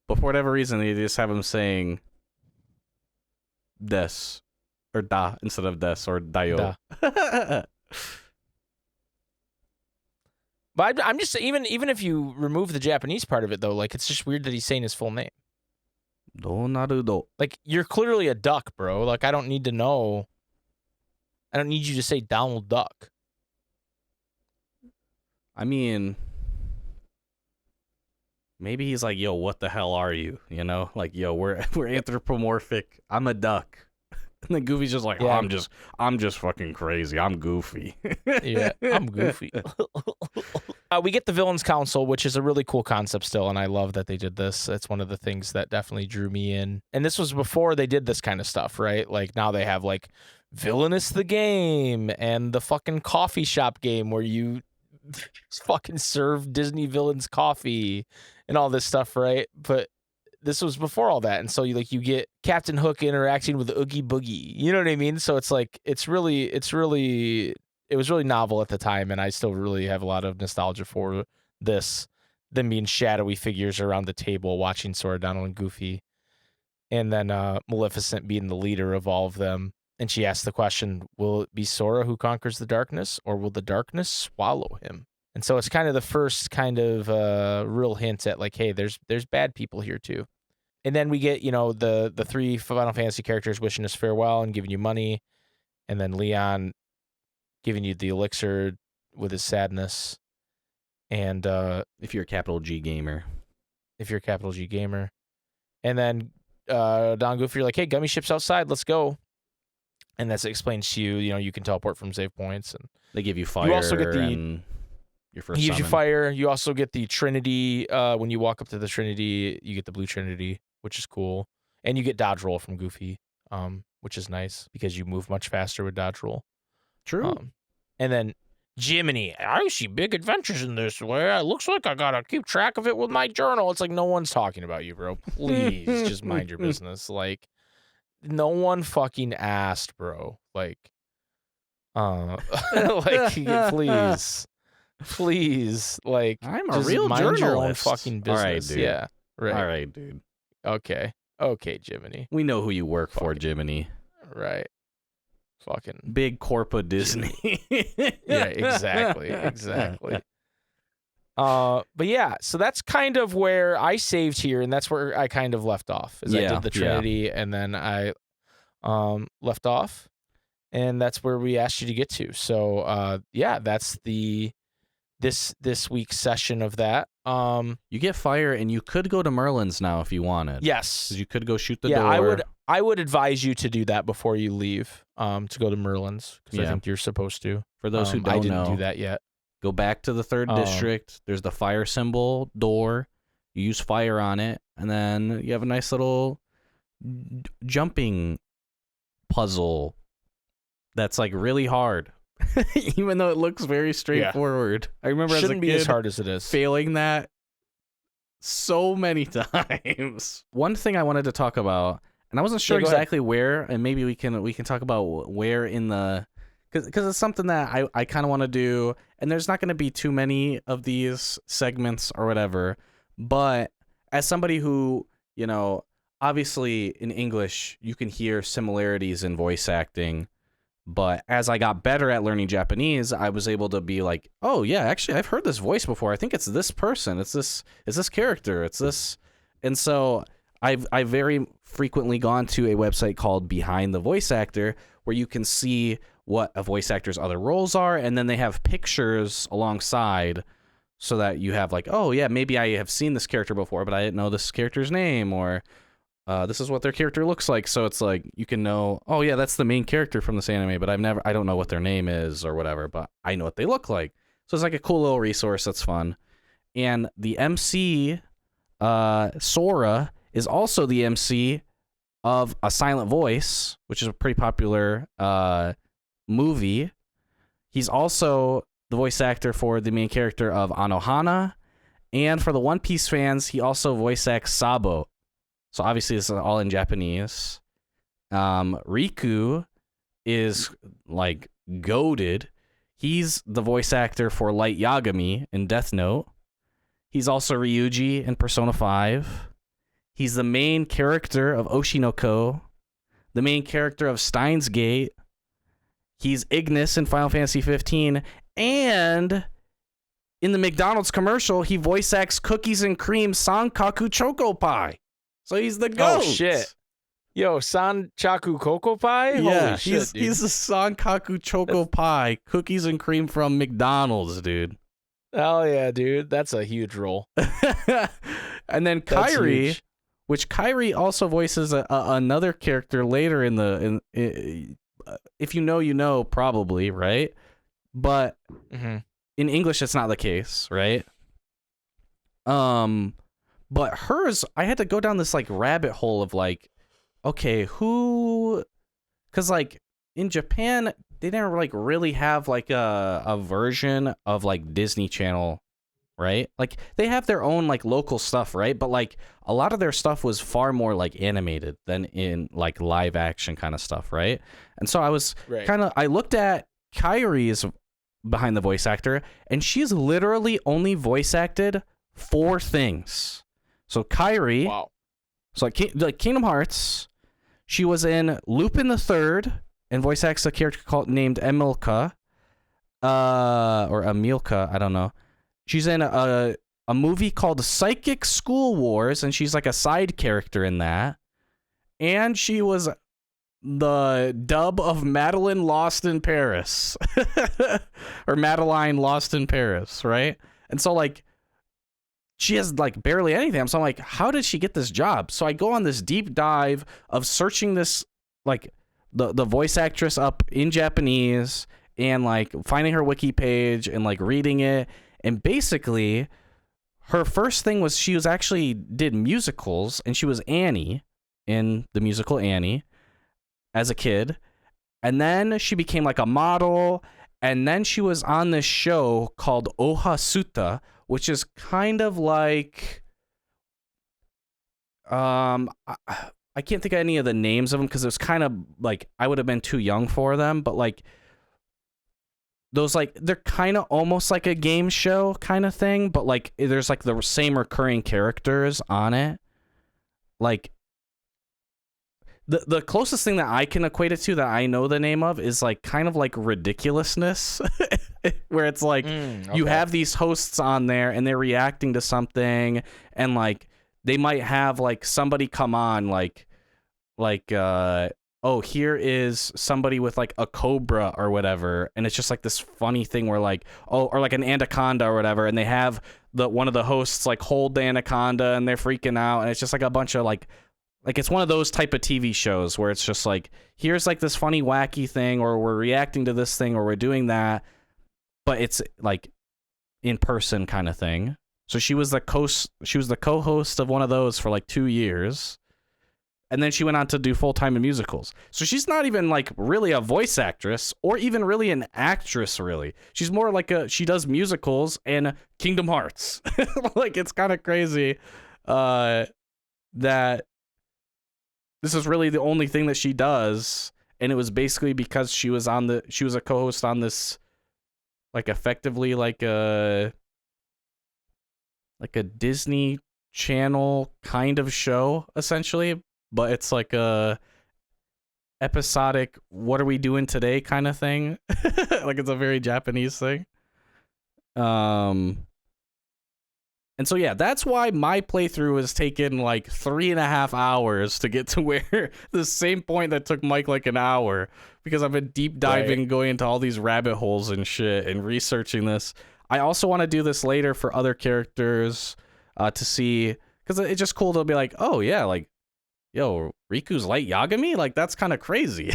But for whatever reason, they just have him saying des or da instead of des or dayo. Da. But I'm just even if you remove the Japanese part of it though, like it's just weird that he's saying his full name. Do naru do. Like you're clearly a duck, bro. Like I don't need to know. I don't need you to say Donald Duck. I mean, maybe he's like, yo, what the hell are you? You know, like, yo, we're anthropomorphic. I'm a duck. And then Goofy's just like, Yeah. I'm just fucking crazy. I'm Goofy. Yeah, I'm Goofy. We get the Villains Council, which is a really cool concept still, and I love that they did this. It's one of the things that definitely drew me in. And this was before they did this kind of stuff, right? Like now they have like Villainous the Game and the fucking coffee shop game where you fucking serve Disney villains coffee and all this stuff, right? But this was before all that, and so you get Captain Hook interacting with Oogie Boogie. You know what I mean? So it's like it was really novel at the time, and I still really have a lot of nostalgia for this. Them being shadowy figures around the table watching Sora, Donald, and Goofy, and then Maleficent being the leader of all of them. And she asked the question, will it be Sora who conquers the darkness, or will the darkness swallow him? And so it's kind of the first kind of real hint at like, hey, there's bad people here too. And then we get, the three Final Fantasy characters wishing us farewell and giving you money. And then Leon giving you the elixir with his sadness. And if you're a capital G gamer. And then Don Goofy, you're like, hey, Gummy Ship's outside. Let's go. And that's explains to you, you can teleport from save points. And they give you fire. You also get your first he gives summon. you fire. You also get the Trinity. When you walk up to the Trinity, you get the blue Trinity, which is cool. And you get dodge roll from Goofy, which is nice because you move much faster with dodge roll. True. And then Jiminy, I see big adventures in this way. It looks like I gotta keep track of it with my journal. It's like no one's talking about you, bro. Please just mind your business. Like no one fucking asked, bro. Like, please, like I'm a just real mind your own journalist. fucking business. All right, dude. Yeah, right. All right, dude. Okay, Jiminy. We know who you work for, Jiminy. Right. Fucking big corpo Disney. Yeah, exactly. But yeah, so that's kind of where I saved here, and that's where I kind of left off. I did the Trinity, and then I left off, and that's where we asked you to get to. So that's this week's session of that. You get fire, and you could go to Merlin's now if you wanted. Yes, 'cause you could go shoot the door. I would advise you to do that before you leave. To go to Merlin's because I think you're supposed to. For those who don't know, I didn't do that yet. Go back to the 3rd district. There's the fire symbol door. You use fire on it, and then you have a nice little jumping puzzle that's like really hard, even though it looks very straightforward. I remember Shouldn't as a be kid as hard as it is. failing that so many times. One thing I wanted to talk about, and I wasn't sure go ahead. exactly where, and maybe we can talk about where in the, because it's something that I kind of want to do, and there's not going to be too many of these segments or whatever, but as somebody who, you know, obviously in English you can hear similarities in voice acting, but as I got better at learning Japanese, I was able to be like, oh yeah, actually I've heard this voice before. I think it's this person. It's this character. It's this. And so I've very frequently gone to a website called Behind the Voice Actor, where you can see what a voice actor's other roles are, and then they have pictures alongside so that you have like, oh yeah, maybe I have seen this character before, but I didn't know this character's name, or this is what their character looks like. So it's like you can know, oh yeah, that's the main character from this anime, but I don't know what their name is or whatever, but I know what they look like. So it's like a cool little resource that's fun. And the MC, Sora, is also the MC of A Silent Voice, which is a pretty popular movie. He's also the voice actor for the main character of Anohana, and for the One Piece fans, he also voice acts Sabo. So obviously this is all in Japanese. Riku is like goated. He's the voice actor for Light Yagami in Death Note. He's also Ryuji in Persona 5. He's the main character of Oshinoko, the main character of Steins Gate. He's Ignis in Final Fantasy 15, and in the McDonald's commercial, he voice acts Cookies and Cream Sankaku Choco Pie. So he's the goat. Oh shit! Yo, Sanchaku Cocoa Pie. Yeah, Holy shit, dude. he's the Sankaku Choco Pie, Cookies and Cream from McDonald's, dude. Hell yeah, dude. That's a huge role. And then That's Kairi, huge. which Kairi also voices another character later in if you know, you know, probably, right? But Mm-hmm. in English, it's not the case, right? But hers, I had to go down this like rabbit hole of like, okay, who? Because like in Japan, they didn't like really have like a version of like Disney Channel, right? Like they have their own like local stuff, right? But like a lot of their stuff was far more like animated than in like live action kind of stuff, right? And so I was Right. I looked at Kairi's Behind the Voice Actor, and she's literally only voice acted 4 things. So Kairi, Wow. so like Kingdom Hearts, she was in Lupin the Third and voice acts a character named Emilka, or Emilka, I don't know. She's in a movie called Psychic School Wars, and she's like a side character in that. And she was the dub of Madeline Lost in Paris, or Madeline Lost in Paris, right? And so like, she has like barely anything. So I'm like, how did she get this job? So I go on this deep dive of searching this, like the voice actress up in Japanese, and like finding her wiki page and like reading it. And basically her first thing was she was actually did musicals, and she was Annie in the musical Annie as a kid. And then she became like a model. And then she was on this show called Oha Suta, which is kind of like, I can't think of any of the names of them because it was kind of like, I would have been too young for them, but like those, like, they're kind of almost like a game show kind of thing, but like there's like the same recurring characters on it. Like the closest thing that I can equate it to that I know the name of is like kind of like Ridiculousness, where it's like you have these hosts on there and they're reacting to something, and like they might have like somebody come on like oh, here is somebody with like a cobra or whatever, and it's just like this funny thing where like, oh, or like an anaconda or whatever, and they have one of the hosts like hold the anaconda and they're freaking out, and it's just like a bunch of like it's one of those type of TV shows where it's just like, here's like this funny wacky thing, or we're reacting to this thing, or we're doing that, but it's like in person kind of thing. So she was the co-host of one of those for like 2 years. and then she went on to do full-time in musicals. So she's not even like really a voice actress or even really an actress, really. She's more like she does musicals and Kingdom Hearts. Like, it's kind of crazy that this is really the only thing that she does. And it was basically because she was a co-host on this, like, effectively like a Disney Channel kind of show, essentially, but it's like a episodic what are we doing today kind of thing. Like, it's a very Japanese thing. And so, yeah, that's why my playthrough has taken like 3.5 hours to get to where the same point that took Mike like an hour, because I've been deep diving, going into all these rabbit holes and shit and researching this. I also want to do this later for other characters to see, because it's just cool to be like, oh, yeah, like, yo, Riku's Light Yagami? Like, that's kind of crazy.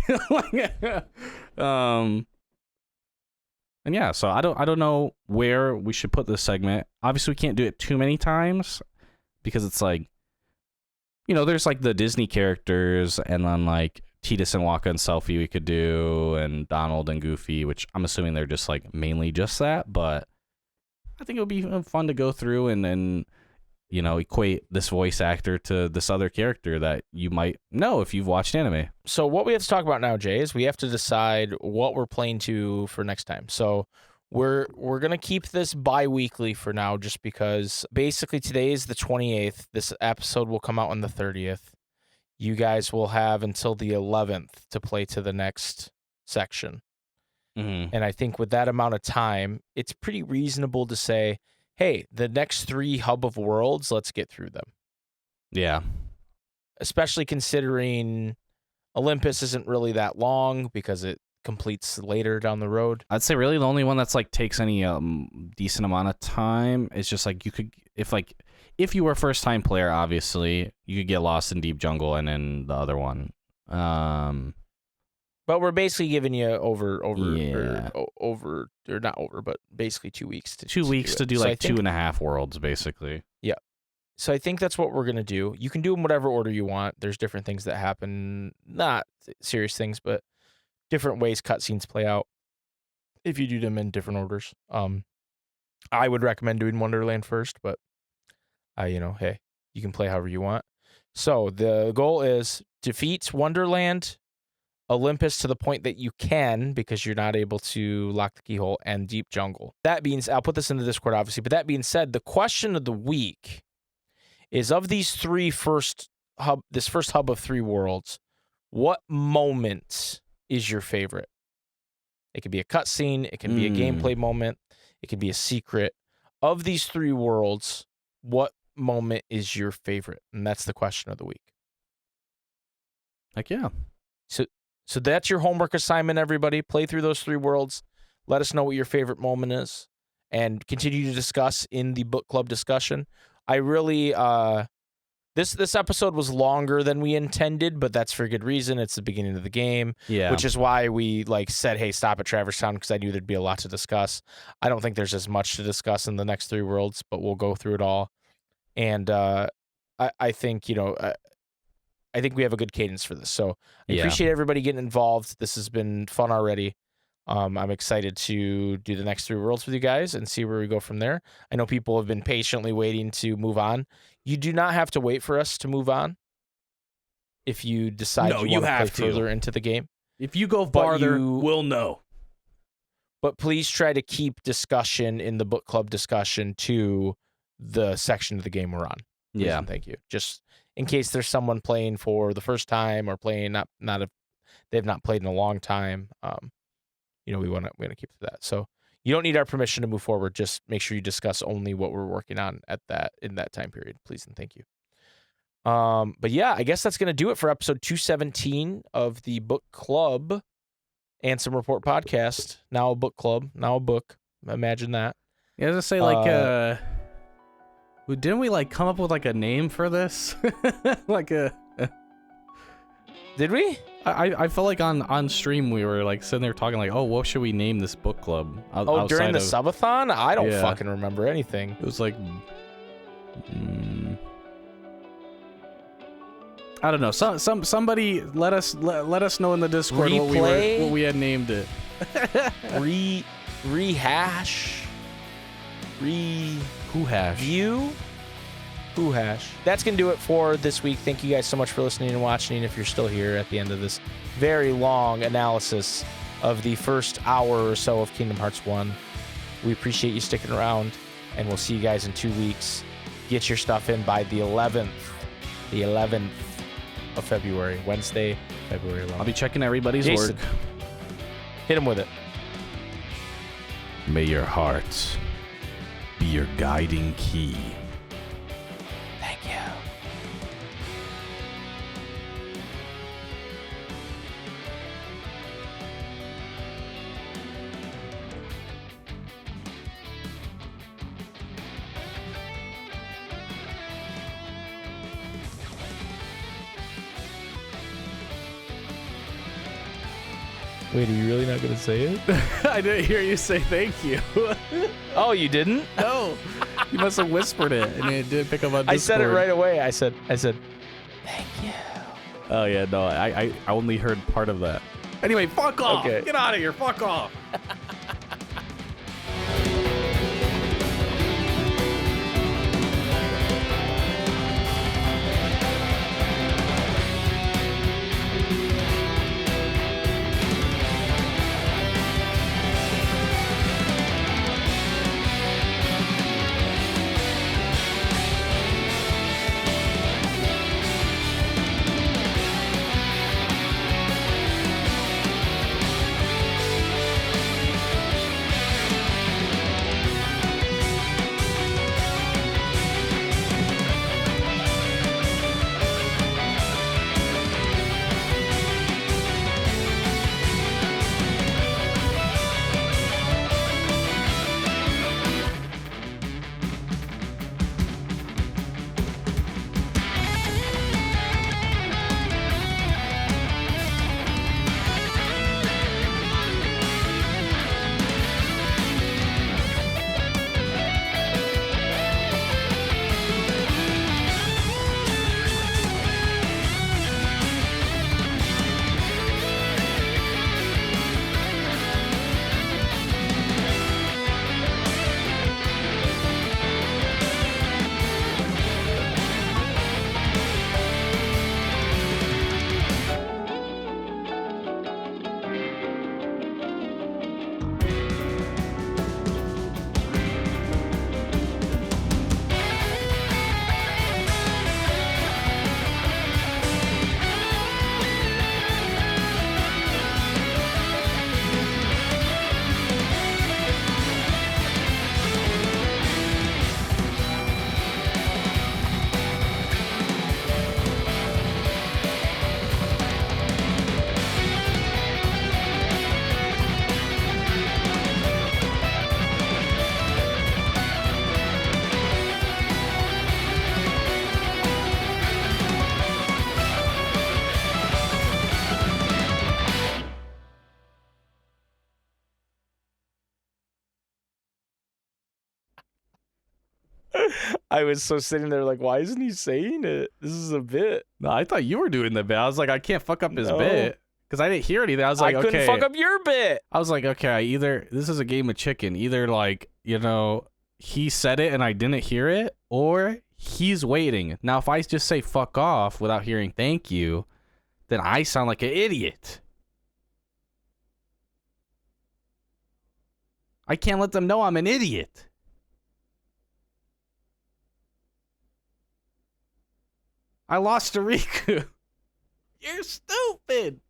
And yeah, so I don't know where we should put this segment. Obviously, we can't do it too many times because it's like, you know, there's like the Disney characters and then like Tidus and Waka and Selfie we could do, and Donald and Goofy, which I'm assuming they're just like mainly just that. But I think it would be fun to go through and you know, equate this voice actor to this other character that you might know if you've watched anime. So what we have to talk about now, Jay, is we have to decide what we're playing to for next time. So we're going to keep this bi-weekly for now, just because basically today is the 28th. This episode will come out on the 30th. You guys will have until the 11th to play to the next section. Mm-hmm. And I think with that amount of time, it's pretty reasonable to say, hey, the next 3 Hub of Worlds, let's get through them. Yeah. Especially considering Olympus isn't really that long because it completes later down the road. I'd say really the only one that's like takes any decent amount of time is just like you could, if you were a first time player, obviously you could get lost in Deep Jungle and then the other one. But we're basically giving you but basically 2 weeks to 2 weeks to do like 2.5 worlds, basically. Yeah. So I think that's what we're going to do. You can do them whatever order you want. There's different things that happen, not serious things, but different ways cutscenes play out if you do them in different orders. I would recommend doing Wonderland first, but hey, you can play however you want. So the goal is defeat Wonderland, Olympus to the point that you can, because you're not able to lock the keyhole, and Deep Jungle. That means, I'll put this in the Discord, obviously, but that being said, the question of the week is, of these first hub of 3 worlds, what moment is your favorite? It could be a cutscene, it can be a gameplay moment, it could be a secret. Of these 3 worlds, what moment is your favorite? And that's the question of the week. Heck yeah. So that's your homework assignment, everybody. Play through those 3 worlds. Let us know what your favorite moment is, and continue to discuss in the book club discussion. I really, this episode was longer than we intended, but that's for a good reason. It's the beginning of the game, which is why we said, hey, stop at Traverse Town, because I knew there'd be a lot to discuss. I don't think there's as much to discuss in the next 3 worlds, but we'll go through it all. And I think, I think we have a good cadence for this. So I appreciate everybody getting involved. This has been fun already. I'm excited to do the next 3 worlds with you guys and see where we go from there. I know people have been patiently waiting to move on. You do not have to wait for us to move on if you decide you want to play further into the game. If you go farther, we'll know. But please try to keep discussion in the book club discussion to the section of the game we're on. Please and thank you. Just in case there's someone playing for the first time or playing they've not played in a long time. We want to keep to that. So you don't need our permission to move forward. Just make sure you discuss only what we're working on in that time period, please and thank you. But yeah, I guess that's gonna do it for episode 217 of the Book Club Ansem Report podcast. Now a book club, now a book. Imagine that. Yeah, I was gonna say didn't we come up with a name for this? Did we? I felt like on stream we were sitting there talking what should we name this book club? During the subathon? I don't fucking remember anything. It was I don't know. Somebody let us know in the Discord what we had named it. Rehash. Who hash? View. Who hash. That's gonna do it for this week. Thank you guys so much for listening and watching. If you're still here at the end of this very long analysis of the first hour or so of Kingdom Hearts 1, we appreciate you sticking around, and we'll see you guys in 2 weeks. Get your stuff in by the 11th. The 11th of February, Wednesday, February 11th. I'll be checking everybody's Jason, work. hit him with it. May your heart be your guiding key. Thank you. Wait, are you really not going to say it? I didn't hear you say thank you. Oh, you didn't? No. You must have whispered it, and it didn't pick up on Discord. I said it right away. I said, thank you. Oh, yeah, no, I only heard part of that. Anyway, fuck off. Okay. Get out of here. Fuck off. I was so sitting there like, why isn't he saying it? This is a bit. No, I thought you were doing the bit. I was like, I can't fuck up his No. bit. Because I didn't hear anything. I was like, I couldn't okay. fuck up your bit. I was like, okay, either this is a game of chicken. Either like, you know, he said it and I didn't hear it, or he's waiting. Now, if I just say fuck off without hearing thank you, then I sound like an idiot. I can't let them know I'm an idiot. I lost to Riku. You're stupid.